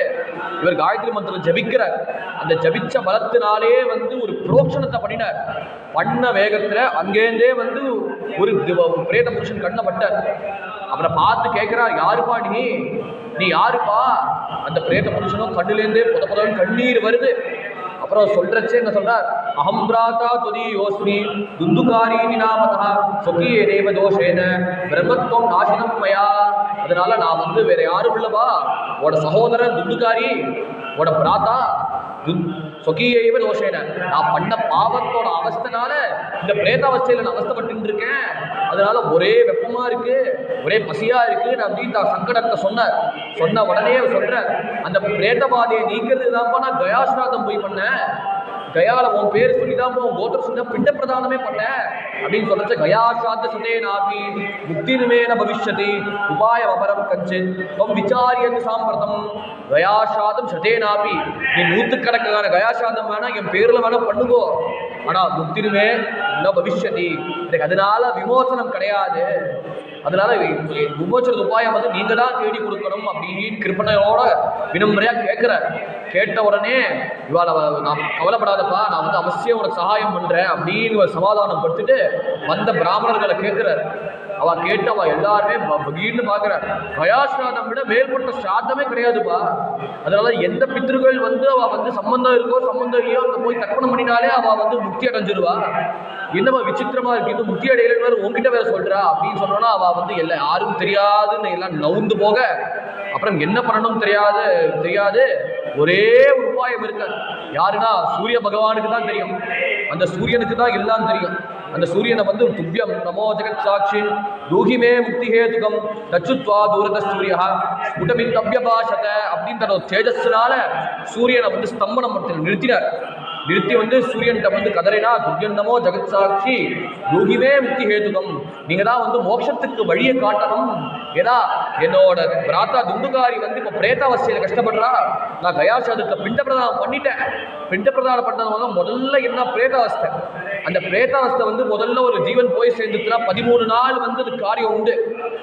இவர் காயத்ரி மந்திரம் ஜபிக்கிறார். அந்த ஜபிச்ச பலத்தினாலே வந்து ஒரு புரோக்ஷணத்தை பண்ணினார். பண்ண வேகத்துல அங்கேருந்தே வந்து ஒரு பிரேத புருஷன் கண்ணை பட்டார். அப்புறம் பார்த்து கேட்கிறார், யாருப்பா நீ யாருப்பா? அந்த பிரேத புருஷனும் கண்ணுலேருந்தே புதப்புதன்னு கண்ணீர் வருது. அப்புறம் சொல்றச்சே என்ன சொல்றார், அகம் பிராதா துதி யோஸ்மி துந்துகாரி நாமதா சொகியே தேவ தோஷேன பிரம்மத்துவம் நாசினம் மயா. அதனால நான் வந்து வேற யாரும் இல்லவா, உட சகோதரன் துந்துகாரி, உட பிராத்தா சொகியைவ தோஷேன, நான் பண்ண பாவத்தோட அவஸ்தனால இந்த பிரேதாவஸ்தையில நான் அவஸ்தப்பட்டு இருக்கேன். அதனால ஒரே வெப்பமா இருக்கு, ஒரே பசியா இருக்கு. நான் அப்படி சங்கடத்தை சொன்ன உடனே சொல்ற, அந்த பிரேதபாதையை நீக்கிறது தான்ப்பா நான் கயாஸ்ராதம் போய் பண்ணேன். கயால உன் பேர் சொல்லிதான் உன் கோத்திர சொல்லி பிண்ட பிரதானமே பண்ண அப்படின்னு சொல்றது. கயாசாத்த சதே நாபி முக்தினுமேன பவிஷ்யதி உபாய அபரம் கஞ்சின் தொம் விசாரியது சாம்பிரதம் கயாசாதம் சதே நாபி. நீ நூற்றுக்கணக்கான கயாசாதம் வேணா என் பேர்ல வேணா பண்ணுங்கோ, ஆனா முக்தினுமே ந பவிஷ்யதி, எனக்கு அதனால விமோசனம் கிடையாது. அதனால விமோசன உபாயம் வந்து நீங்க தான் தேடி கொடுக்கணும் அப்படின்னு கிருப்பனையோட வினம்பரையா கேட்கிறார். கேட்ட உடனே இவாள நான் கவலைப்படாதப்பா, நான் வந்து அவசியம் உனக்கு சகாயம் பண்றேன் அப்படின்னு ஒரு சமாதானம் படுத்துட்டு வந்த பிராமணர்களை கேட்கிறார். அவ கேட்டு அவ எல்லாருமே பகீர்னு பாக்குறார். கயாஸ்ராதம் விட மேல்பட்ட ஸ்ராத்தமே கிடையாதுப்பா. அதனால எந்த பித்ருகள் வந்து அவ வந்து சம்பந்தம் இருக்கோ சம்பந்தம் இல்லையோ அங்க போய் தர்ப்பணம் பண்ணினாலே அவ வந்து முக்தி அடைஞ்சிருவா. என்னவா விசித்திரமா இருக்கு, இன்னும் முக்தி அடையலன்னு வேற உங்ககிட்ட வேற சொல்றா அப்படின்னு சொன்னோன்னா அவ வந்து எல்லாம் யாரும் தெரியாதுன்னு எல்லாம் நவுந்து போக, அப்புறம் என்ன பண்ணணும் தெரியாது ஒரே ஒரு உபாயம் இருக்கு. யாருன்னா சூரிய பகவானுக்கு தான் தெரியும், அந்த சூரியனுக்கு தான் எல்லாம் தெரியும். அந்த சூரியனை வந்து துப்யம் நமோ ஜெகத் சாட்சி தூகிமே முக்தி ஹேதுகம் தச்சுத்வா தூரத சூரியா ஸ்புடமித்தபியபாஷத அப்படின்ற தேஜஸ்னால சூரியனை வந்து ஸ்தம்பனம் நிறுத்தினார். நிறுத்தி வந்து சூரியன்கிட்ட வந்து கதறினா, துர்யன்னமோ ஜெகத் சாட்சி யோகிமே முக்தி ஹேதுகம், நீங்க தான் வந்து மோட்சத்துக்கு வழியை காட்டணும். ஏன்னா என்னோட பிராத்தா துண்டுகாரி வந்து இப்போ பிரேதாவஸ்தையில கஷ்டப்படுறா, நான் கயாசாதத்துல பிண்ட பிரதானம் பண்ணிட்டேன். பிண்ட பிரதானம் பண்ணது முதல்ல என்ன பிரேதாவஸ்தை. அந்த பிரேதாவஸ்தை வந்து முதல்ல ஒரு ஜீவன் போய் சேர்ந்துச்சுன்னா 13 நாள் வந்து அது காரியம் உண்டு.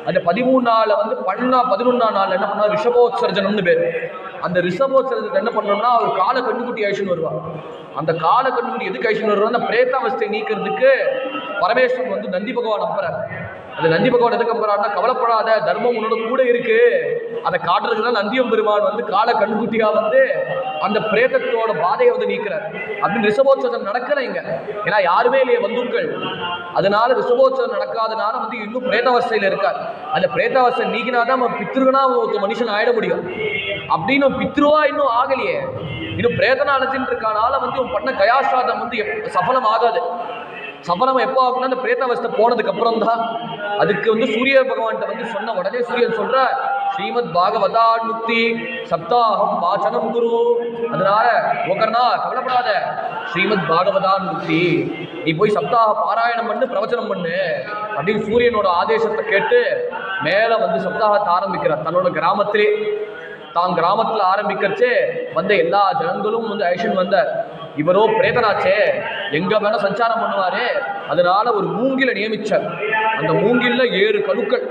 அந்த 13 நாள்ல வந்து 11ஆம் நாள் என்ன பண்ணா ரிஷபோத்சர்ஜனம்னு பேர். அந்த ரிஷபோத்சர்ஜனத்தை என்ன பண்ணோம்னா ஒரு கால கண்ணுக்குட்டி ஐஷன் வருவான். அந்த கால கண்ணுக்குட்டி எதுக்கு ஐஷன் வருவான், அந்த பிரேதாவஸ்தை நீக்கிறதுக்கு பரமேஸ்வரன் வந்து நந்தி பகவான் நம்புறார். அந்த நந்தி பகவான் எதுக்கு நம்புறாருன்னா, கவலைப்படாத தர்மம் உன்னோட கூட இருக்கு, அதை காட்டுறதுக்கு தான் நந்தியம் பெருமான் வந்து கால கண்ணுக்குட்டியா வந்து அந்த பிரேதத்தோட பாதையை வந்து நீக்கிறார். அப்படின்னு ரிஷபோத்சவம் நடக்கல இங்க, ஏன்னா யாருமே இல்லையே பந்துக்கள். அதனால ரிஷபோத்சவம் நடக்காதனால வந்து இன்னும் பிரேதாவஸ்தையில இருக்கார். அந்த பிரேதாவஸ்தை நீக்கினாதான் அவன் பித்ருகனா ஒரு மனுஷன் ஆயிட முடியும். அப்படின்னு பித்ருவா இன்னும் ஆகலையே, இன்னும் பிரேதனா அழைச்சிட்டு இருக்கானால வந்து பண்ண கயாசாதம் வந்து சஃபலம் ஆகாது. சஃபலம் எப்போ ஆகும்னா அந்த பிரேதாவஸ்தை போனதுக்கு அப்புறம் தான். அதுக்கு வந்து சூரிய பகவான்கிட்ட வந்து சொன்ன உடனே சூரியன் சொல்ற, ஸ்ரீமத் பாகவதான் முக்தி சப்தாகம் வாசனம் குரு. அதனால ஓகர்னா கவலைப்படாத, ஸ்ரீமத் பாகவதான் முக்தி நீ போய் சப்தாக பாராயணம் பண்ணு, பிரவச்சனம் பண்ணு அப்படின்னு சூரியனோட ஆதேசத்தை கேட்டு மேல வந்து சப்தாகத்தை ஆரம்பிக்கிறார். தன்னோட கிராமத்திலே தான் கிராமத்துல ஆரம்பிக்கிறச்சே வந்த எல்லா ஜனங்களும் வந்து ஐஷன் வந்தார். இவரோ பிரேதனாச்சே, எங்க வேணா சஞ்சாரம் பண்ணுவாரு. அதனால ஒரு மூங்கில நியமிச்சார். அந்த மூங்கில்ல 7 கணுக்கள்,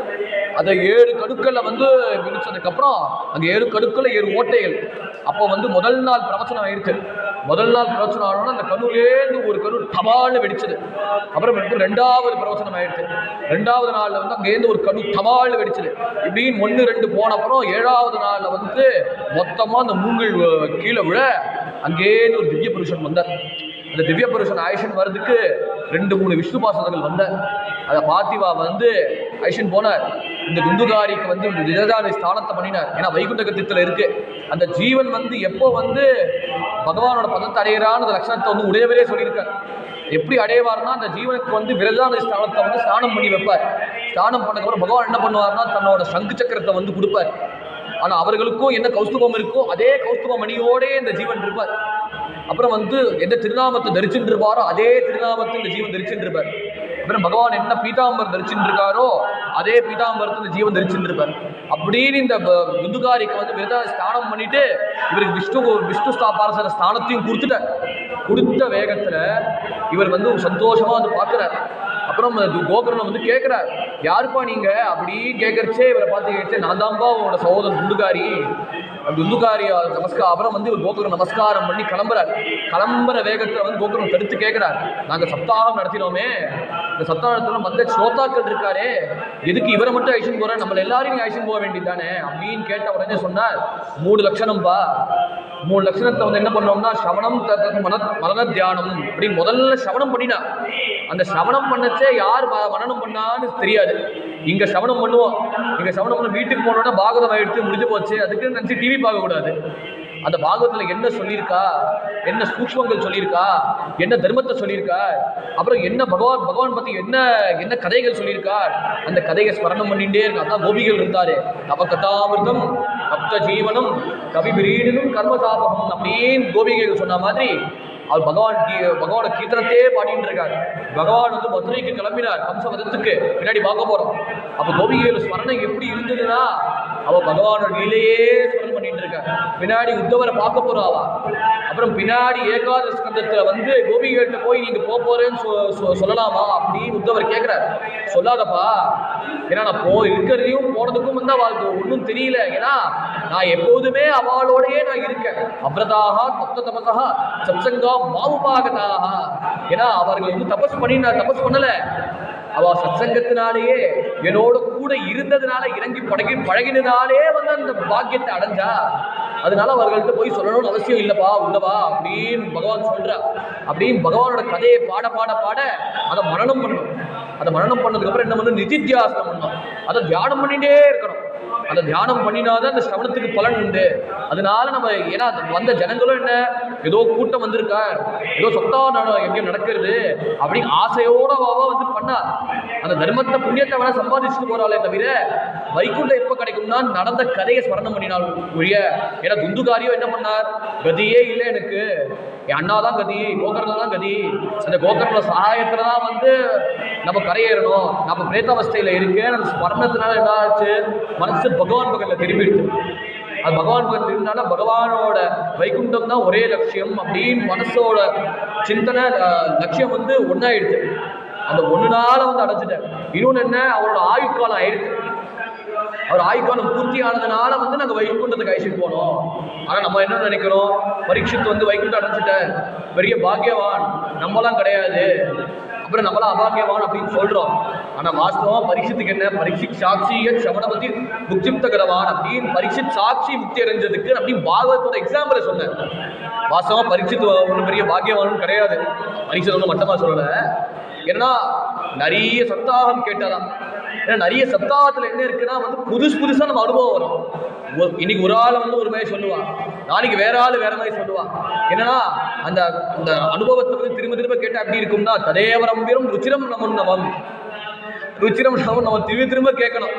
அந்த 7 கணுக்கள்ல வந்து விழிச்சதுக்கு அப்புறம் அங்க 7 கணுக்கள்ல 7 ஓட்டைகள். அப்போ வந்து முதல் நாள் பிரவச்சனம் ஆயிடுச்சு. முதல் நாள் பிரவச்சனம் ஆனோன்னா அந்த கண்ணுலேருந்து ஒரு கண்ணு தபால்னு வெடிச்சது. அப்புறம் 2வது பிரவச்சனம் ஆயிடுச்சு. 2வது நாளில் வந்து அங்கேருந்து ஒரு கண்ணு தபால்னு வெடிச்சது. இப்படின்னு 1, 2 போன அப்புறம் 7வது நாளில் வந்து மொத்தமாக அந்த மூங்கில் கீழே விழ அங்கேருந்து ஒரு திவ்ய புருஷன் வந்தார். அந்த திவ்ய புருஷன் ஆயுஷன் வர்றதுக்கு 2, 3 விஷ்ணு பாசனங்கள் வந்தார். அதை பார்த்திவா வந்து ஐஷன் போனார். இந்த துந்துகாரிக்கு வந்து விஜயதாரி ஸ்தானத்தை பண்ணினார். ஏன்னா வைகுண்ட கத்தியத்தில் இருக்கு. அந்த ஜீவன் வந்து எப்போ வந்து பகவானோட பதத்தை அடையிறான்னு அந்த லட்சணத்தை வந்து உடையவரே சொல்லியிருக்கார். எப்படி அடையவார்னா அந்த ஜீவனுக்கு வந்து விரதான ஸ்தானத்தை வந்து ஸ்நானம் பண்ணி வைப்பார். ஸ்நானம் பண்ணதுக்கப்புறம் பகவான் என்ன பண்ணுவார்னா தன்னோட சங்கு சக்கரத்தை வந்து கொடுப்பார். ஆனால் அவர்களுக்கும் என்ன கௌஸ்துபம் இருக்கோ அதே கௌஸ்துப மணியோடே இந்த ஜீவன் இருப்பார். அப்புறம் வந்து எந்த திருநாமத்தை தரிச்சுட்டு இருப்பாரோ அதே திருநாமத்தை இந்த ஜீவன் தரிச்சுட்டு இருப்பார். அப்புறம் பகவான் என்ன பீதாம்பரம் தரிச்சுட்டு இருக்காரோ அதே பீதாம்பரத்தை இந்த ஜீவன் தரிச்சுட்டு இருப்பார். அப்படின்னு இந்த துந்துகாரிக்கு வந்து விரதான ஸ்நானம் பண்ணிட்டு இவருக்கு விஷ்ணு பாரசர ஸ்தானத்தையும் கொடுத்த வேகத்துல இவர் வந்து சந்தோஷமா வந்து பார்க்கிறார். அப்புறம் கோகர்ணம் வந்து கேட்கிறார், யாருப்பா நீங்க அப்படி கேட்கறச்சே இவரை பார்த்து கேட்டு, நான் தான்பா உங்களோட சகோதரன் துந்துகாரி. துந்துகாரியா நமஸ்காரம். அப்புறம் வந்து கோகுரம் நமஸ்காரம் பண்ணி கிளம்புற வேகத்தில் வந்து கோகுரம் தடுத்து கேட்கிறார், நாங்கள் சப்தாகம் நடத்தினோமே, இந்த சப்தாகத்தில் வந்த ஸ்ரோதாக்கள் இருக்காரே, எதுக்கு இவரை மட்டும் ஐஷன் போறேன், நம்மள எல்லாரையும் நீ ஐஷன் போக வேண்டியதானே அப்படின்னு கேட்ட உடனே சொன்னார், 3 லட்சணம்பா. 3 லட்சணத்தை வந்து என்ன பண்ணோம்னா சவணம் மரண தியானம் அப்படின்னு முதல்ல சவணம் பண்ணினா. அந்த சவணம் பண்ணச்சே யார் மரணம் பண்ணான்னு தெரியாது. இங்க சவணம் பண்ணுவோம், இங்க சவணம் பண்ண வீட்டுக்கு போனோன்னா பாகவதம் ஆயிடுச்சு, முடிஞ்சு போச்சு, அதுக்கு நினைச்சு டிவி பார்க்க கூடாது. அந்த பாகவத்துல என்ன சொல்லியிருக்கா, என்ன சூக்ஷ்மங்கள் சொல்லியிருக்கா, என்ன தர்மத்தை சொல்லியிருக்கா, அப்புறம் என்ன பகவான் பத்தி என்ன கதைகள் சொல்லியிருக்கா, அந்த கதையை ஸ்மரணம் பண்ணிட்டே இருக்கு. அதான் கோபிகள் இருந்தாரு, தப கதாமிருதம் கப்த ஜீவனம் கவி பிரீடனும் கர்மதாபகம் அப்படின்னு கோபிகைகள் சொன்ன மாதிரி அவர் பகவான கீர்த்தனத்தையே பாடிட்டு இருக்காரு. பகவான் வந்து மதுரைக்கு கிளம்பினார் கம்சவதத்துக்கு, பின்னாடி பார்க்க போறோம். அப்ப கோபிகைகள் ஸ்மரணம் எப்படி இருந்ததுன்னா அவ பகவானோட நிலையே ஸ்மரணம் பண்ணிட்டு இருக்கா. பின்னாடி உத்தவரை பார்க்க போறா அவ. அப்புறம் பின்னாடி ஏகாதசி ஸ்கந்தத்துல வந்து கோபிகைகிட்ட போய் நீங்க போறேன்னு சொல்லலாமா அப்படின்னு உத்தவர் கேட்கிறார். சொல்லாதப்பா, ஏன்னா நான் இருக்கிறதையும் போனதுக்கும் வந்து அவளுக்கு ஒன்றும் தெரியல. ஏன்னா நான் எப்போதுமே அவளோடயே நான் இருக்கேன். அப்ரதாக தப்த தபசா சத்சங்கா மாவுபாகதாக. ஏன்னா அவர்கள் வந்து தபஸ் பண்ணல, அவ சத்சங்கத்தினாலேயே என்னோட கூட இருந்ததுனால இறங்கி பழகினதாலே வந்து அந்த பாக்கியத்தை அடைஞ்சா. அதனால அவர்கள்ட்ட போய் சொல்லணும்னு அவசியம் இல்லப்பா உள்ளவா அப்படின்னு பகவான் சொல்றா. அப்படின்னு பகவானோட கதையை பாட அதை மரணம் பண்ணணும். அதை மரணம் பண்ணதுக்கு அப்புறம் என்ன பண்ணணும், நிதித்தியாசனம் பண்ணணும். அதை தியானம் பண்ணிட்டே இருக்கணும். அதை தியானம் பண்ணினாதான் அந்த சிரவணத்துக்கு பலன் உண்டு. அதனால நம்ம ஏன்னா வந்த ஜனங்களும் என்ன ஏதோ கூட்டம் வந்திருக்கா, ஏதோ சொத்தா எங்கேயும் நடக்கிறது அப்படின்னு ஆசையோட வந்து பண்ணா. அந்த தர்மத்தை புண்ணியத்தை வேணா சம்பாதிச்சுட்டு போறாளே தவிர வைகுண்டம் எப்ப கிடைக்கும்னா நடந்த கதையை ஸ்மரணம் பண்ணினால் ஒழிய. ஏன்னா துந்துகாரியோ என்ன பண்ணார், கதியே இல்லை எனக்கு, என் அண்ணாதான் கதி, கோகர்ணம் தான் கதி, அந்த கோகர்ண சகாயத்துலதான் வந்து நம்ம கரையேறணும். நம்ம பிரேதாவஸ்தையில இருக்கேன். அந்த ஸ்மரணத்தினால என்ன ஆச்சு, மனசு பகவான் பக்கத்துல திரும்பிடுச்சு. அது பகவான் பக்கம் திரும்பினால பகவானோட வைகுண்டம் தான் ஒரே லட்சியம் அப்படின்னு மனசோட சிந்தனை லட்சியம் வந்து ஒன்னாயிடுச்சு. அந்த ஒண்ணுனால வந்து அடைச்சிட்டேன். இன்னொன்னு என்ன, அவரோட ஆயுட்காலம் ஆயிடுச்சு. அவர் ஆயுட்காலம் பூர்த்தி ஆனதுனால வந்து நாங்கள் வைகுண்டத்துக்கு அழைச்சிட்டு போனோம். ஆனால் நம்ம என்ன நினைக்கிறோம், பரீட்சித்து வந்து வைகுண்டம் அடைச்சிட்டேன், பெரிய பாக்கியவான், நம்மளாம் கிடையாது, அப்புறம் நம்மளாம் அபாகியவான் அப்படின்னு சொல்றோம். ஆனால் வாஸ்தவம் பரீட்சத்துக்கு என்ன, பரீட்சித் சாட்சிய சமணபதி முக்திப்தகரவான் அப்படின்னு பரீட்சித் சாட்சி முக்தி அடைஞ்சதுக்கு அப்படின்னு பாகவத்தோட எக்ஸாம்பிளை சொன்னேன். வாஸ்தவம் பரீட்சித்து ஒன்றும் பெரிய பாக்கியவானும் கிடையாது, பரீட்சை ஒன்றும் மட்டமாக சொல்லலை. ஏன்னா நிறைய சப்தாகம் கேட்டாதான். ஏன்னா நிறைய சப்தாகத்தில் என்ன இருக்குன்னா வந்து புதுசாக நம்ம அனுபவம் வரும். இன்னைக்கு ஒரு ஆள் வந்து ஒரு மாதிரி சொல்லுவான், நாளைக்கு வேற ஆள் வேற மாதிரி சொல்லுவான். என்னன்னா அந்த அந்த அனுபவத்தை வந்து திரும்ப கேட்டால் எப்படி இருக்கும்னா, ததேவரம் வீரம் ருச்சிரம் நமம் ருச்சிரம் நம்ம திரும்ப கேட்கணும்.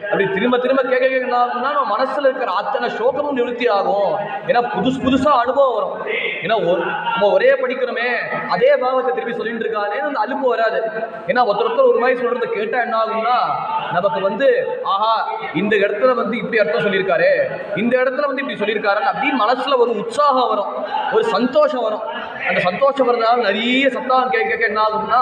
அப்படி திரும்ப கேட்கணும்னா நம்ம மனசுல இருக்கிற அத்தனை சோகமும் நிவர்த்தி ஆகும். ஏன்னா புதுசா அனுபவம் வரும். ஏன்னா நம்ம ஒரே படிக்கிறோமே, அதே பாவத்தை திருப்பி சொல்லிட்டு இருக்கானே அந்த அலுப்பு வராது. ஏன்னா ஒருத்தர் ஒரு மாதிரி சொல்றதை கேட்டா என்ன ஆகும்னா நமக்கு வந்து ஆஹா இந்த இடத்துல வந்து இப்படி அர்த்தம் சொல்லியிருக்காரு, இந்த இடத்துல வந்து இப்படி சொல்லியிருக்காரு அப்படின்னு மனசுல ஒரு உற்சாகம் வரும், ஒரு சந்தோஷம் வரும். அந்த சந்தோஷம் வரதுனால நிறைய சப்தாகம் கேட்க என்ன ஆகும்னா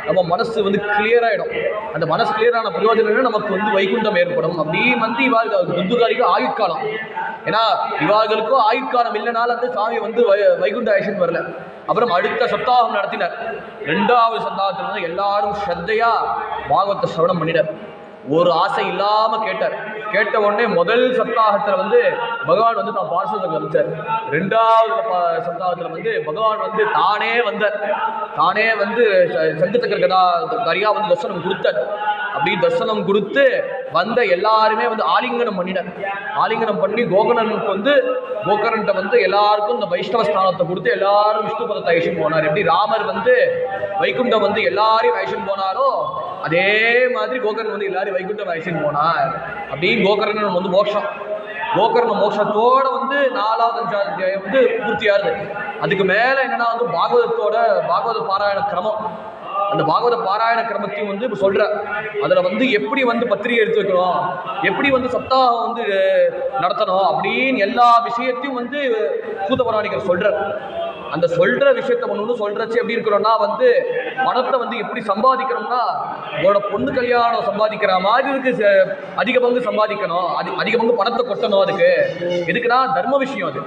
நம்ம மனசு வந்து கிளியர் ஆகிடும். அந்த மனசு கிளியரான பிரயோஜனம் நமக்கு வந்து வைகுண்டம் ஏற்படும். அப்படி வந்து இவார்கள் துந்துகாரிக்கு ஆயுட்காலம், ஏன்னா இவார்களுக்கும் ஆயுட்காலம் இல்லைனால அந்த சாமி வந்து வைகுண்ட ஆயுஷன் வரல. அப்புறம் அடுத்த சப்தாகம் நடத்தினார். 2வது சப்தாகத்தில் வந்து எல்லாரும் ஸ்ரத்தையா பாகவத சிரவணம் பண்ணினார். ஒரு ஆசை இல்லாம கேட்டார். கேட்ட உடனே முதல் சப்தாகத்துல வந்து பகவான் வந்து நான் பார்சலுக்கு வந்துட்டார். 2வது சப்தாகத்துல வந்து பகவான் வந்து தானே வந்தார். தானே வந்து சங்கச்சக்கர கதாரியா வந்து தர்சனம் கொடுத்தார். அப்படி தர்சனம் கொடுத்து வந்த எல்லாருமே வந்து ஆலிங்கனம் பண்ணினார். ஆலிங்கனம் பண்ணி கோகர்ணனுக்கு வந்து கோகர்ணன்ட்ட வந்து எல்லாருக்கும் இந்த வைஷ்ணவ ஸ்தானத்தை கொடுத்து எல்லாரும் விஷ்ணு பதத்தை ஐஷன் போனார். எப்படி ராமர் வந்து வைகுண்டம் வந்து எல்லாரையும் ஐஷன் போனாரோ அதே மாதிரி கோகர்ணன் வந்து எல்லாரும் வைகுண்டம் ஐஷன் போனார். அப்படின்னு கோகர்ணன் வந்து மோட்சம், கோகர்ண மோட்சத்தோட வந்து 4வது அத்தியாயம் வந்து பூர்த்தியாருது. அதுக்கு மேல என்னன்னா வந்து பாகவத பாராயண கிரமம், அந்த பாகவத பாராயண கிரமத்தையும் வந்து இப்போ சொல்ற. அதில் வந்து எப்படி வந்து பத்திரிகை எடுத்து வைக்கணும், எப்படி வந்து சப்தாகம் வந்து நடத்தணும் அப்படின்னு எல்லா விஷயத்தையும் வந்து சூத புராணிகர் சொல்றார். அந்த சொல்ற விஷயத்த ஒன்று சொல்றச்சு எப்படி இருக்கிறோம்னா வந்து பணத்தை வந்து எப்படி சம்பாதிக்கணும்னா உங்களோட பொண்ணு கல்யாணம் சம்பாதிக்கிற மாதிரி இருக்கு, அதிக பங்கு சம்பாதிக்கணும், அதிக பங்கு பணத்தை கொட்டணும். அதுக்கு எதுக்குன்னா தர்ம விஷயம் அது.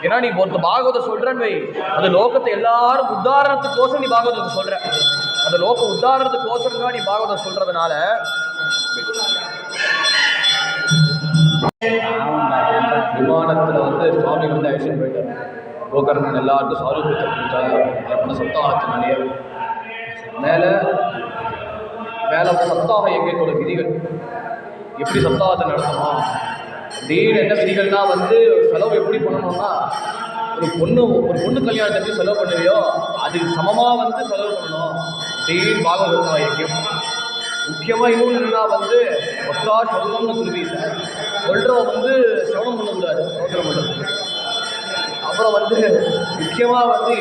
ஏன்னா நீ ஒரு பாகவத சொல்றன்னு வை, அந்த லோகத்தை எல்லாரும் உதாரணத்துக்கோசம் நீ பாகவதத்தை சொல்ற, அந்த லோக உதாரணத்துக்கோசரம் தான் நீ பாகவதம் சொல்றதுனால விமானத்துல வந்து சுவாமி வந்து ஐஷன் போயிட்டார். கோகர்ணன் எல்லாருக்கும் சாரூபத்தை கொடுத்தாரு. சப்தாகத்தினாலே மேலே சப்தாக இயக்கத்தோட விதிகள், எப்படி சப்தாகத்தை நடத்தணும் அப்படின்னு என்ன விதிகள்னா வந்து செலவு எப்படி பண்ணணும்னா ஒரு பொண்ணு கல்யாணத்துக்கு செலவு பண்ணுவியோ அதுக்கு சமமாக வந்து செலவு பண்ணணும் அப்படின்னு பாகவதம் இயக்கம். முக்கியமாக இன்னொன்று என்னன்னா வந்து ஒத்தா சொல்றோம்னு சொல்லுவீங்க, சொல்கிறவன் வந்து சிரவணம் பண்ணக்கூடாது, அவசரம் பண்ணுறது. அப்புறம் வந்து முக்கியமாக வந்து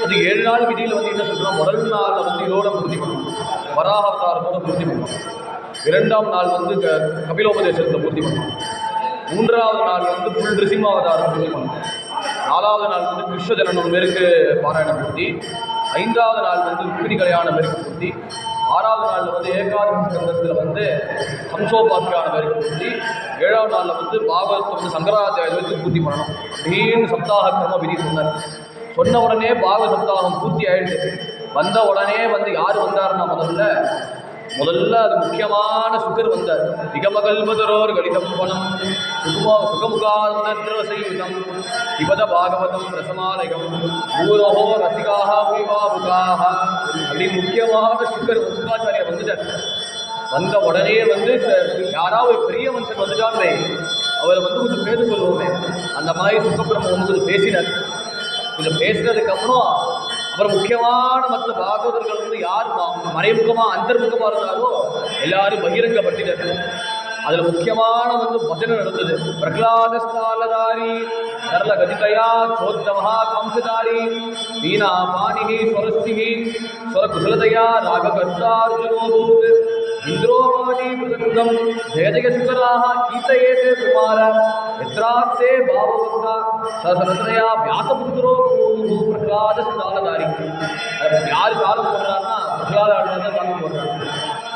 அது 7 நாள் விதியில் வந்து என்ன சொல்கிறோம், முதல் நாளில் வந்து இதோட பூர்த்தி பண்ணணும், வராக அவதாரத்தோட பூர்த்தி பண்ணணும். 2ஆம் நாள் வந்து கபிலோபதேசத்தை பூர்த்தி பண்ணணும். 3வது நாள் வந்து ஃபுல் நிருசிம்மாவதாரம் பூர்த்தி பண்ணணும். 4வது நாள் வந்து கிருஷ்ண ஜனனம் மேற்கு பாராயணம் பூர்த்தி. 5வது நாள் வந்து ருக்மிணி கல்யாணம் மேற்கு பூர்த்தி. 6வது நாளில் வந்து ஏகாதசி ஸ்கந்தத்தில் வந்து ஹம்சோபாக்கியான மேற்கு பூர்த்தி. 7ஆம் நாளில் வந்து பாகவத்தை வந்து சங்கராச்சாரியத்துக்கு பூர்த்தி பண்ணணும் அப்படின்னு சப்தாக கிரம விதி சொன்னார். சொன்ன உடனே பாகவத சப்தாகம் பூர்த்தி ஆயிடுச்சு. வந்த உடனே வந்து யார் வந்தாருன்னா முதல்ல அது முக்கியமான சுகர் வந்தார். நிகமகல்பதரோர் கடிதம் பணம் சுகமுகாந்தம் விபத பாகவதம் ரசமாலயம் ஊரஹோ ரசிகாக புகாக அப்படி முக்கியமான சுகாச்சாரியர் வந்துட்டார். வந்த உடனே வந்து யாராவது பெரிய மனுஷன் வந்துட்டாங்களே அவரை வந்து கொஞ்சம் பேச சொல்லுவோமே, அந்த மாதிரி சுகபிரம்ம வந்து கொஞ்சம் பேசினார். கொஞ்சம் பேசுனதுக்கப்புறம் அப்புறம் முக்கியமான மற்ற பாகவதர்கள் வந்து யார் மறைமுகமாக அந்தர்முகமாக இருந்தாரோ எல்லாரும் பகிரங்கப்பட்டினார். அதில் முக்கியமான வந்து பஜனை நடந்தது. பிரகலாதஸ்தாலதாரி நரல கதிதயா சோத்தமஹா கம்சதாரி வீணா பாணிகி ஸ்வரஸ்திகி ஸ்வர குசலதையா ராககர்த்தார்ஜுனோபூத் இந்திரோபாதி பிரதங்கம் ஜெயஜய சுகராக கீர்த்தயேதே குமார எத்ராஸ்தே பாவபக்தா சரசரசனையா வியாசபுத்திரோ பிரகலாதஸ்தாலதாரி. யார் காலம் போடுறாருன்னா பிரகலாத காலம் போடுறாரு.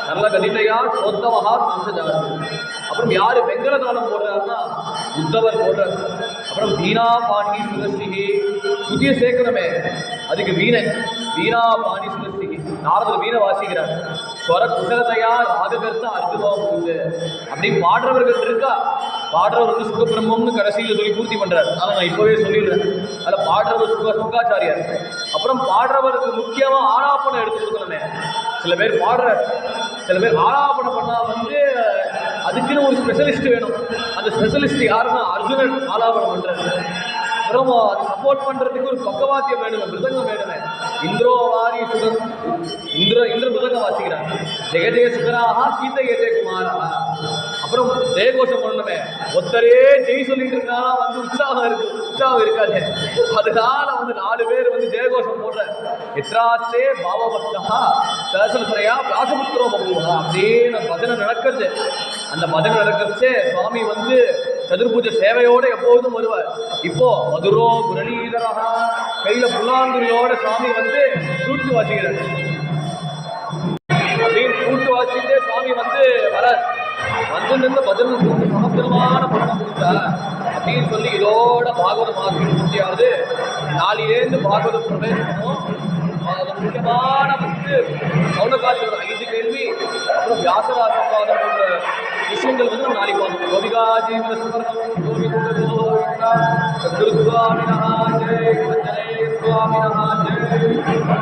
நல்ல கதிதையா சோத்தமஹா கம்சதாரி. அப்புறம் யாரு வெங்கல தானம் போடுறாருன்னா உத்தவர் போடுறார். அப்புறம் வீணா பாணி சுரஸ்திகி புதிய சேக்கரமே அதுக்கு வீணா பாணி சுரஸ்திகி நாரதர் வீணை வாசிக்கிறார். ஸ்வர குசலதையா ராககர்த்த அர்த்தமாக போகுது அப்படின்னு பாடுறவர்கள் இருக்கா. பாடுறவர் வந்து சுகபிரம்மம்னு கடைசியில் சொல்லி பூர்த்தி பண்றாரு. அதனால் நான் இப்போவே சொல்லிடுறேன். அதில் பாடுறவர் சுகாச்சாரியார். அப்புறம் பாடுறவருக்கு முக்கியமாக ஆலாபனம் எடுத்து கொடுக்கணுமே. சில பேர் பாடுறார், சில பேர் ஆலாபனம் பண்ணால் வந்து அதுக்குன்னு ஒரு ஸ்பெஷலிஸ்ட் வேணும். அந்த ஸ்பெஷலிஸ்ட் யாருன்னா அர்ஜுனன் ஆலாபனம் பண்றாரு. அப்புறம் அது சப்போர்ட் பண்றதுக்கு ஒரு பக்கவாத்தியம் வேணுமே, மிருதங்கம் வேணுமே. இந்திர மிருதங்கம் வாசிக்கிறார். ஜெகதே சுகராக கீர்த்தயேதே குமாரா. அப்புறம் ஜெயகோஷம் பண்ணணுமே. ஒருத்தரே ஜெய் சொல்லிட்டு இருக்கா வந்து உற்சாகம் இருக்காது. அதனால வந்து 4 பேர் வந்து ஜெயகோஷம் போடுற எத்ராஸ்தே பாவபக்தா சரசரசரையா வியாசபுத்திரோ பகுவா அப்படின்னு பஜனை நடக்கிறது. அந்த பஜனை நடக்கிறச்சே சுவாமி வந்து சதுர்பூஜ சேவையோட எப்போதும் வருவார். இப்போ மதுரோ முரளீதரா கையில புல்லாங்குழியோட சுவாமி வந்து கூட்டு வாசிக்கிறார். அப்படின்னு கூட்டு வாசிட்டு சுவாமி வந்து வர வந்து நின்று பஜனை சமத்திரமான பலனம் கொடுத்தா அப்படின்னு சொல்லி இதோட பாகவத மார்க்கம் பூர்த்தியாவது. நாளிலேருந்து பாகவத பிரவேசமும் அது முக்கியமான வந்து சௌனகாட்சி ஒரு 5 கேள்வி, அப்புறம் வியாசராசபாதம் போன்ற விஷயங்கள் வந்து நம்ம நாளைக்கு பார்க்கணும். கோபிகா ஜீவன சுவர்ணம் கோவிந்தா சத்குரு சுவாமினஹா ஜெய், சுவாமினஹா ஜெய்.